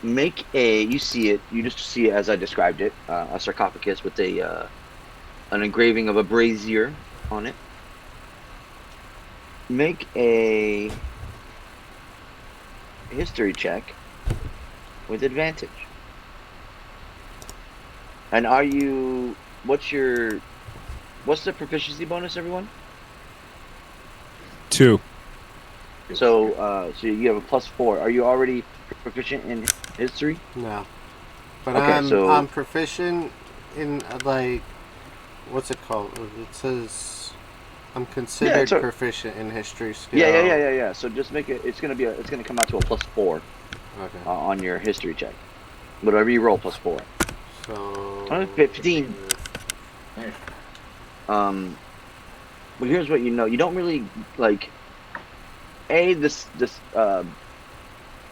Make a. You see it. You just see it as I described it. A sarcophagus with an engraving of a brazier on it. Make a history check with advantage. And are you? What's the proficiency bonus, everyone? 2. So you have a +4. Are you already proficient in history? No. But Okay, I'm proficient in like what's it called? It says I'm considered Yeah, proficient in history skill. Yeah. So just make it. It's gonna come out to a +4 Okay. on your history check. Whatever you roll, +4. So 15. Nice. But here's what you know. You don't really like. This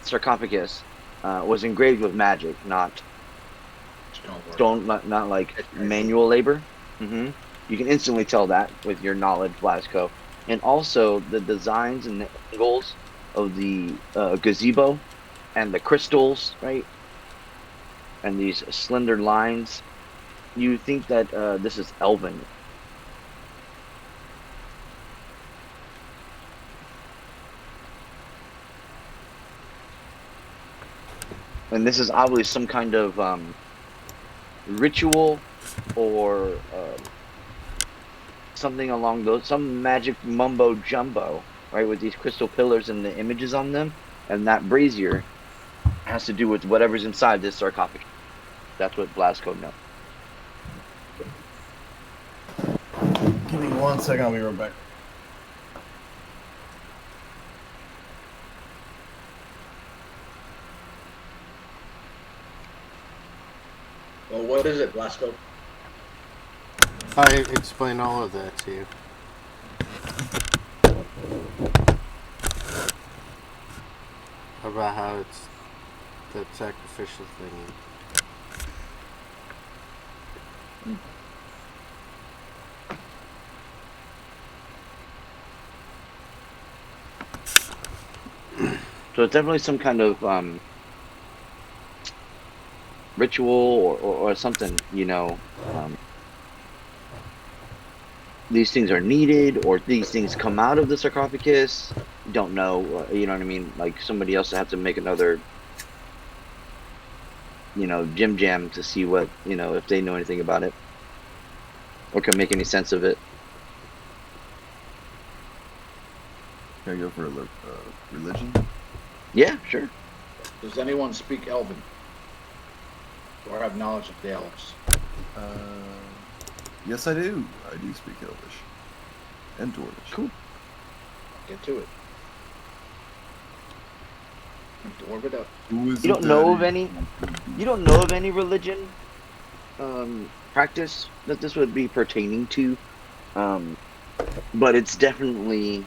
sarcophagus was engraved with magic, not stone, not like manual labor. You can instantly tell that with your knowledge, Blazko. and also the designs and the angles of the gazebo and the crystals, right? And these slender lines. You think that this is elven. And this is obviously some kind of ritual or something along those, some magic mumbo jumbo, right? With these crystal pillars and the images on them, and that brazier has to do with whatever's inside this sarcophagus. That's what Blazko knows. Give me 1 second. I'll be right back. Well, what is it, Blazko? I explain all of that to you. About how it's the sacrificial thing. So it's definitely some kind of ritual or something, you know. These things are needed, or these things come out of the sarcophagus. Don't know, you know what I mean? Like somebody else have to make another, you know, jam to see what, you know, if they know anything about it or can make any sense of it. Can I go for a religion? Yeah, sure. Does anyone speak Elven? Or have knowledge of the elves? Yes, I do. I do speak Elvish and Dwarvish. Cool. Get to it. Dwarf it up. You don't know of any? You don't know of any religion practice that this would be pertaining to, but it's definitely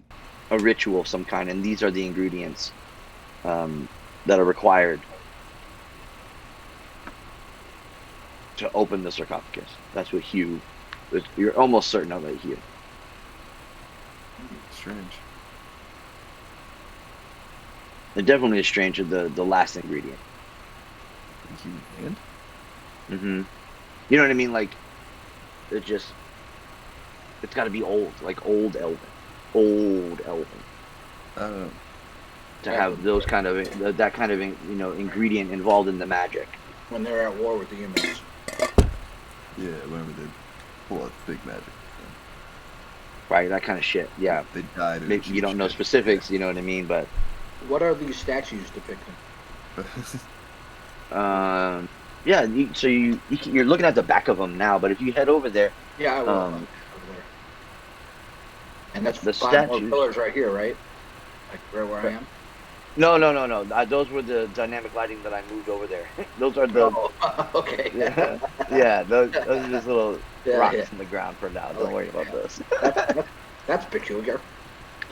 a ritual of some kind, and these are the ingredients that are required to open the sarcophagus. That's what Hugh. You're almost certain of it, Hugh. Strange. It definitely is strange. The last ingredient. Human hand? Mm-hmm. You know what I mean? Like, it's got to be old, like old elven, to have those kind of that kind of ingredient involved in the magic. When they're at war with the humans. Yeah, whenever they pull out big magic. Right, that kind of shit. Yeah. They died. Maybe you don't know specifics, you know what I mean, but What are these statues depicting? yeah. You're looking at the back of them now, but if you head over there, Yeah, I will. Over there. And that's the 5 more statues. pillars right here, right? Like right where I am. No. Those were the dynamic lighting that I moved over there. Those are the. Oh, okay. Yeah. Those are just little rocks Yeah. in the ground for now. Don't worry about those. That's peculiar.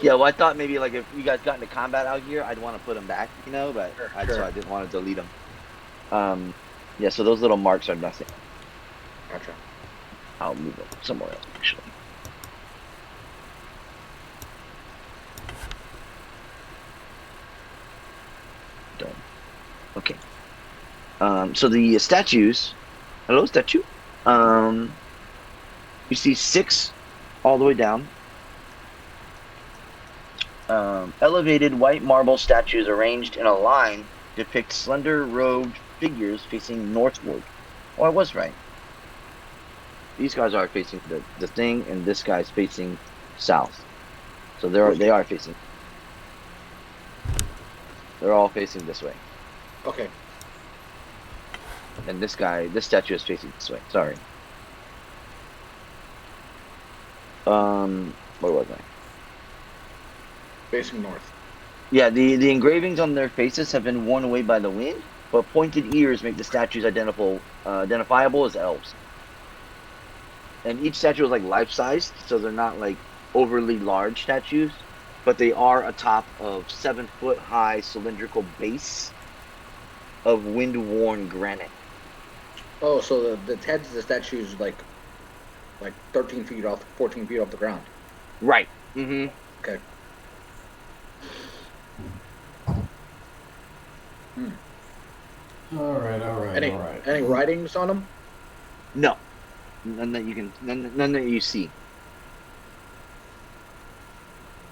Yeah, well, I thought maybe like if you guys got into combat out here, I'd want to put them back, you know, but so I didn't want to delete them. Yeah, so those little marks are nothing. Gotcha. I'll move them somewhere else, actually. Done. Okay. So the statues. Hello, statue. You see 6 all the way down. Elevated white marble statues arranged in a line depict slender robed figures facing northward. Oh, I was right. These guys are facing the thing, and this guy's facing south. So they are facing. They're all facing this way. Okay. And this statue is facing this way. Sorry. Where was I? Facing north. Yeah, the engravings on their faces have been worn away by the wind, but pointed ears make the statues identifiable as elves. And each statue is like life-sized, so they're not like overly large statues, but they are atop of 7-foot-high cylindrical base of wind-worn granite. Oh, so the heads of the statues like 13 feet off, 14 feet off the ground. Right. Mm-hmm. Okay. All right, all right, Any all right. any writings on them? No, none that you can, none that you see.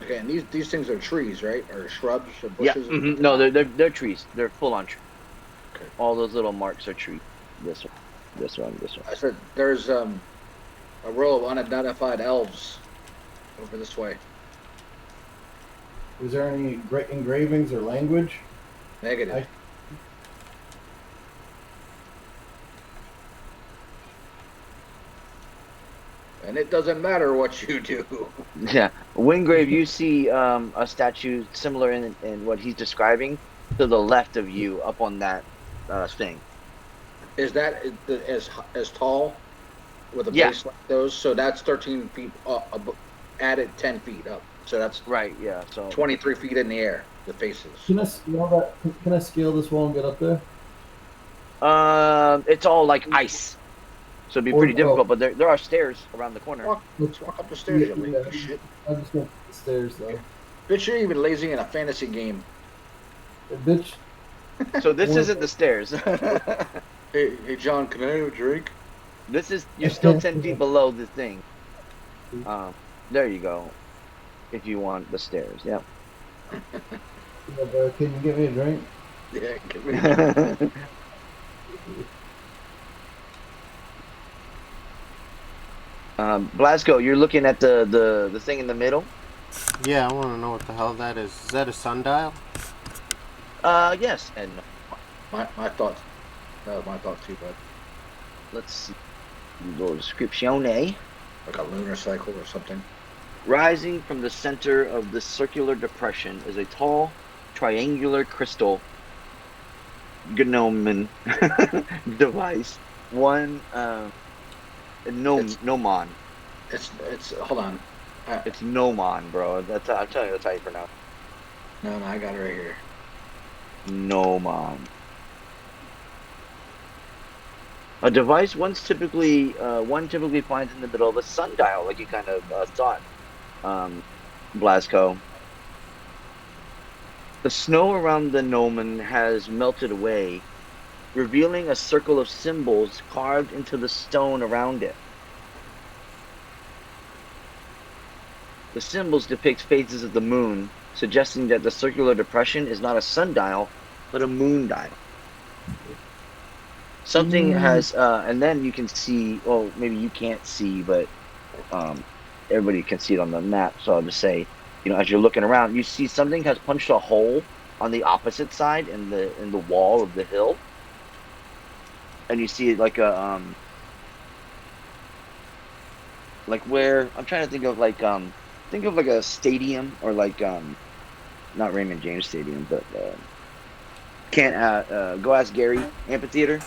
Okay, and these things are trees, right? Or shrubs or Yeah. bushes? No, they're trees. They're full on trees. Okay. All those little marks are trees. This one, this one, this one. I said there's a row of unidentified elves over this way. Is there any great engravings or language? Negative. And it doesn't matter what you do. Yeah, Wingrave, you see a statue similar in what he's describing to the left of you up on that thing. Is that as tall with a Yeah. base like those? So that's 13 feet added 10 feet up. So that's Right, yeah. So 23 feet in the air, the faces. Can I scale that? Can I scale this wall and get up there? it's all like ice. So it'd be pretty Or- difficult, but there are stairs around the corner. Let's walk up the stairs, you lazy Yeah. shit. I'm just going to the stairs though. Bitch, you're even lazy in a fantasy game. Hey, bitch. So this Or- isn't the stairs. Hey, John, can I have a drink? This is, you're still 10 feet below the thing. There you go. If you want the stairs, yeah. Yeah, bro, can you get me a drink? Yeah, give me a drink. Blazko, you're looking at the thing in the middle. Yeah, I want to know what the hell that is. Is that a sundial? Yes, and My thoughts. That was my thought too, bud. let's see. Little descriptione. Like a lunar cycle or something. Rising from the center of the circular depression is a tall, triangular crystal gnomon device. One gnomon. It's hold on. It's gnomon, bro. I'm telling you, that's how you pronounce No, I got it right here. it. Gnomon. A device one typically finds in the middle of a sundial, like you kind of thought, Blazko. The snow around the gnomon has melted away, revealing a circle of symbols carved into the stone around it. The symbols depict phases of the moon, suggesting that the circular depression is not a sundial, but a moon dial. Something has, and then you can see, well, maybe you can't see, but everybody can see it on the map, so I'll just say, as you're looking around, you see something has punched a hole on the opposite side in the wall of the hill, and you see it like a like where I'm trying to think of like a stadium, or like not Raymond James Stadium, but Go Ask Gary Amphitheater,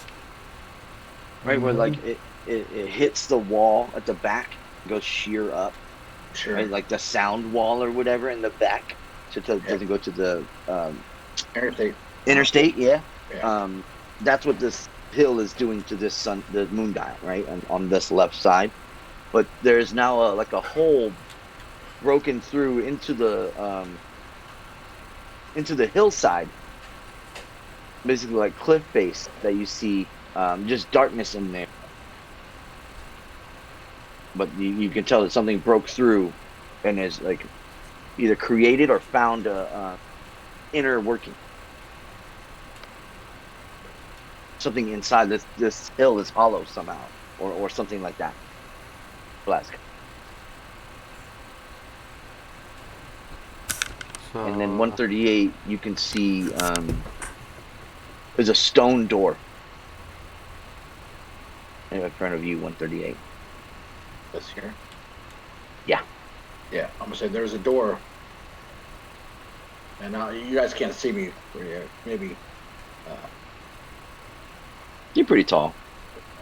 right, where like it hits the wall at the back, goes sheer up. Sure. Right, like the sound wall or whatever in the back, so it doesn't go to the interstate. Yeah. That's what this hill is doing to the moon dial, right, on this left side. But there's now a hole broken through into the hillside, basically like cliff face that you see, just darkness in there. But you can tell that something broke through and is like either created or found a inner working. Something inside this hill is hollow somehow, or something like that. Blazko. So, And then 138, you can see there's a stone door in front of you. 138. This here. Yeah. Yeah, I'm gonna say there's a door, and now you guys can't see me. Maybe. You're pretty tall.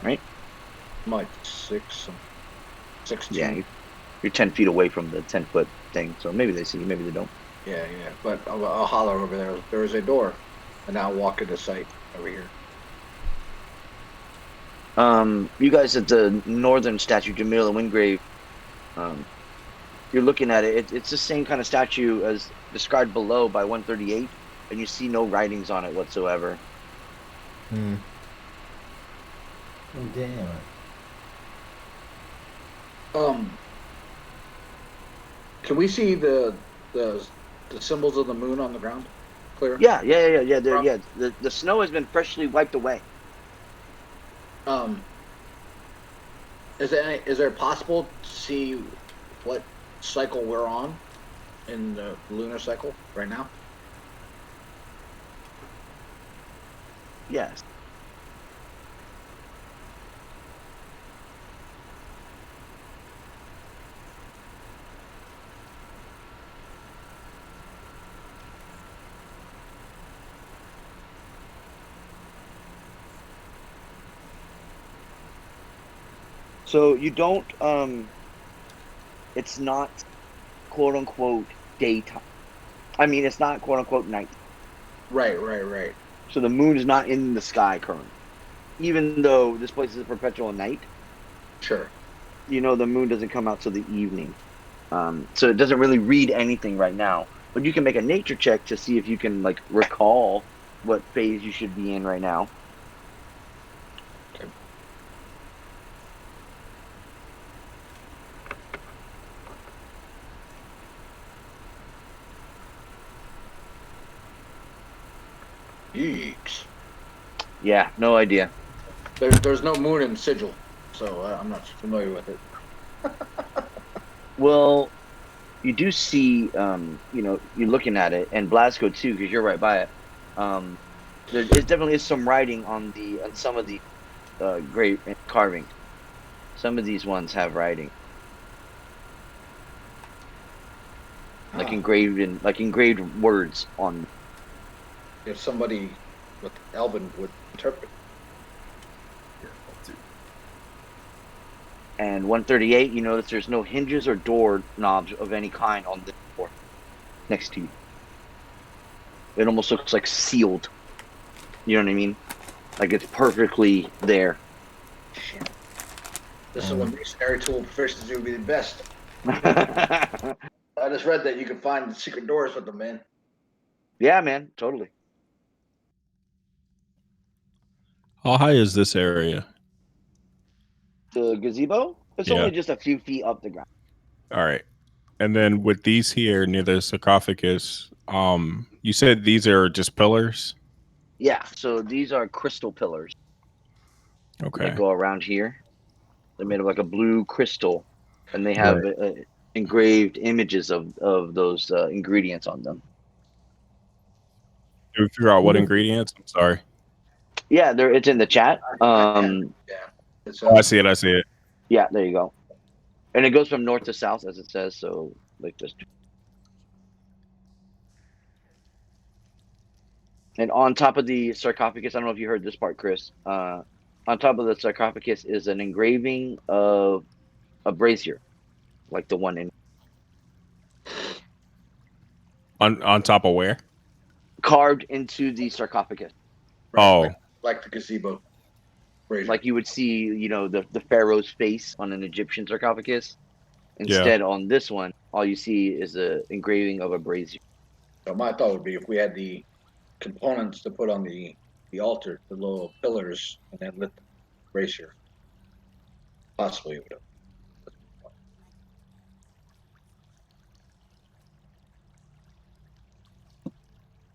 I'm like 6'2". Yeah, you're 10 feet away from the 10-foot thing, so maybe they see you, maybe they don't. Yeah. But I'll holler over there. There is a door, and I'll walk into sight over here. You guys at the northern statue, Jamila Wingrave, you're looking at it, it's the same kind of statue as described below by 138, and you see no writings on it whatsoever. Oh, damn. Can we see the symbols of the moon on the ground? Clear? Yeah. The snow has been freshly wiped away. Is there possible to see what cycle we're on in the lunar cycle right now? Yes. So you don't, it's not quote unquote daytime. I mean, it's not quote unquote night. Right. So the moon is not in the sky currently. Even though this place is a perpetual night, Sure. the moon doesn't come out till the evening. So it doesn't really read anything right now. But you can make a nature check to see if you can, like, recall what phase you should be in right now. Okay. Yeeks. Yeah, no idea. There's no moon in Sigil, so I'm not familiar with it. Well, you do see, you're looking at it, and Blazko too, because you're right by it. There definitely is some writing on some of the grave carvings. Some of these ones have writing, like engraved words on. If somebody with Elven would interpret. Yeah, I'll do. And 138, you notice there's no hinges or door knobs of any kind on the door next to you. It almost looks like sealed. You know what I mean? Like it's perfectly there. Shit. This is when masonry tool proficiency would be the best. I just read that you can find secret doors with them, man. Yeah, man, totally. How high is this area? The gazebo? It's Yeah. only just a few feet up the ground. All right. And then with these here near the sarcophagus, you said these are just pillars? Yeah, so these are crystal pillars Okay. that go around here. They're made of like a blue crystal, and they have engraved images of those ingredients on them. Did we figure out what ingredients? I'm sorry. Yeah, it's in the chat. Yeah. It's, I see it. Yeah, there you go. And it goes from north to south, as it says. So, like this. And on top of the sarcophagus, I don't know if you heard this part, Chris. On top of the sarcophagus is an engraving of a brazier, like the one in. On top of where? Carved into the sarcophagus. Right, like the gazebo. Brazier. Like you would see, the pharaoh's face on an Egyptian sarcophagus. Instead, on this one, all you see is a engraving of a brazier. So my thought would be if we had the components to put on the altar, the little pillars, and then lit the brazier. Possibly would have.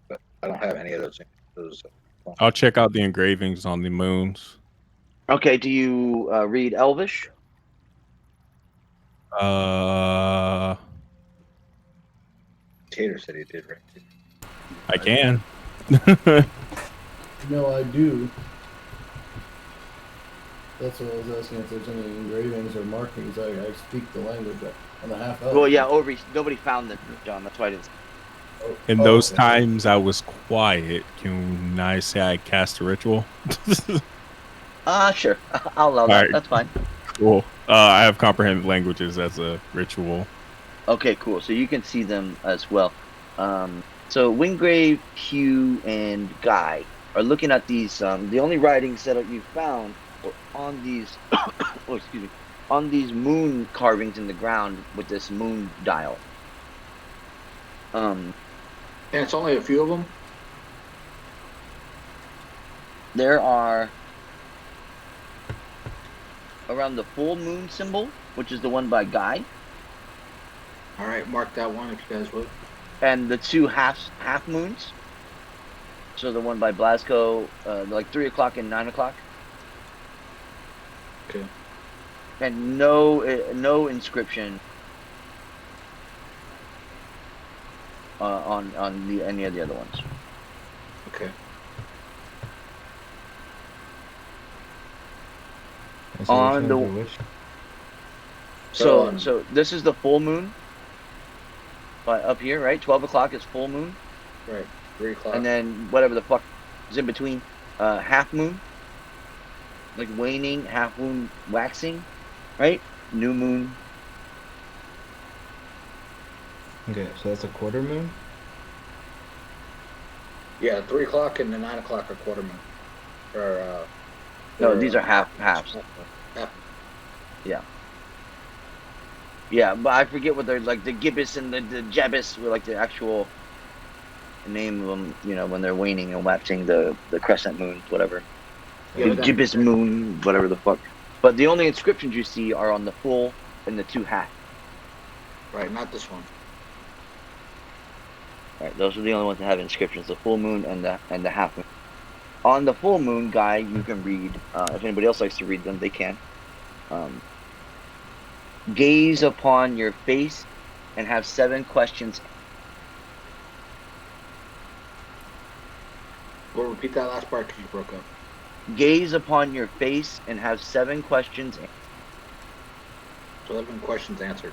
But I don't have any of those. I'll check out the engravings on the moons. Okay, do you read Elvish? Tater said he did, right? I can. No, I do. That's what I was asking, if there's any engravings or markings. I speak the language on the half elf. Well, yeah, nobody found them, John. That's why I didn't. In those times, I was quiet. Can I say I cast a ritual? Sure. I'll allow that. Right. That's fine. Cool. I have comprehend languages as a ritual. Okay, cool. So you can see them as well. So Wingrave, Hugh, and Guy are looking at these. The only writings that you found were on these. Oh, excuse me. on these moon carvings in the ground with this moon dial. And it's only a few of them. There are around the full moon symbol, which is the one by Guy, All right, mark that one if you guys would. and the two half moons. So the one by Blazko, like 3 o'clock and 9 o'clock. Okay. And no inscription on any of the other ones. Okay. And so On which the- ones are which? So this is the full moon. Up here, right? 12 o'clock is full moon. Right. 3 o'clock. And then whatever the fuck is in between, half moon, like waning, half moon, waxing, right? New moon. Okay, so that's a quarter moon. Yeah, 3 o'clock and the 9 o'clock are quarter moon. Or No, these are halves. Half. Yeah, but I forget what they're like. The gibbous and the jebus were like the actual name of them. You know, when they're waning and waxing the crescent moon, whatever. Yeah, The gibbous moon, whatever the fuck. But the only inscriptions you see are on the full and the two half. Right, not this one. Right, those are the only ones that have inscriptions: the full moon and the half moon. On the full moon, Guy, you can read. If anybody else likes to read them, they can. Gaze upon your face and have 7 questions. We'll repeat that last part because you broke up. Gaze upon your face and have 7 questions. So 11 questions answered.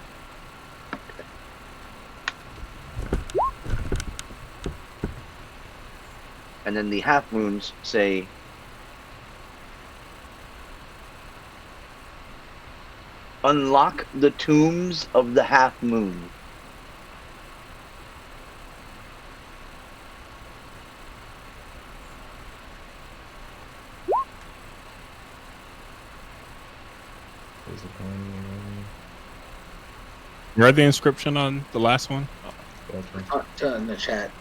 And then the half moons say, unlock the tombs of the half moon. Is it going Read the inscription on the last one? In the chat.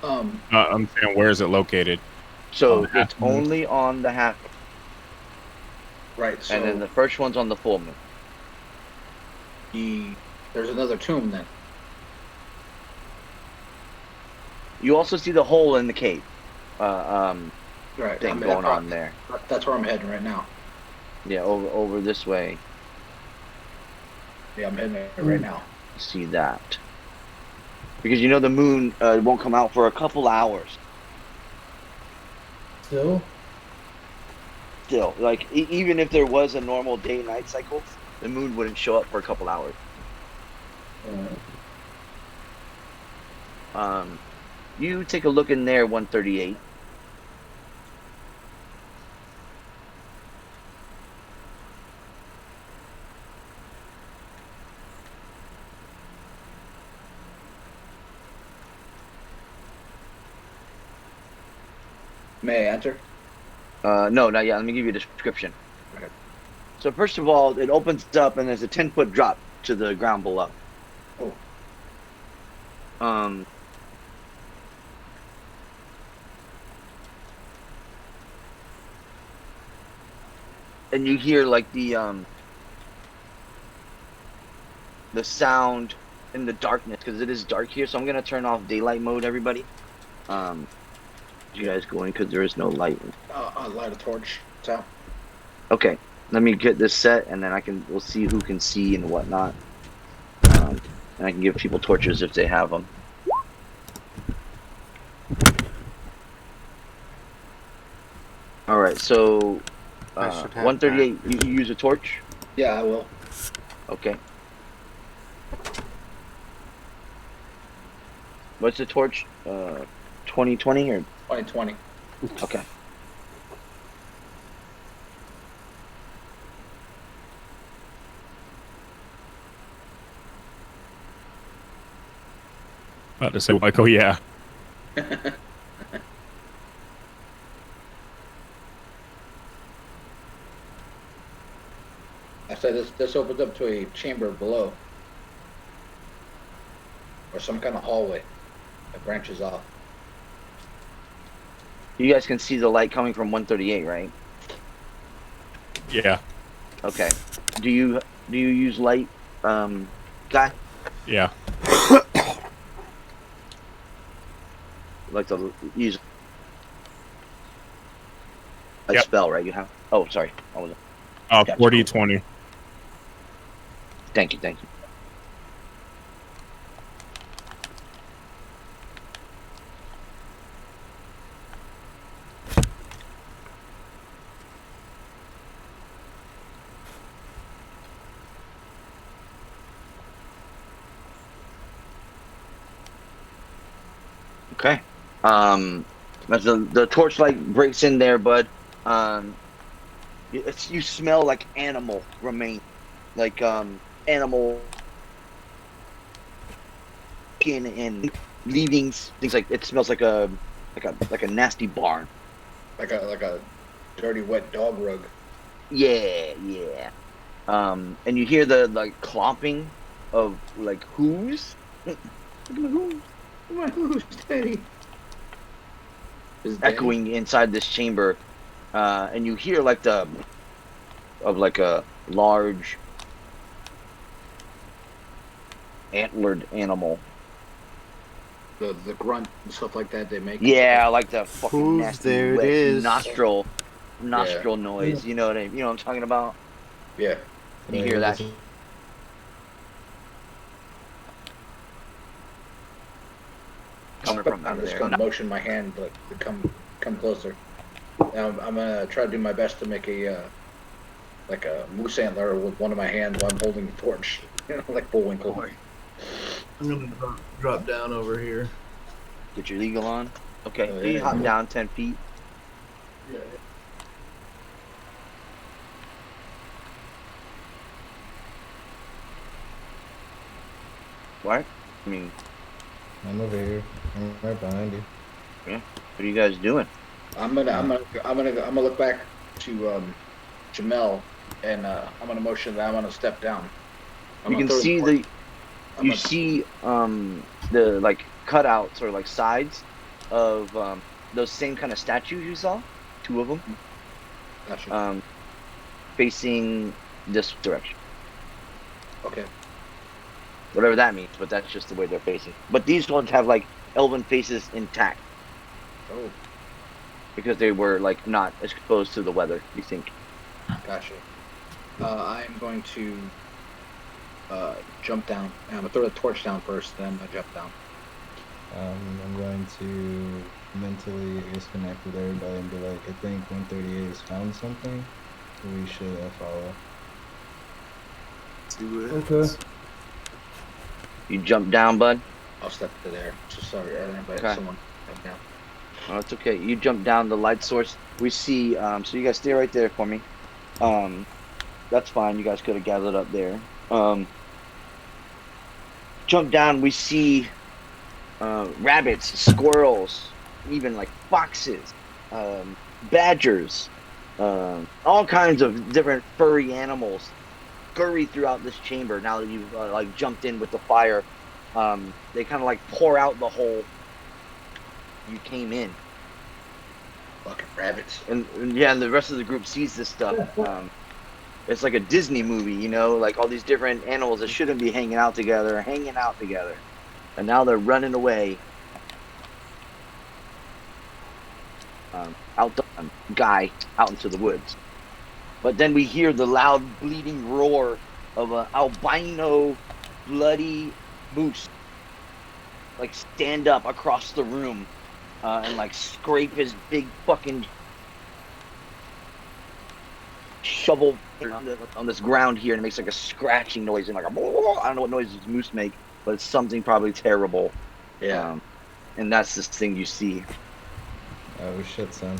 I'm saying, where is it located? So On the half it's moon. only on the half, Right, so and then the first one's on the full moon. there's another tomb then. You also see the hole in the cave Right. thing going on there. That's where I'm heading right now. Yeah, over this way. Yeah, I'm heading there right now. See that. Because you know the moon won't come out for a couple hours. Still? Still, like even if there was a normal day-night cycle, the moon wouldn't show up for a couple hours. You take a look in there, 138. May I enter? No, not yet. Let me give you a description. Okay. So first of all, it opens up and there's a 10-foot drop to the ground below. Oh. And you hear like the sound in the darkness because it is dark here. So I'm gonna turn off daylight mode, everybody. You guys go in because there is no light. I'll light a torch. So. Okay, let me get this set and then we'll see who can see and whatnot. And I can give people torches if they have them. All right, so I should have 138. You use a torch. Yeah, I will. Okay. What's the torch? 2020 or 2020. okay. About to say, like, oh yeah. I So this opens up to a chamber below, or some kind of hallway that branches off. You guys can see the light coming from 138, right? Yeah. Okay. Do you use light, guy? Yeah. Like to use a Yep. spell, right? You have. Oh, sorry. I was. 40-20. Thank you. Okay. As the torchlight breaks in there, bud, you smell like animal remain, like animal skin and leavings, things like it smells like a nasty barn. Like a dirty wet dog rug. Yeah. And you hear the like clomping of like hooves. Look at my hooves. My who's Teddy? Echoing inside this chamber, and you hear like a large antlered animal. The grunt and stuff like that they make. Yeah, like the fucking Hooves, nasty there it wet is. nostril noise. You know what I'm talking about? Yeah. You hear that? Coming from I'm under just there. gonna motion my hand like to come closer. Now I'm gonna try to do my best to make a like a moose antler with one of my hands while I'm holding the torch, like Bullwinkle. I'm gonna drop down over here. Get your eagle on. Okay, Oh, so you yeah. hop down 10 feet. Yeah. What? I mean, I'm over here. I'm right behind you. what are you guys doing? I'm gonna look back to Jamel, and I'm gonna motion that I'm gonna step down. You can see the like cutouts or like sides of those same kind of statues you saw, 2 of them, Gotcha. facing this direction. Okay. Whatever that means, but that's just the way they're facing. But these ones have like elven faces intact Oh, because they were like not exposed to the weather. You think? gotcha. I am going to jump down. I'm gonna throw the torch down first, then I jump down. I'm going to mentally connect with everybody and be like, I think 138 has found something. We should follow. Do it. Okay. You jump down, bud. I'll step to there. Just sorry, I invite Okay. someone jump down. Oh, it's okay. You jump down the light source. We see. So you guys stay right there for me. That's fine. You guys could have gathered up there. Jump down. We see rabbits, squirrels, even like foxes, badgers, all kinds of different furry animals scurry throughout this chamber. Now that you've like jumped in with the fire, they kind of like pour out the hole you came in. Fucking rabbits. And yeah, and the rest of the group sees this stuff. It's like a Disney movie, you know, like all these different animals that shouldn't be hanging out together, and now they're running away. Out the guy out into the woods. But then we hear the loud bleeding roar of an albino bloody moose like stand up across the room and like scrape his big fucking shovel on this ground here, and it makes like a scratching noise and like a I don't know what noises moose make, but it's something probably terrible. Yeah. And that's this thing you see. Oh shit, son.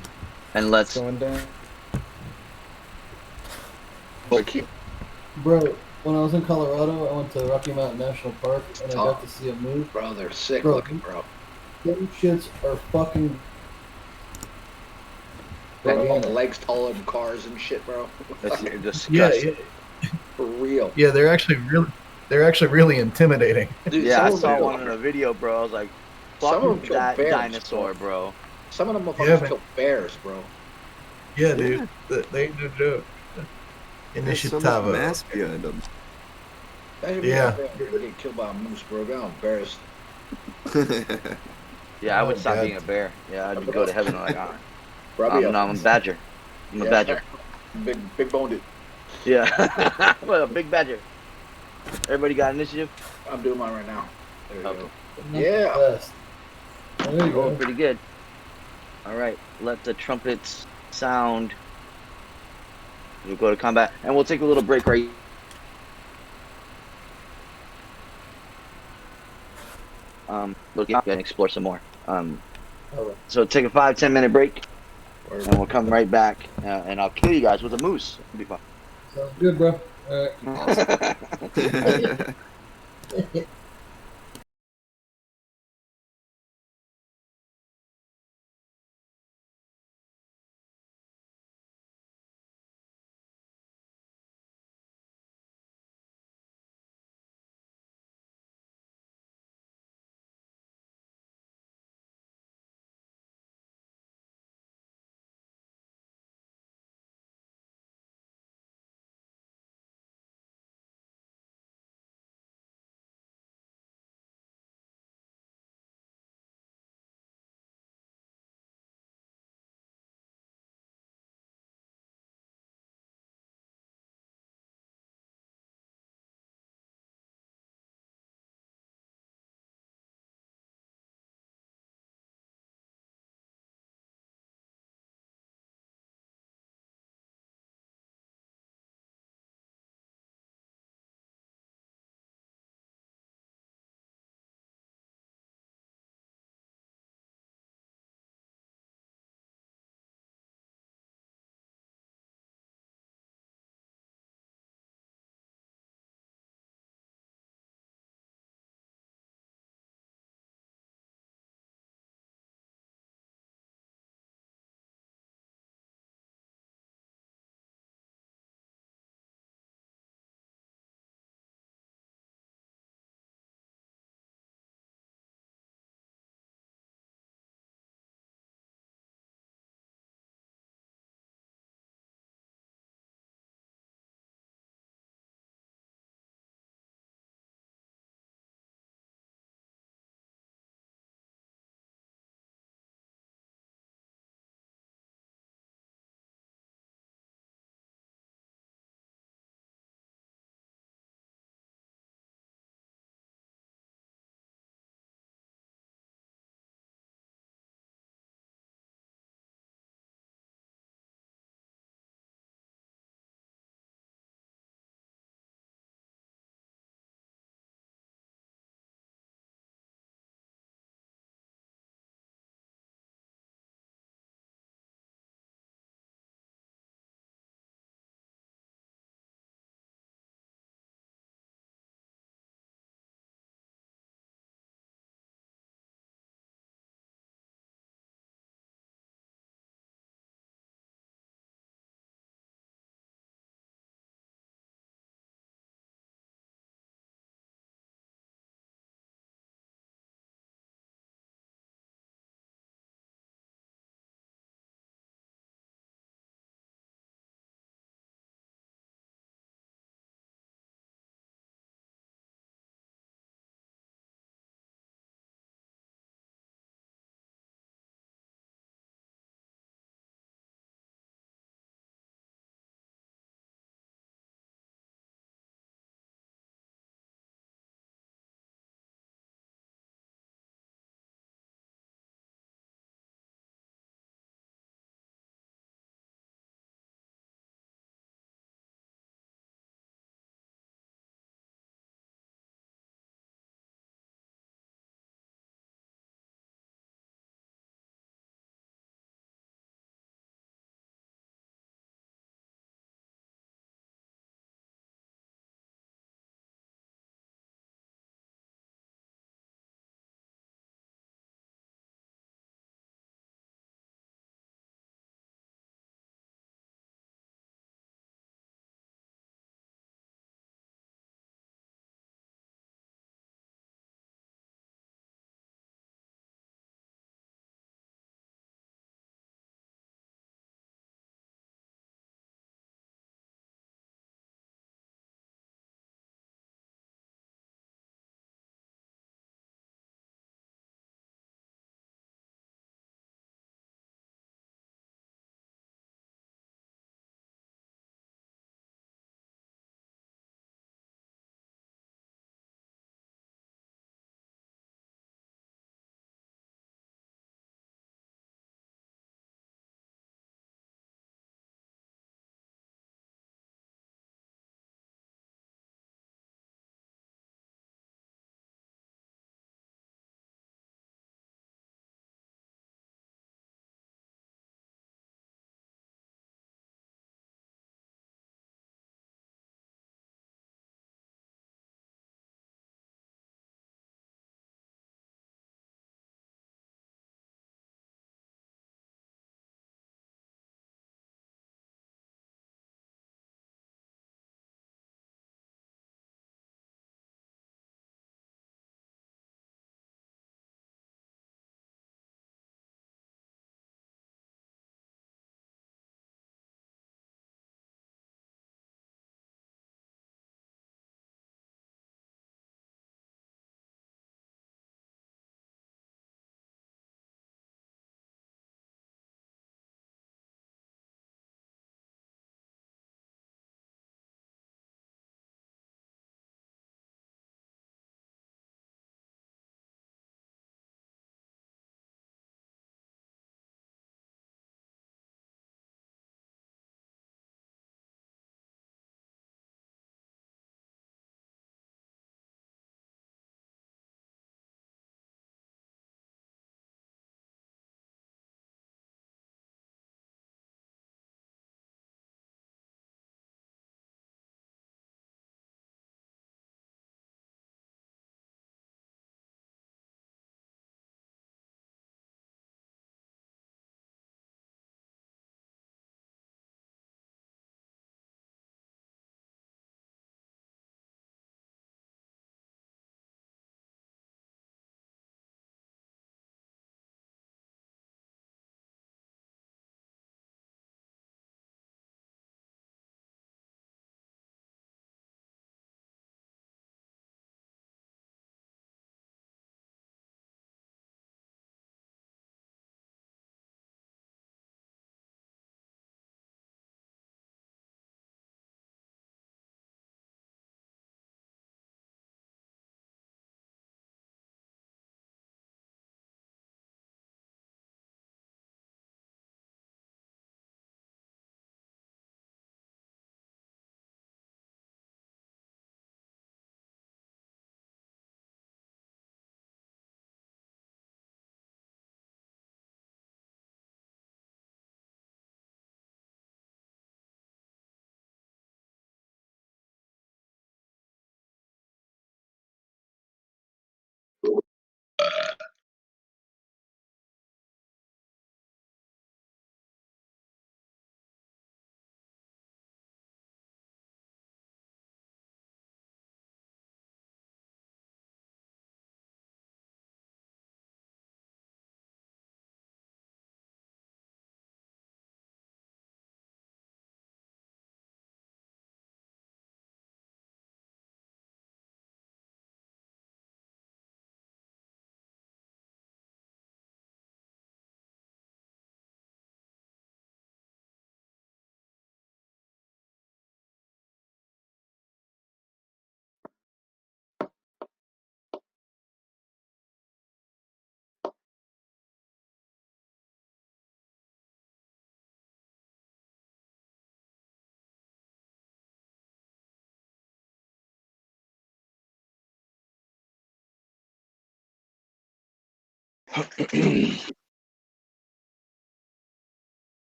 And What's let's going down? Bro, when I was in Colorado, I went to Rocky Mountain National Park and I got to see a moose. Bro, they're sick Bro. looking, bro. Them shits are fucking. Bro, the legs taller than cars and shit, bro. That's Fucking- disgusting. Yeah, For real. Yeah, they're actually really intimidating. Dude, Yeah, I some of saw them one in a video, bro. I was like, fuck Some of them kill that bears, dinosaur, bro. Some of them Yeah, motherfuckers man. kill bears, bro. Yeah, dude. They ain't no joke. There's so much Initiative. mass behind them. Imagine being Yeah. a bear and getting killed by a moose, bro. I'm embarrassed. Yeah, I would Oh, stop God. being a bear. Yeah, I'd go to heaven like, Bro, I'll be no, I'm a badger. I'm a badger. Big boned it. Yeah, well, a big badger. Everybody got initiative? I'm doing mine right now. There we Okay. go. Yeah. Best. There you Oh, go. pretty good. All right, let the trumpets sound. We'll go to combat, and we'll take a little break right. Look and explore some more. So take a 5-10 minute break, and we'll come right back, and I'll kill you guys with a moose. It'll be fun. Sounds good, bro. All right. Awesome.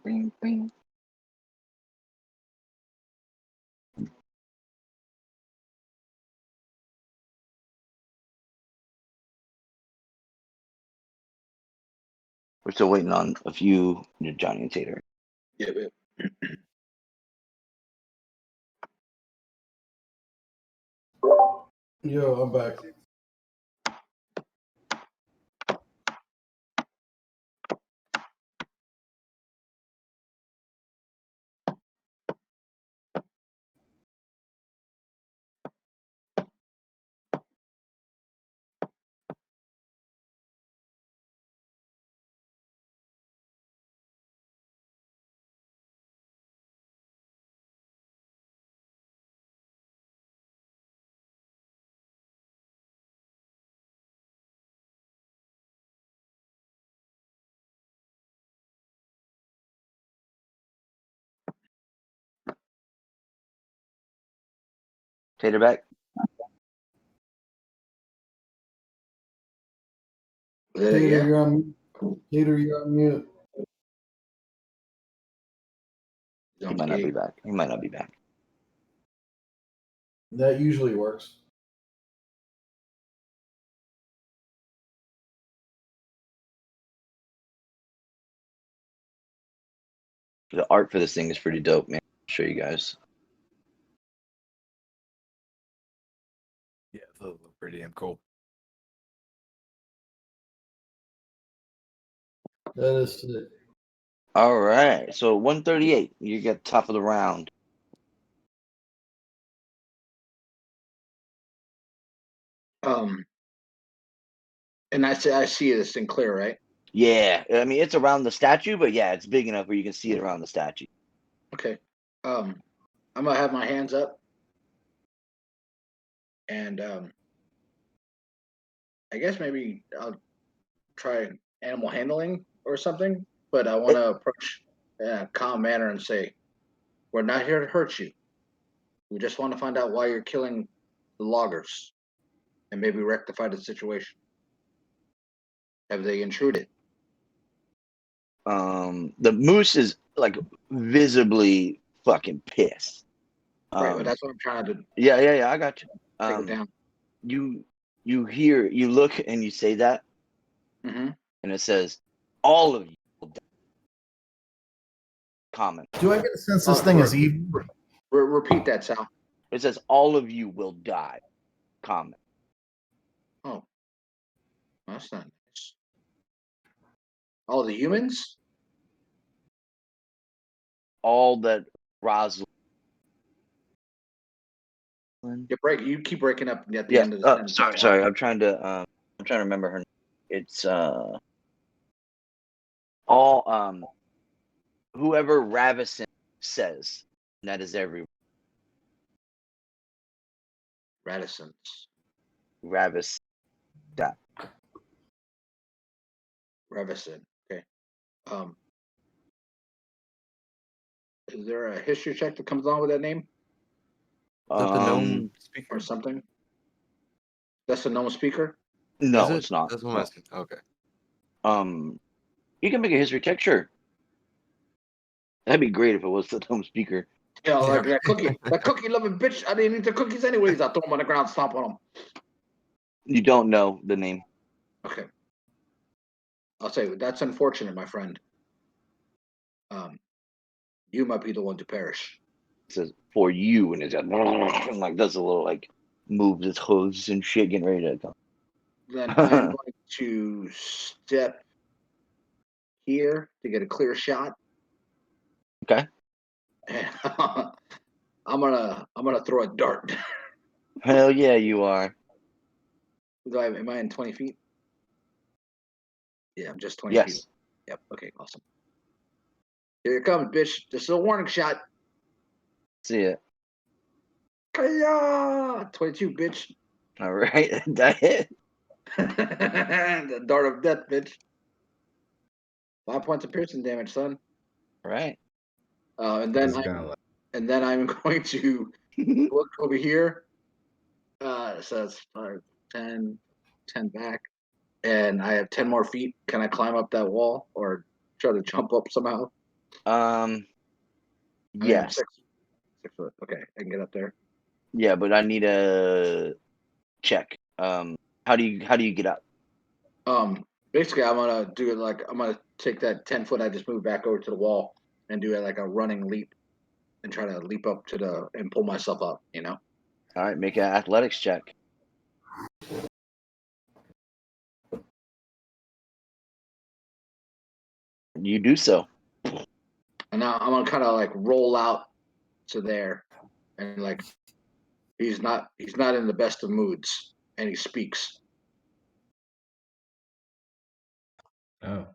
Bing, bing. We're still waiting on a few, Johnny and Tater. Yeah, Yo, I'm back. Tater back. Tater, yeah. you're on mute. Tater, you're on mute. He might not be back. He might not be back. That usually works. The art for this thing is pretty dope, man. I'll show you guys. Yeah, those look pretty damn cool. That is it. All right. So 138. You get top of the round. And I see this thing clear, right? Yeah. I mean, it's around the statue, but yeah, it's big enough where you can see it around the statue. Okay. I'm gonna have my hands up, and I guess maybe I'll try animal handling or something. But I want to approach in a calm manner and say, "We're not here to hurt you. We just want to find out why you're killing the loggers, and maybe rectify the situation. Have they intruded?" The moose is like visibly fucking pissed. Right, but that's what I'm trying to Yeah. I got you. take it down. You hear, you look, and you say that, Mm-hmm. and it says, "All of you will die." Comment. Do I get a sense this thing is evil? Repeat that, Sal. It says, "All of you will die." Comment. Oh, that's not nice. All the humans? All that Rosalind. You keep breaking up at the end of the sentence. Sorry. I'm trying to remember her name. It's all whoever Ravison says. And that is everyone. Reticence. Ravis. That. Revison. Okay. Is there a history check that comes on with that name Is that the gnome speaker? or something? That's a gnome speaker. No, Is it? it's not. That's what I'm asking. Okay. You can make a history check, sure. That'd be great if it was the gnome speaker. Yeah, like that cookie loving bitch. I didn't eat the cookies anyways. I throw them on the ground, stomp on them. You don't know the name. Okay. I'll say that's unfortunate, my friend. You might be the one to perish. It says for you, and it's like does a little like moves its hooves and shit, getting ready to come. Then I'm going to step here to get a clear shot. Okay. And I'm gonna throw a dart. Hell yeah, you are. Am I in 20 feet? Yeah, I'm just 20 Yes. feet. Yep. Okay, awesome. Here it comes, bitch. This is a warning shot. See it. Kaya! 22, bitch. All right, that hit. The dart of death, bitch. 5 points of piercing damage, son. Right. And then I'm going to look over here. So it's 5, 10 back. and I have 10 more feet. Can I climb up that wall or try to jump up somehow? I mean, I'm Yes. 6 foot. Okay, I can get up there. Yeah, but I need a check. How do you get up? Basically, I'm gonna do it like I'm gonna take that 10 foot I just moved back over to the wall and do it like a running leap and try to leap up to the and pull myself up. You know. All right, make an athletics check. You do so. And now I'm gonna kind of like roll out to there, and like he's not in the best of moods, and he speaks. Oh.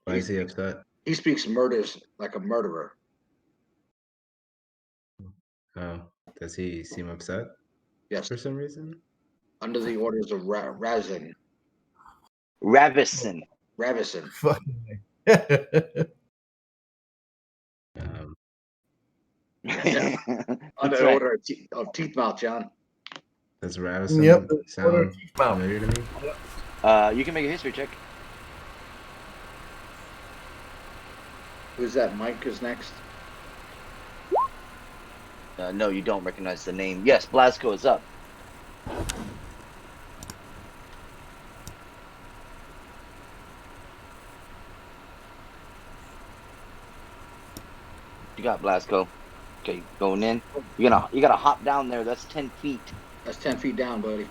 Why is he upset? He speaks murders like a murderer. Oh. Does he seem upset Yes, for some reason? under the orders of Ravison. Ravison. Fucking. Um, Under That's the right. order of Teeth Mouth, John. does Ravison Yep. sound familiar to me? You can make a history check. Who's that? Mike is next. No, you don't recognize the name. Yes, Blazko is up. You got Blazko. Okay, going in. You gotta hop down there. That's 10 feet. That's 10 feet down, buddy.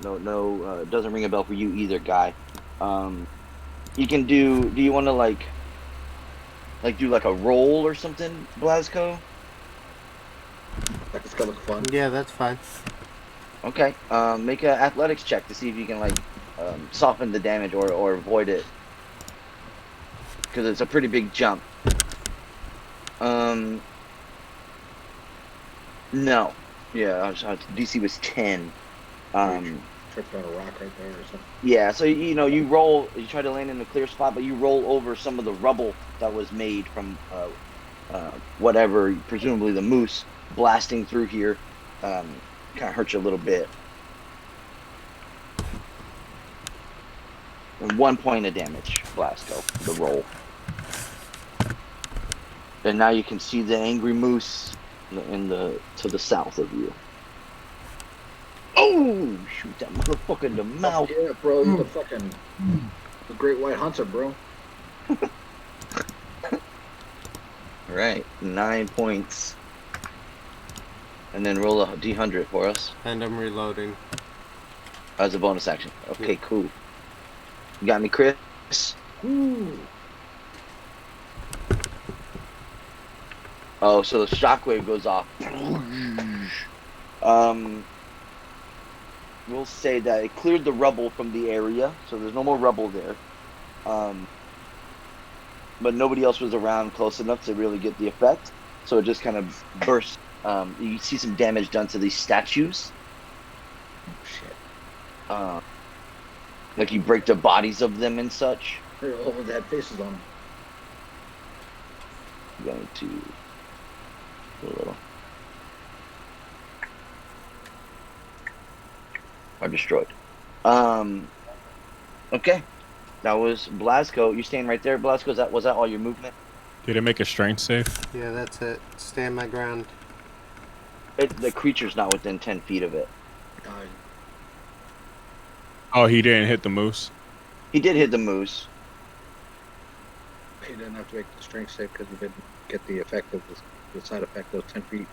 No, it doesn't ring a bell for you either, guy. You can do you want to like do like a roll or something, Blazko? That's gonna look fun. Yeah, that's fine. Okay. Make an athletics check to see if you can like soften the damage or avoid it, because it's a pretty big jump. No. Yeah, DC was 10. Tripped on a rock right there or something. Yeah, so you roll, you try to land in a clear spot, but you roll over some of the rubble that was made from whatever, presumably the moose blasting through here. Kind of hurts you a little bit. And 1 point of damage, Blazko, the roll. And now you can see the angry moose to the south of you. Oh, shoot that motherfucker in the mouth. Yeah, bro, you're the great white hunter, bro. Alright, 9 points. And then roll a D100 for us And I'm reloading. as a bonus action. Okay, cool. You got me, Chris? Ooh. Oh, so the shockwave goes off. We'll say that it cleared the rubble from the area, so there's no more rubble there. But nobody else was around close enough to really get the effect, so it just kind of burst. You see some damage done to these statues. Shit. Like you break the bodies of them and such. They're all with that faces on them. I'm going to do a little. Are destroyed. Okay. That was Blazko. You staying right there, Blazko? Was that all your movement? Did it make a strength save? Yeah, that's it. Stand my ground. The creature's not within 10 feet of it. Died. Oh, he didn't hit the moose. He did hit the moose. He didn't have to make the strength save because he didn't get the effect of the side effect of 10 feet.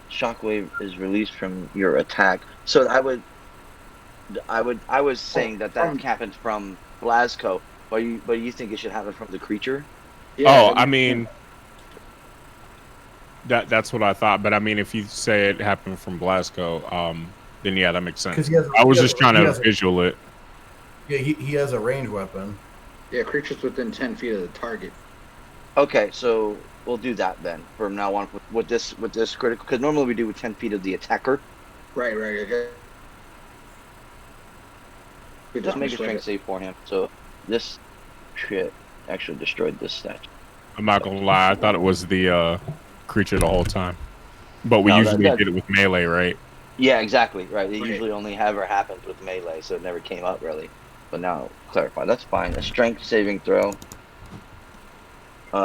Shockwave is released from your attack. So I was saying that happened from Blazko, but you think it should happen from the creature? Yeah, I mean, that's what I thought. But I mean, if you say it happened from Blazko, then yeah, that makes sense. I was just trying to visual it. Yeah, he has a ranged weapon. Yeah, creatures within 10 feet of the target. Okay, so we'll do that then from now on with this critical, because normally we do with 10 feet of the attacker. Right. Okay. Just make a strength save for him. So this shit actually destroyed this statue. I'm not gonna lie, I thought it was the creature the whole time. But we No, usually that- did it with melee, right? Yeah, exactly. Right. It Right. usually only ever happens with melee, so it never came up really. But now clarify. That's fine. A strength saving throw.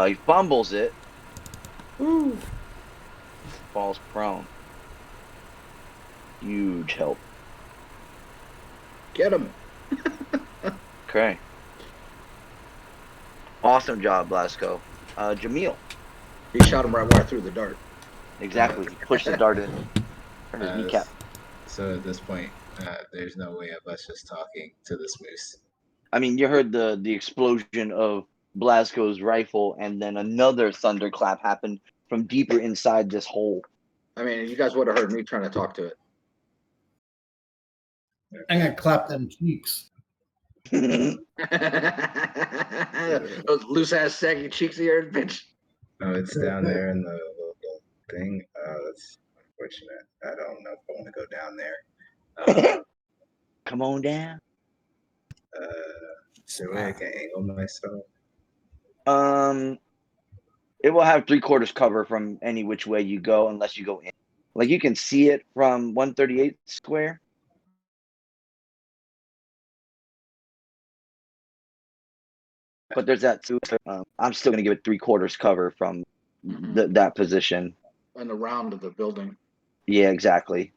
He fumbles it. Woo. Falls prone. Huge help. Get him. Okay. Awesome job, Blazko. Jamil. He shot him right where I threw the dart. Exactly. He pushed the dart in for his kneecap. So at this point, there's no way of us just talking to this moose. I mean, you heard the explosion of Blazko's rifle, and then another thunderclap happened from deeper inside this hole. I mean, you guys would have heard me trying to talk to it. I'm gonna clap them cheeks. Those loose ass saggy cheeks of yours, bitch. Oh, it's down there in the little thing. That's unfortunate. I don't know if I want to go down there. Come on down. Is there a way I can angle myself? It will have 3/4 cover from any which way you go, unless you go in. Like you can see it from 138 square. But there's that too. I'm still gonna give it 3/4 cover from that position. On the round of the building. Yeah, exactly.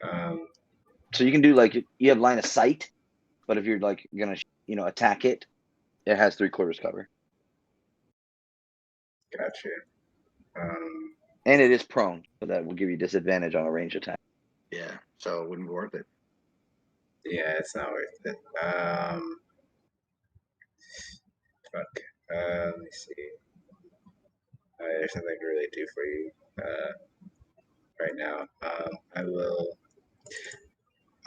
So you can do like you have line of sight, but if you're like gonna attack it, it has 3/4 cover. Gotcha. And it is prone, so that will give you disadvantage on a range attack. Yeah, so it wouldn't be worth it. Yeah, it's not worth it. Fuck. Let me see. There's nothing I can really do for you right now.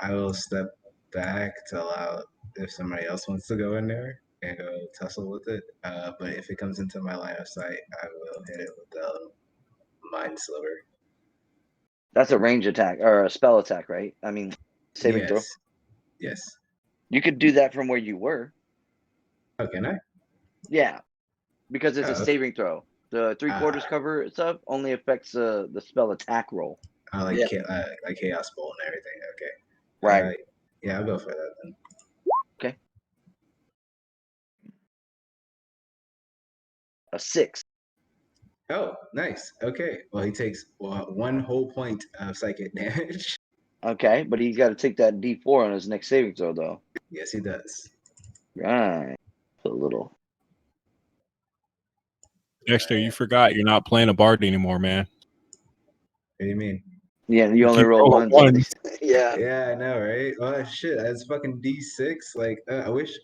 I will step back to allow if somebody else wants to go in there and go tussle with it. But if it comes into my line of sight, I will hit it with the Mind Sliver. That's a range attack or a spell attack, right? I mean, saving throw. Yes. You could do that from where you were. Oh, can I? Yeah, because it's a okay. saving throw. The 3/4 cover stuff only affects the spell attack roll. Like Chaos Bolt and everything. Okay. Right. Yeah, I'll go for that then. Okay. A 6. Oh, nice. Okay. Well, he takes 1 whole point of psychic damage. Okay, but he's got to take that D4 on his next saving throw, though. Yes, he does. Right. A little. Dexter, you forgot you're not playing a bard anymore, man. What do you mean? Yeah, you only roll ones. Yeah. Yeah, I know, right? Oh shit, that's fucking D6. Like, I wish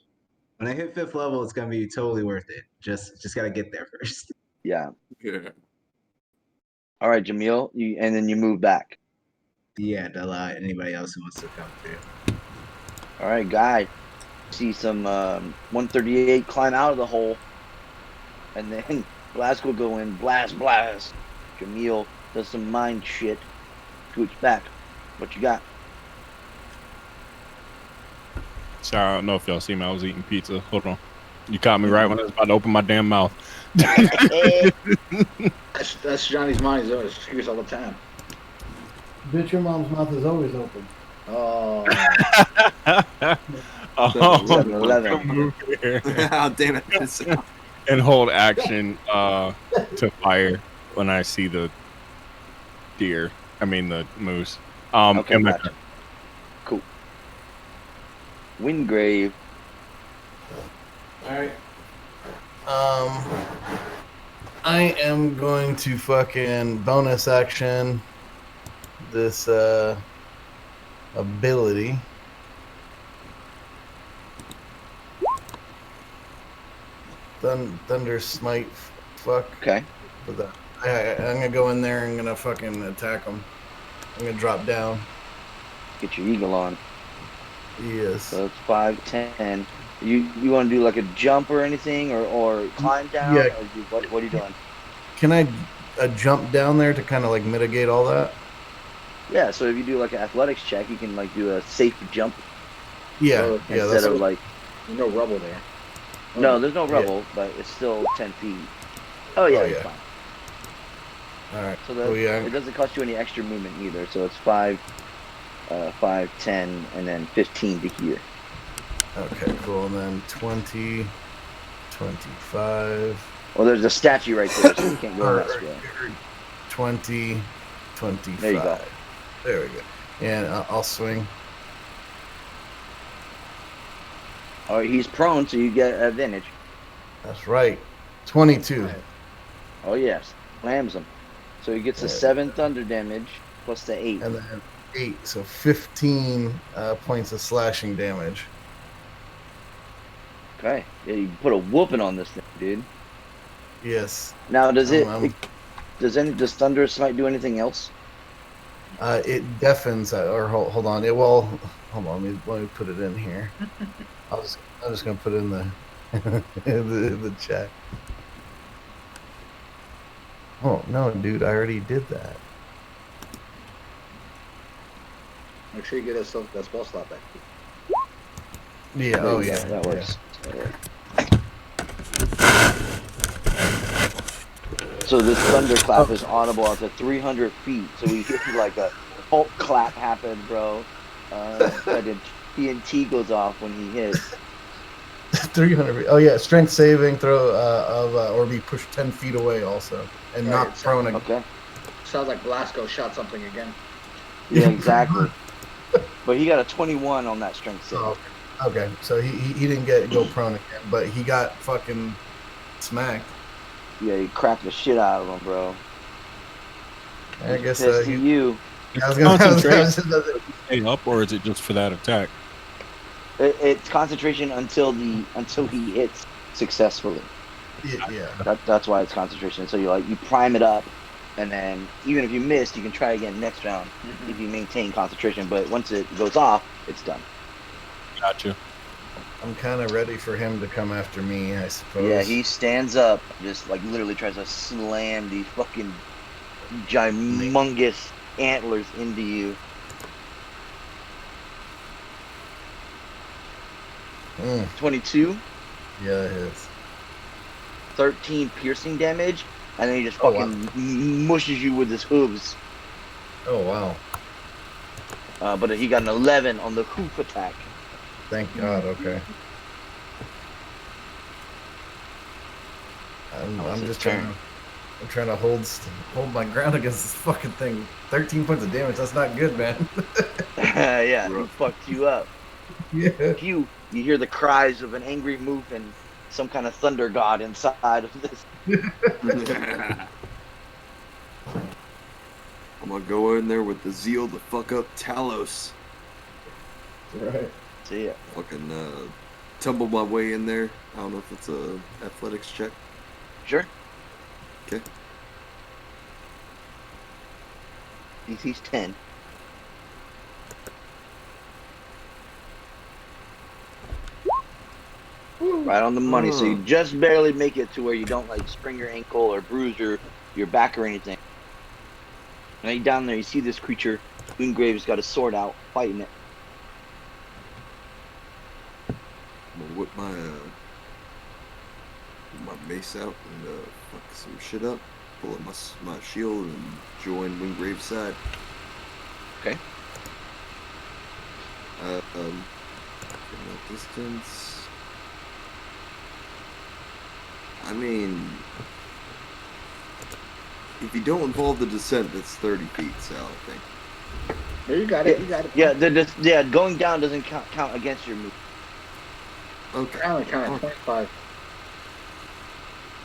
when I hit 5th level, it's gonna be totally worth it. Just gotta get there first. Yeah. Yeah. All right, Jamil, and then you move back. Yeah, to allow anybody else who wants to come through. All right, guy. See some 138 climb out of the hole, and then Blazko will go in, blast. Jamil does some mind shit, scoots back. What you got? Sorry, I don't know if y'all see me. I was eating pizza. Hold on. You caught me right when I was about to open my damn mouth. That's Johnny's mind. He's always excuse all the time. Bitch, your mom's mouth is always open. Oh. Oh, 7-Eleven. come over here. Oh, damn it. And hold action to fire when I see the deer. I mean the moose. Okay, in my gotcha. Cool. Windgrave. All right. I am going to fucking bonus action this ability. Thunder Smite. Fuck. Okay. With that. I'm gonna go in there and gonna fucking attack him. I'm gonna drop down. Get your eagle on. Yes. So it's 5, 10. You want to do like a jump or anything, or climb down? Yeah. Or what are you doing? Can I jump down there to kind of like mitigate all that? Yeah. So if you do like an athletics check, you can like do a safe jump. Yeah. Yeah. Instead of like. There's no rubble there. No, there's no rubble, but it's still 10 feet. Oh yeah, Oh, it's yeah. fine. All right. So that it doesn't cost you any extra movement either. So it's 5, 10, and then 15 to here. Okay, cool. And then 20, 25. Well, there's a statue right there, so you can't go in that or square. 20, 25. There you go. There we go. And I'll swing. All right, he's prone, so you get advantage. That's right. 22. Oh yes, slams him. So he gets the 7 thunder damage plus the 8. And then 8, so 15 points of slashing damage. Okay, yeah, you put a whooping on this thing, dude. Yes. Now, does does Thunder Smite do anything else? It deafens, or hold on. It will. Hold on. Let me put it in here. I'm just gonna put it in the the chat. Oh no, dude! I already did that. Make sure you get that spell slot back. Yeah. Oh yeah. That works. Yeah. So this thunderclap is audible out to 300 feet. So we hear like a Hulk clap happen, bro. And then TNT goes off when he hits. 300. Oh yeah, strength saving throw or be pushed 10 feet away also, and Right, not prone again. Okay. Sounds like Blazko shot something again. Yeah, exactly. But he got a 21 on that strength save. Oh, okay, so he didn't go prone again, but he got fucking smacked. Yeah, he cracked the shit out of him, bro. I guess Pissed at you. I was gonna Concentrate. Stay up, or is it just for that attack? It's concentration until he hits successfully. Yeah. That's why it's concentration. So you prime it up, and then even if you missed, you can try again next round if you maintain concentration. But once it goes off, it's done. Gotcha. I'm kind of ready for him to come after me, I suppose. Yeah, he stands up, just like literally tries to slam these fucking gigantous antlers into you. 22. Yeah, it is. 13 piercing damage, and then he just fucking mushes you with his hooves. Oh wow! But he got an 11 on the hoof attack. Thank God. Okay. I'm just trying to hold my ground against this fucking thing. 13 points of damage. That's not good, man. Yeah, he fucked you up. Yeah. You hear the cries of an angry moose and some kind of thunder god inside of this. I'm gonna go in there with the zeal to fuck up Talos. Right. See ya. Fucking tumble my way in there. I don't know if it's a athletics check. Sure. Okay. DC's 10. Right on the money, so you just barely make it to where you don't like sprain your ankle or bruise your back or anything. And then down there, you see this creature. Moongrave's got a sword out, fighting it. I'm gonna whip my mace out and fuck some shit up. Pull up my shield and join Wingrave's side. Okay. From that distance. I mean, if you don't involve the descent, that's 30 feet, Sal, I think. Yeah, you got it. You got it. Yeah, going down doesn't count against your move. Okay. I only counted 25.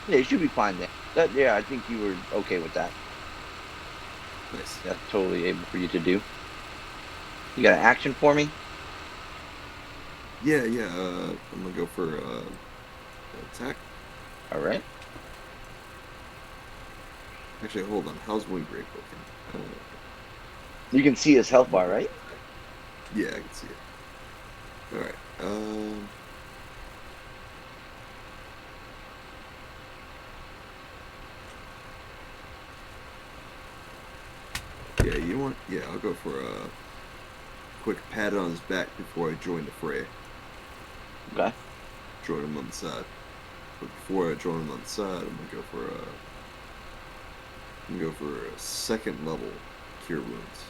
Yeah, you should be fine then. Yeah, I think you were okay with that. Nice. That's totally able for you to do. You got an action for me? Yeah. I'm gonna go for attack. All right. Actually, hold on. How's Wingrave looking? You can see his health bar, right? Yeah, I can see it. All right. Yeah, you know what? Yeah, I'll go for a quick pat on his back before I join the fray. Okay. Join him on the side. But before I join him on the side, I'm gonna go for can go for a second level cure wounds.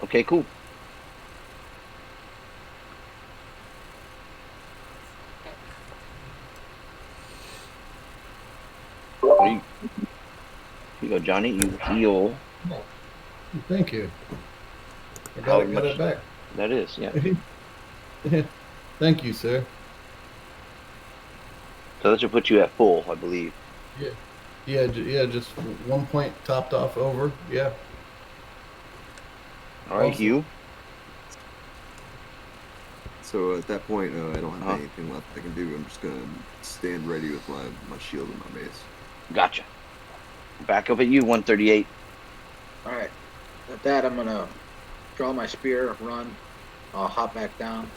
Okay, cool. Here you go, Johnny. You heal. Thank you. I How got much? it back. That is, yeah. Thank you, sir. So that should put you at full, I believe. Yeah, just 1 point topped off over. Yeah. All right, Awesome. Hugh. So at that point, I don't have Uh-huh. anything left I can do. I'm just gonna stand ready with my shield and my mace. Gotcha. Back up at you, 138. All right. With that, I'm gonna draw my spear, run. I'll hop back down.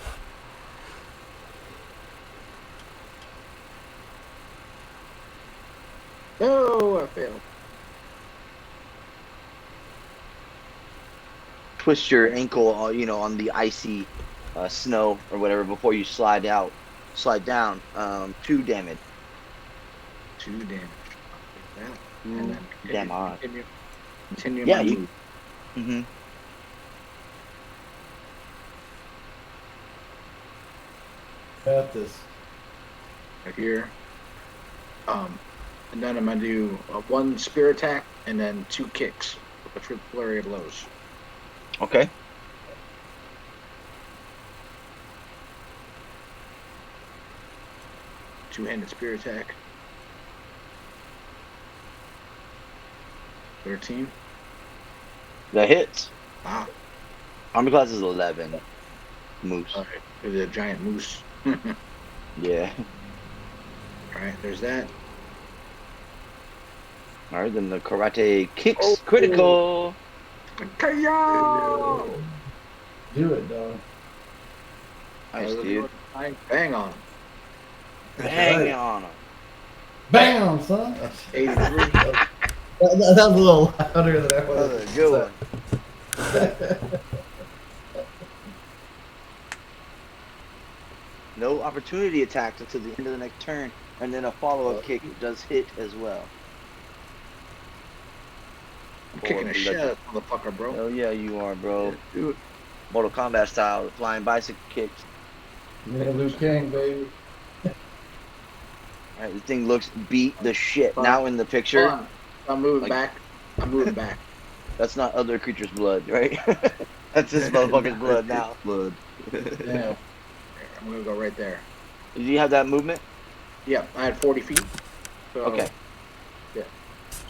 Oh, I failed. Twist your ankle, on the icy snow or whatever before you slide down. 2 damage. 2 damage. I'll take that. And then Damn odd. continue Yeah, my you- move. Mm-hmm. Got this. Right here. And then I'm gonna do 1 spear attack and then 2 kicks with a flurry of blows. Okay. Two-handed spear attack. 13. That hits. Wow. Armor class is 11. Moose. All right. There's a giant moose. Yeah. All right. There's that. All right, then the karate kicks. Oh. Critical. K.O. Do it, dog. Nice, dude. Bang on. Bang right. on him. Bam, son. 83. That was a little louder than I That was was. a good one. No opportunity attacks until the end of the next turn, and then a follow-up kick does hit as well. I'm kicking a shit out of this motherfucker, bro. Oh yeah, you are, bro. Yeah, do it. Mortal Kombat style, the flying bicycle kicks. Yeah, Liu Kang, baby. All right, this thing looks beat the shit. Fun. Now in the picture, Hold on. I'm moving Like- back. I'm moving back. that's not other creature's blood, right? That's this motherfucker's blood now. Blood. Damn. I'm gonna go right there. Do you have that movement? Yeah, I had 40 feet. So, Okay. Yeah.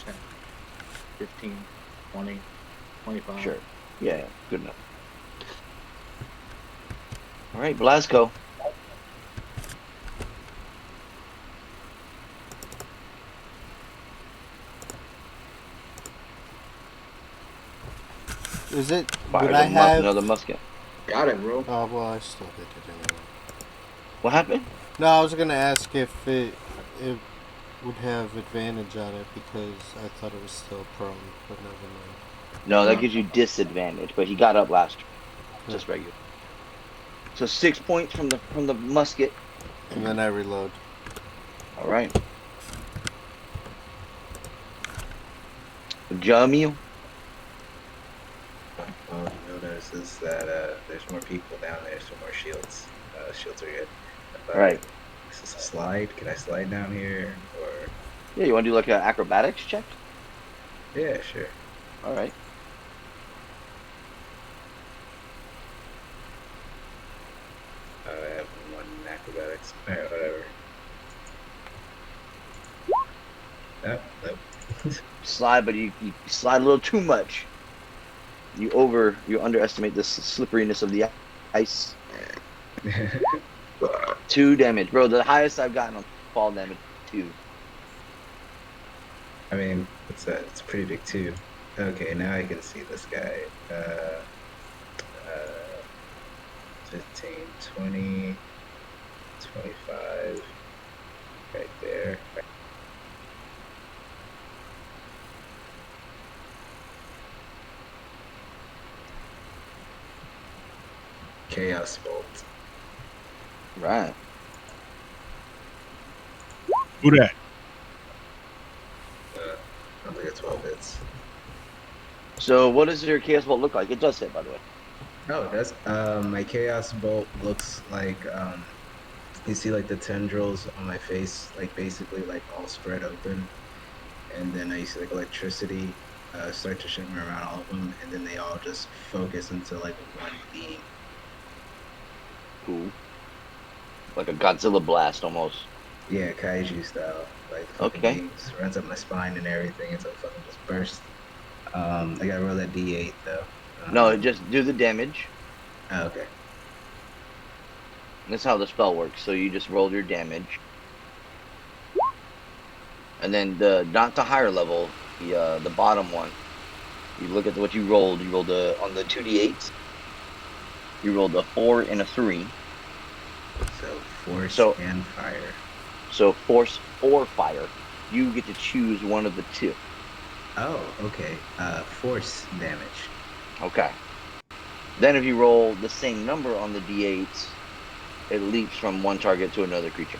10, 15, 20, 25. Sure. Yeah, good enough. All right, Blazko. Is it? Fires Would I have? another musket. Got it, bro. Oh well, I still did it anyway. What happened? No, I was gonna ask if it would have advantage on it because I thought it was still prone, but never mind. No, that gives you disadvantage, but he got up last turn. Just regular. So 6 points from the musket. And then I reload. All right. Jamil. All you notice is that there's more people down there, so more shields. Shields are good. If I- Right. Is this a slide? Can I slide down here? Or Yeah, you want to do like an acrobatics check? yeah, sure. All right. I have 1 in acrobatics. Alright, whatever. Nope. Slide, but you slide a little too much. You underestimate the slipperiness of the ice. 2 damage, bro. The highest I've gotten on fall damage, 2. I mean, it's pretty big too. Okay, now I can see this guy. 15, 20, 25, right there. Chaos Bolt. Right. Who that? I don't think it's 12. hits. So what does your chaos bolt look like? It does hit, by the way. Oh, that's my chaos bolt looks like you see like the tendrils on my face, like basically like all spread open, and then I see like electricity start to shimmer around all of them, and then they all just focus into like one beam. Cool. Like a Godzilla blast almost. Yeah, kaiju style. Like the fucking Okay. beams runs up my spine and everything until it fucking just burst. I gotta roll that D8 though. No, just do the damage. Oh, okay. That's how the spell works. So you just roll your damage. And then not the higher level, the bottom one. You look at what you rolled. You rolled on the 2d8s. You rolled a 4 and a 3. So force and fire. So force or fire. You get to choose one of the two. Oh, okay. Force damage. Okay. Then if you roll the same number on the d8s, it leaps from one target to another creature.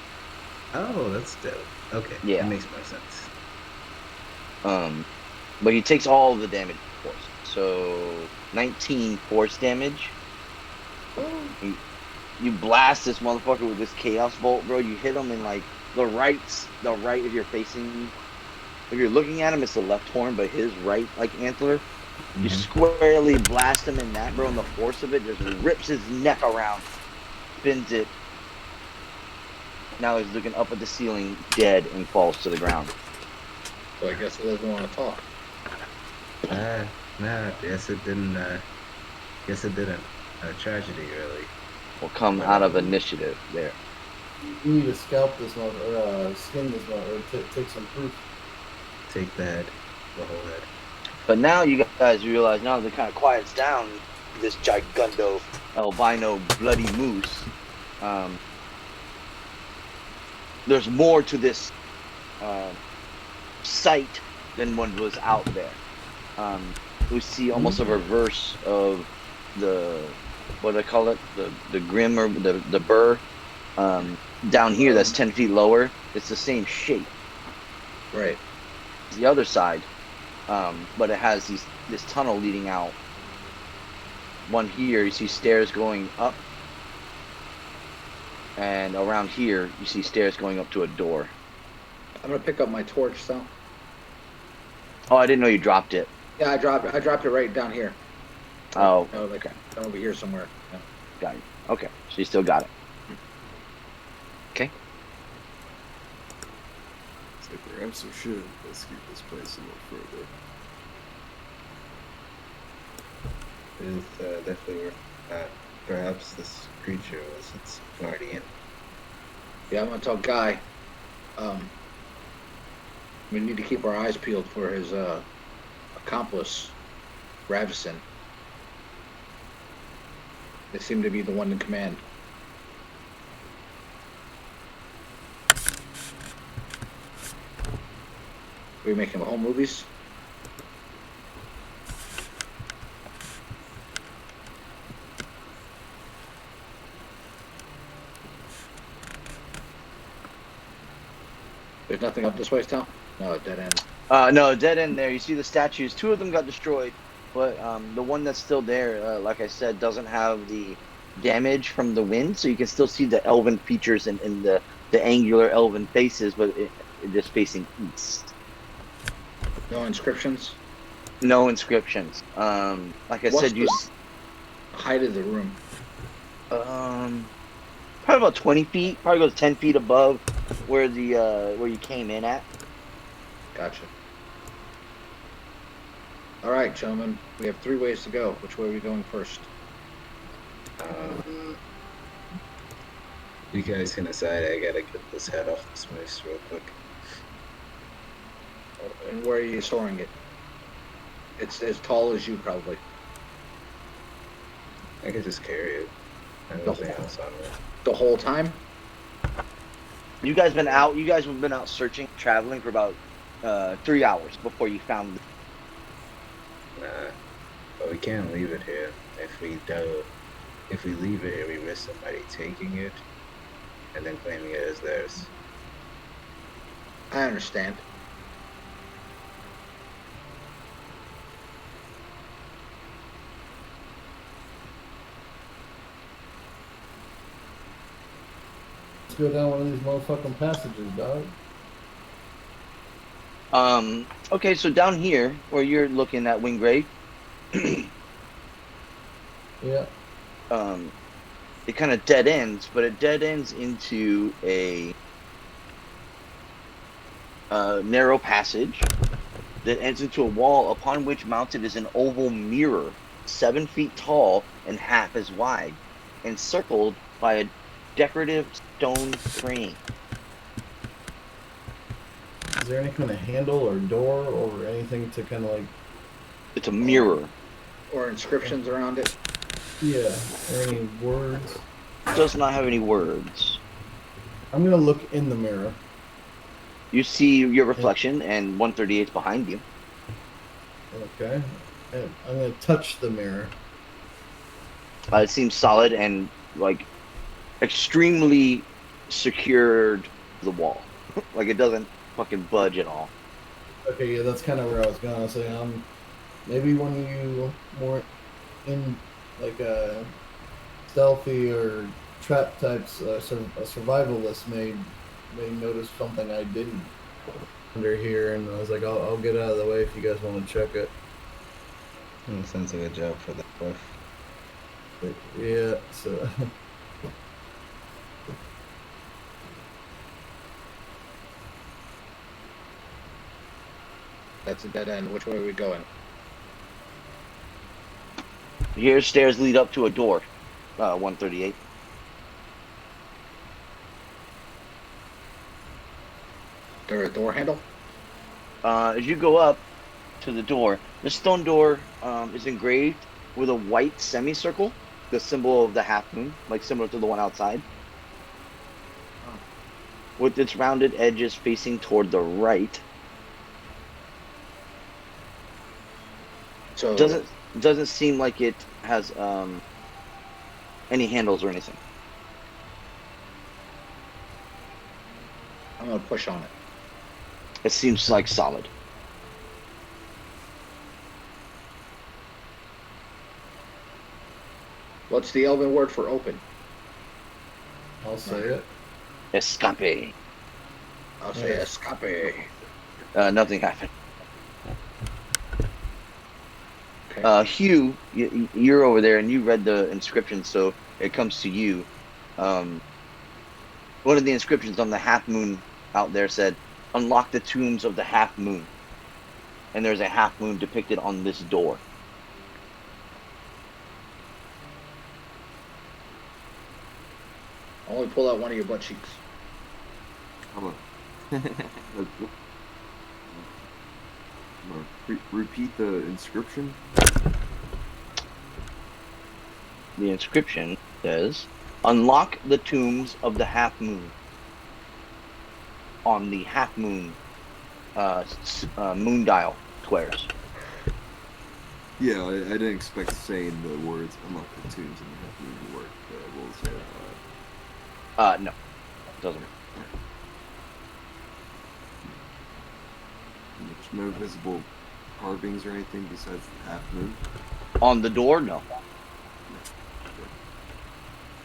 Oh, that's dope. Okay. Yeah. That makes more sense. But he takes all the damage force. So 19 force damage. You blast this motherfucker with this chaos bolt, bro. You hit him in like the right if you're facing, if you're looking at him, it's the left horn, but his right like antler. You squarely blast him in that, bro, and the force of it just rips his neck around, spins it. Now he's looking up at the ceiling, dead, and falls to the ground. So I guess he doesn't want to talk. Nah. Guess it didn't. Guess it didn't. A tragedy, really. Will come out of initiative there. You need to scalp this one, or skin this one, or take some proof. Take the head, the whole head. But now you guys realize, now that it kind of quiets down this gigundo albino bloody moose, there's more to this sight than what was out there. We see almost a reverse of the, what do I call it, the grim or the burr. Down here, that's 10 feet lower. It's the same shape. Right. It's the other side, but it has this tunnel leading out. One here, you see stairs going up, and around here, you see stairs going up to a door. I'm gonna pick up my torch, so. Oh, I didn't know you dropped it. Yeah, I dropped it right down here. Oh, No, like over here somewhere. Yeah. got it. Okay, so you still got it. Okay. It's like grab some shit. Let's keep this place a little further. It is definitely worth that. Perhaps this creature was its guardian. Yeah, I'm gonna tell Guy. We need to keep our eyes peeled for his accomplice, Ravison. They seem to be the one in command. We making home movies? There's nothing up this way, Sal? No, dead end. No, dead end there. You see the statues. 2 of them got destroyed, but the one that's still there, like I said, doesn't have the damage from the wind, so you can still see the elven features and the angular elven faces, but it just facing east. No inscriptions? No inscriptions. Like I What's said, you height of the room? probably about 20 feet. Probably goes 10 feet above where where you came in at. Gotcha. All right, gentlemen. We have 3 ways to go. Which way are we going first? You guys can decide. I gotta get this head off this moose real quick. And where are you storing it? It's as tall as you, probably. I could just carry it. I have nothing else on me. The whole time? You guys been out. You guys have been out searching, traveling for about 3 hours before you found. Nah, but we can't leave it here. If we leave it here, we risk somebody taking it and then claiming it as theirs. I understand. Let's go down one of these motherfucking passages, dog. Okay, so down here where you're looking at Winggrave, Yeah. it kind of dead ends, but it dead ends into a narrow passage that ends into a wall upon which mounted is an oval mirror, 7 feet tall and half as wide, encircled by a decorative stone frame. Is there any kind of handle or door or anything to kind of like? It's a mirror. Or inscriptions around it. Yeah. Or any words? Does not have any words. I'm gonna look in the mirror. You see your reflection, and 138 is behind you. Okay. And I'm gonna touch the mirror. It seems solid and like extremely secured to the wall. Like it doesn't fucking budge at all. Okay, yeah, that's kind of where I was going. Say, maybe one of you more in like a stealthy or trap types, a survivalist may notice something I didn't under here, and I was like, I'll get out of the way if you guys want to check it. Sounds like a job for the dwarf. But, yeah, so. That's a dead end. Which way are we going? Here, stairs lead up to a door. 138. There a door handle? As you go up to the door, the stone door is engraved with a white semicircle, the symbol of the half moon, like similar to the one outside, with its rounded edges facing toward the right. So Doesn't seem like it has any handles or anything. I'm gonna push on it. It seems like solid. What's the Elven word for open? I'll say it. Escape. I'll say escape. Nothing happened. Okay. Hugh, you're over there and you read the inscription, so it comes to you. One of the inscriptions on the half moon out there said, "Unlock the tombs of the half moon." And there's a half moon depicted on this door. Only pull out one of your butt cheeks. I'm gonna repeat the inscription. The inscription says, "Unlock the tombs of the half moon." On the half moon moon dial squares. Yeah, I didn't expect saying the words "unlock the tombs" and the half moon to work. What was that? No, doesn't. There's no visible carvings or anything besides the half moon. On the door, no.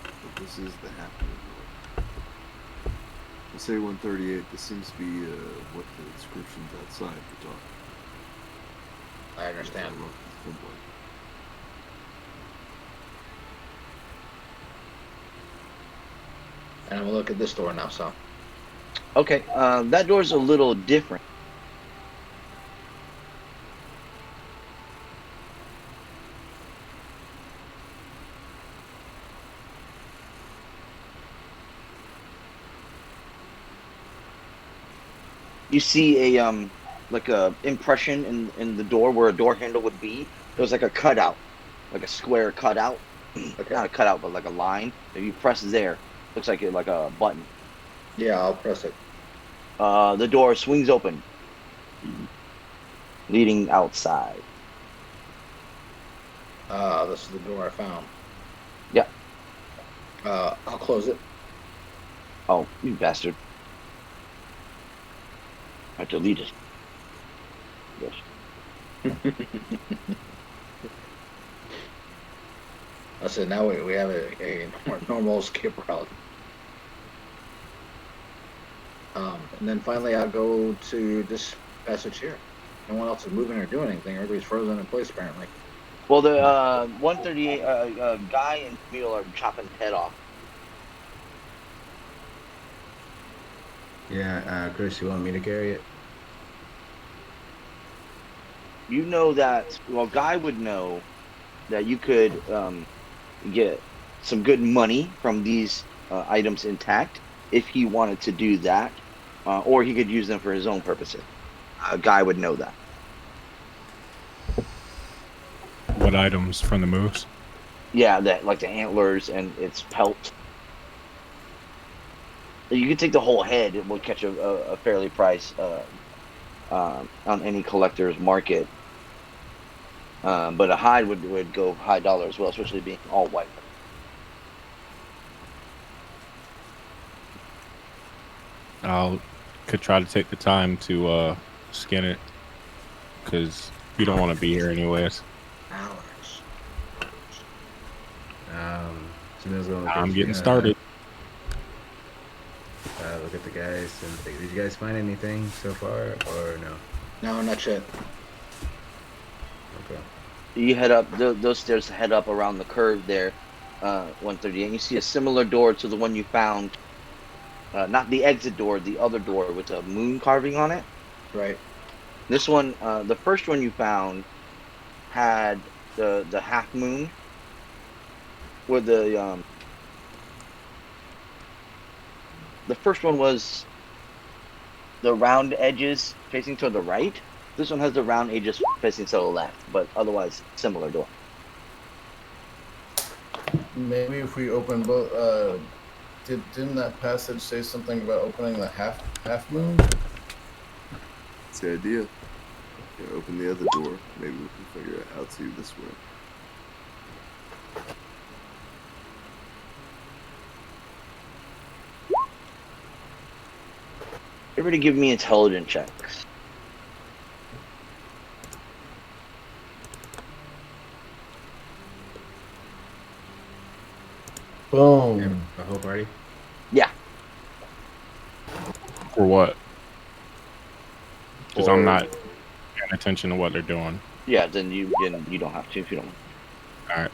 But this is the half moon. We'll say 138. This seems to be what the inscription's outside the top. I understand. And I'm gonna look at this door now, so. Okay, that door's a little different. You see a like a impression in the door where a door handle would be. There's like a cutout, like a square cutout. Okay. Not a cutout, but like a line. If you press there, looks like like a button. Yeah, I'll press it. The door swings open, leading outside. This is the door I found. Yeah. I'll close it. Oh, you bastard. I deleted. Yes. I said now we have a more normal escape route. And then finally, I'll go to this passage here. No one else is moving or doing anything. Everybody's frozen in place, apparently. Well, the 138 Guy and Camille are chopping his head off. Yeah, Chris, you want me to carry it? You know that. Well, Guy would know that you could get some good money from these items intact if he wanted to do that, or he could use them for his own purposes. Guy would know that. What items from the moose? Yeah, that like the antlers and its pelt. You could take the whole head; it will catch a fairly price on any collector's market. But a hide would go high dollar as well, especially being all white. Could try to take the time to skin it, because you don't want to be here anyways. Alex. Jamil's gonna look I'm at getting you, started. Look at the guys and think, did you guys find anything so far, or no? No, not yet. Okay. You head up those stairs. Head up around the curve there, 138. And you see a similar door to the one you found. Not the exit door, the other door with a moon carving on it. Right. This one, the first one you found, had the half moon, with the first one was the round edges facing to the right. This one has the round edges facing to the left, but otherwise similar door. Maybe if we open both. Didn't that passage say something about opening the half moon? That's the idea. Yeah, open the other door. Maybe we can figure out how to this way. Everybody give me intelligence checks. Boom. Yeah, the whole party. Yeah. For what? Because I'm Or- not paying attention to what they're doing. Yeah, then you don't have to if you don't. Alright.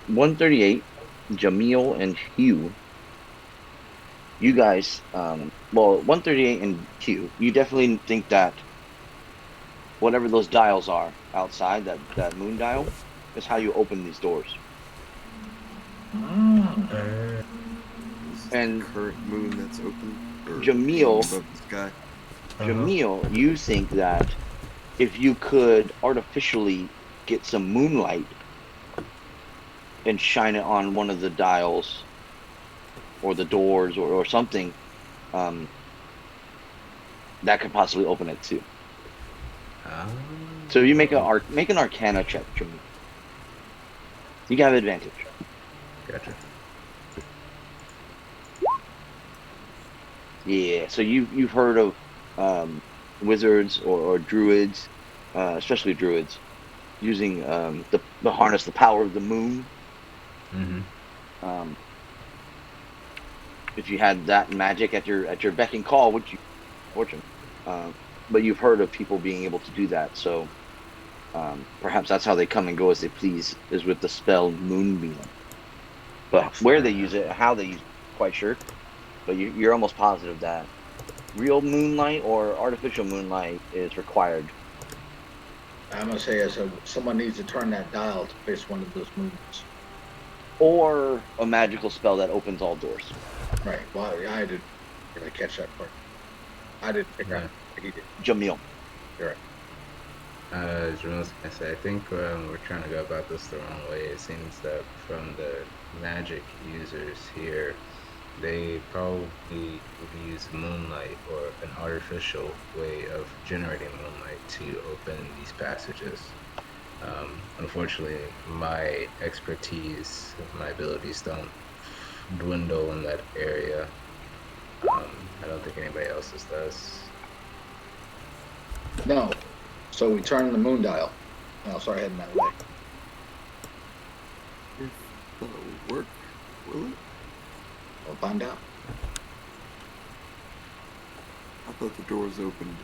138, Jamil and Hugh. You guys, well, 138 and Hugh, you definitely think that whatever those dials are outside, that moon dial, is how you open these doors. This is And the current moon that's open. Or Jamil- above the sky. Jamil, you think that if you could artificially get some moonlight and shine it on one of the dials or the doors or something, that could possibly open it too. So you make an Arcana check, Jamil. You have advantage. Gotcha. Yeah, so you've heard of wizards or druids, especially druids, using the harness the power of the moon. Mm-hmm. If you had that magic at your beck and call, would you? Fortune. But you've heard of people being able to do that, so perhaps that's how they come and go as they please, is with the spell Moonbeam. But where they use it, how they use it, quite sure. But you're almost positive that real moonlight or artificial moonlight is required. I'm gonna say someone needs to turn that dial to face one of those moons. Or a magical spell that opens all doors. Right. Well, I didn't really catch that part. I didn't figure out. He did. Jamil. You're right. Jamil's gonna say, I think we're trying to go about this the wrong way. It seems that from the magic users here, they probably use moonlight or an artificial way of generating moonlight to open these passages. Unfortunately, my expertise, my abilities don't dwindle in that area. I don't think anybody else's does. No. So we turn the moon dial. I'll start heading that way. That'll work, will it? We'll find out. I thought the door was opened.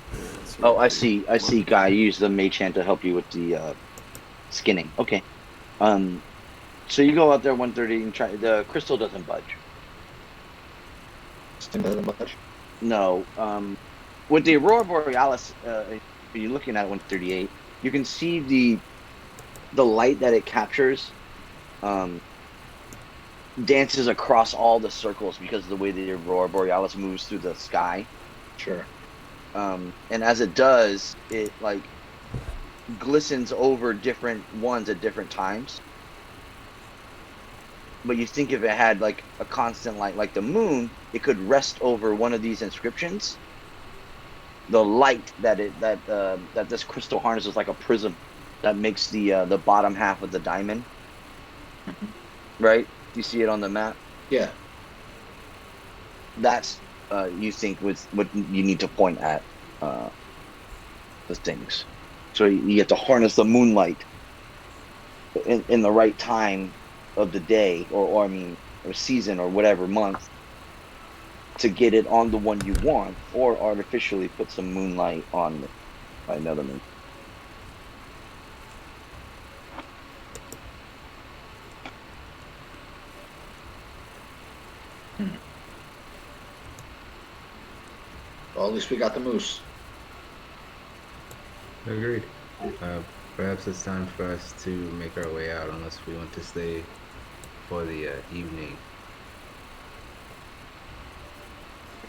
Oh, I see. I see. Guy, you use the mage hand to help you with the skinning. Okay. So you go out there 1:30 and try. The crystal doesn't budge. Still doesn't budge. No. With the aurora borealis, you're looking at 138. You can see the light that it captures. Dances across all the circles because of the way the aurora borealis moves through the sky. Sure. And as it does, it like glistens over different ones at different times. But you think if it had like a constant light like the moon, it could rest over one of these inscriptions. The light that this crystal harness is like a prism that makes the bottom half of the diamond. Right? You see it on the map? Yeah. That's you think with what you need to point at the things. So you get to harness the moonlight in the right time of the day, or I mean, or season, or whatever month, to get it on the one you want, or artificially put some moonlight on another moon. Well, at least we got the moose. Agreed. Perhaps it's time for us to make our way out, unless we want to stay for the evening.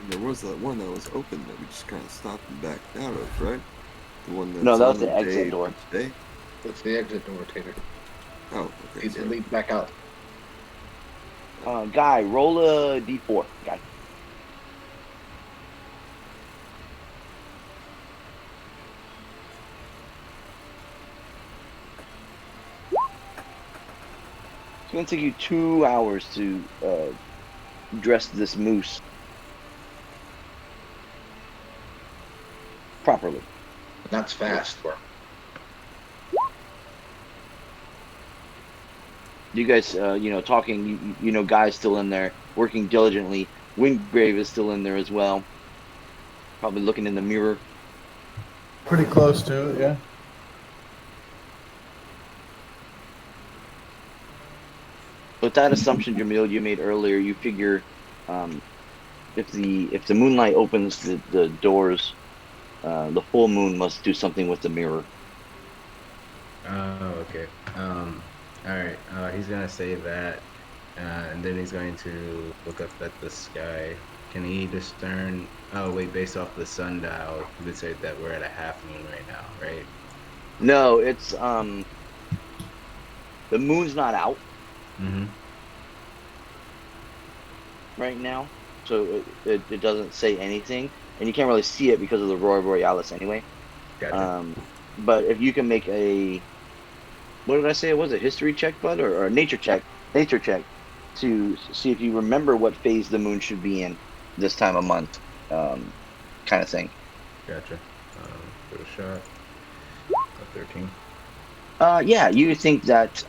And there was that one that was open that we just kind of stopped and backed out of, right? The one that's No, that was on the exit day door. Today? That's the exit door, Tater. Oh, okay. It sorry. leads back out. Guy, roll a d4, guy. It's gonna take you 2 hours to dress this moose properly. That's fast. You guys, talking. Guy's still in there working diligently. Windgrave is still in there as well. Probably looking in the mirror. Pretty close to it, yeah. With that assumption, Jamil, you made earlier, you figure if the moonlight opens the doors, the full moon must do something with the mirror. Oh, okay. Alright, he's gonna say that, and then he's going to look up at the sky. Can he discern, based off the sundial, you would say that we're at a half moon right now, right? No, it's the moon's not out right now, so it doesn't say anything, and you can't really see it because of the aurora borealis anyway. Gotcha. But if you can make a, what did I say it was, a history check, bud, or a nature check to see if you remember what phase the moon should be in this time of month, kind of thing. Gotcha. Give it a shot. 13. Yeah, you think that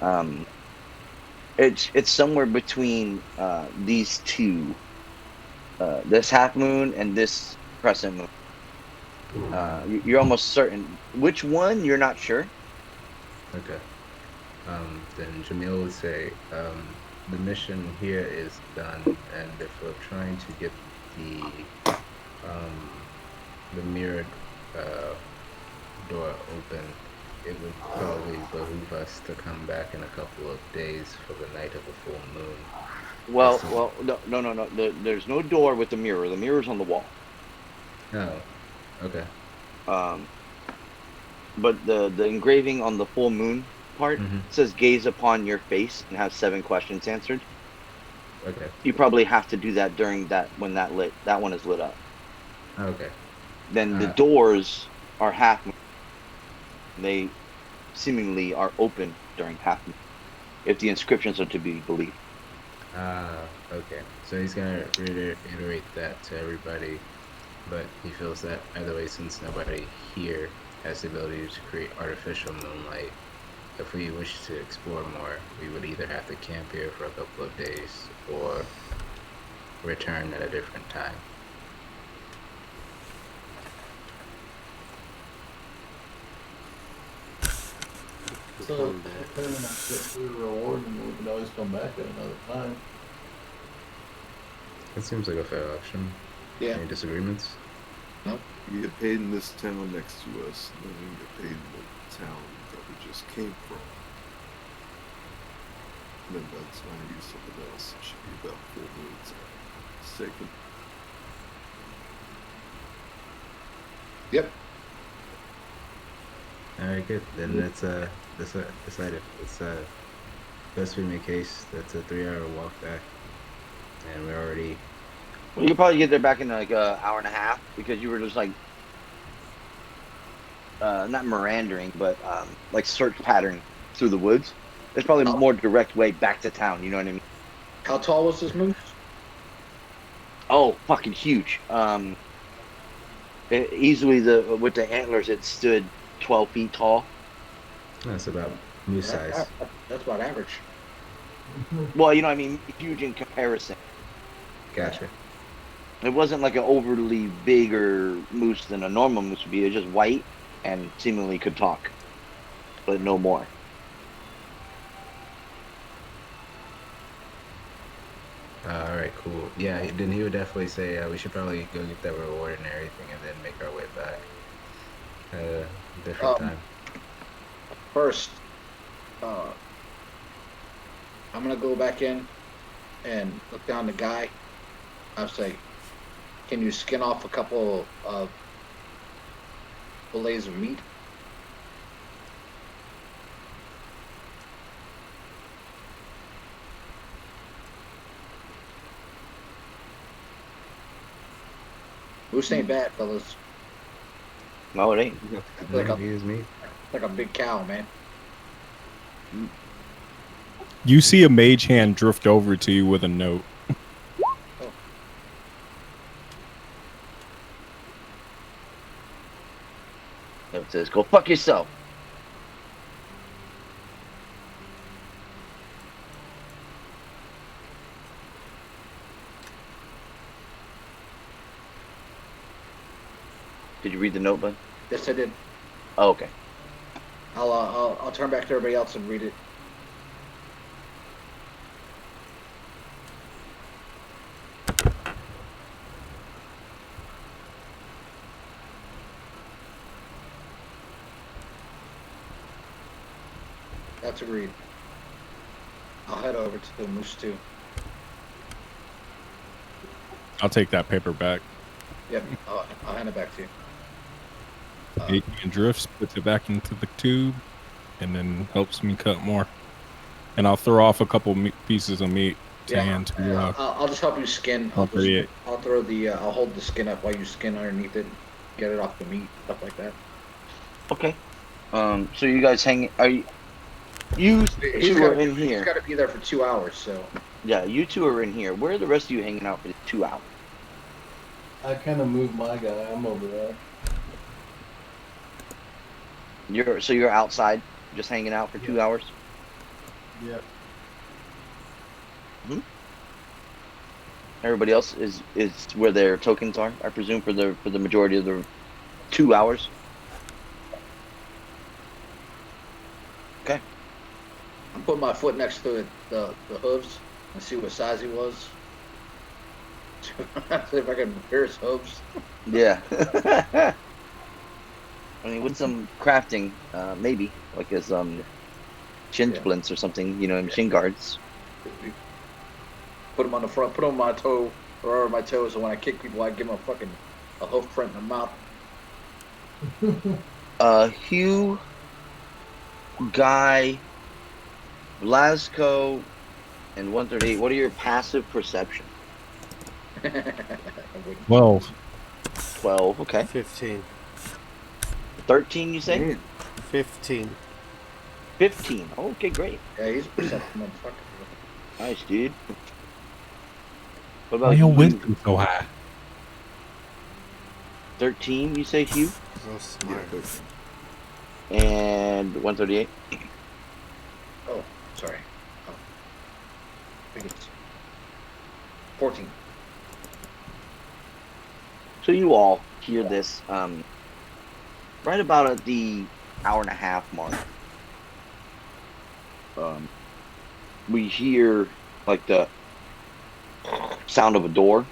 it's somewhere between these two, this half moon and this crescent moon. You're almost certain. Which one, you're not sure. Okay. Then Jamil would say, the mission here is done, and if we're trying to get the mirrored door open, it would probably behoove us to come back in a couple of days for the night of the full moon. Well, no. There's no door with the mirror. The mirror's on the wall. Oh, okay. But the engraving on the full moon part says gaze upon your face and have 7 questions answered. Okay. You probably have to do that during that one is lit up. Okay. Then the doors are half moon. They seemingly are open during half moon, if the inscriptions are to be believed. Okay. So he's gonna reiterate that to everybody, but he feels that either way, since nobody here has the ability to create artificial moonlight, if we wish to explore more, we would either have to camp here for a couple of days or return at a different time. So, Come back. depending on what we reward, and we can always come back at another time. That seems like a fair option. Yeah. Any disagreements? We get paid in this town next to us, and then we get paid in the town that we just came from. And then by the time I use something else, it should be about 4 minutes. Second. Yep. All right, good. Then that's decided. It's best we make case. That's a 3-hour walk back, and we're already. Well, you probably get there back in like an hour and a half because you were just like not merandering, but like search pattern through the woods. There's probably a more direct way back to town. You know what I mean? How tall was this moose? Oh, fucking huge. Easily with the antlers, it stood 12 feet tall. That's about moose size. That's about average. Well, you know what I mean? Huge in comparison. Gotcha. It wasn't like an overly bigger moose than a normal moose would be. It was just white and seemingly could talk, but no more. All right, cool. Yeah, then he would definitely say we should probably go get that reward and everything, and then make our way back at a different time. First, I'm gonna go back in and look down the guy. I'll say, can you skin off a couple of fillets of meat? Moose ain't bad, fellas. No, it ain't. Like a, Excuse me. like a big cow, man. You see a mage hand drift over to you with a note. It says, "Go fuck yourself." Did you read the note, bud? Yes, I did. Oh, okay. I'll turn back to everybody else and read it. That's agreed. I'll head over to the Moose too. I'll take that paper back. Yep, I'll hand it back to you. Adrian drifts, puts it back into the tube, and then helps me cut more. And I'll throw off a couple pieces of meat to hand to I'll just help you skin. I'll throw the. I'll hold the skin up while you skin underneath it. Get it off the meat, stuff like that. Okay. So you guys are you? You two are in here. He's got to be there for 2 hours, so. Yeah, you two are in here. Where are the rest of you hanging out for the 2 hours? I kind of moved my guy. I'm over there. You're outside, just hanging out for 2 hours. Yep. Hmm. Everybody else is where their tokens are, I presume, for the majority of the 2 hours. Okay. I'm putting my foot next to the hooves and see what size he was. See if I can hear his hooves. Yeah. I mean, with some crafting, maybe like his shin splints or something, shin guards. Put him on the front, put him on my toe, or over my toes, and when I kick people, I give them a hoof print in the mouth. Hugh, Guy, Blazko, and 138. What are your passive perception? 12. 12. Okay. 15. 13, you say? 15. 15. Oh, okay, great. Yeah, he's a perceptive motherfucker. Nice, dude. What Why about your you? wisdom so high? 13, you say, Hugh? So smart. And 138? Oh, sorry. I think it's 14. So you all hear this right about at the hour and a half mark. We hear like the sound of a door,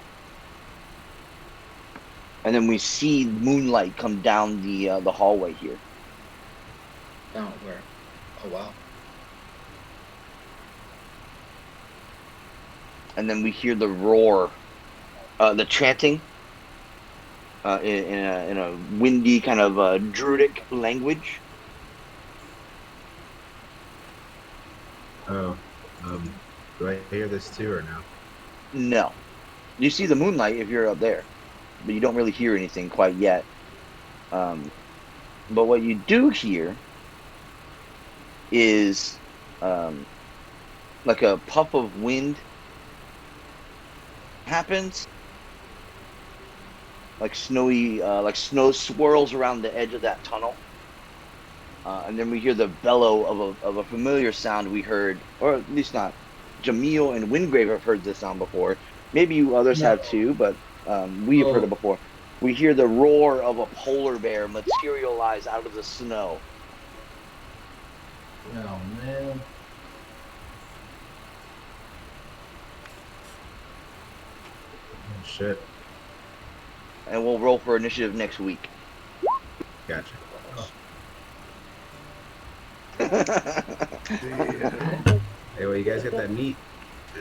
and then we see moonlight come down the hallway here. Down where? Oh wow. And then we hear the roar, the chanting, in a windy kind of druidic language. Oh, do I hear this too or no? No, you see the moonlight if you're up there, but you don't really hear anything quite yet. But what you do hear is like a puff of wind happens, like snowy, like snow swirls around the edge of that tunnel. And then we hear the bellow of a familiar sound we heard, or at least not. Jamil and Wingrave have heard this sound before. Maybe you others No. have too, but we have heard it Oh. before. We hear the roar of a polar bear materialize out of the snow. Oh man. Oh, shit. And we'll roll for initiative next week. Gotcha. Hey, well, you guys get that meat.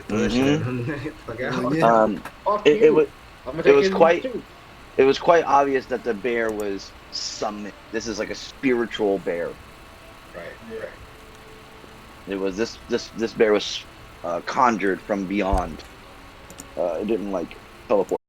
Mhm. Fuck Oh, out. yeah. Fuck It you. was I'm gonna it take was his quite- too. it was quite obvious that the bear was summoned. This is like a spiritual bear. Right. It was this bear was conjured from beyond. It didn't like teleport.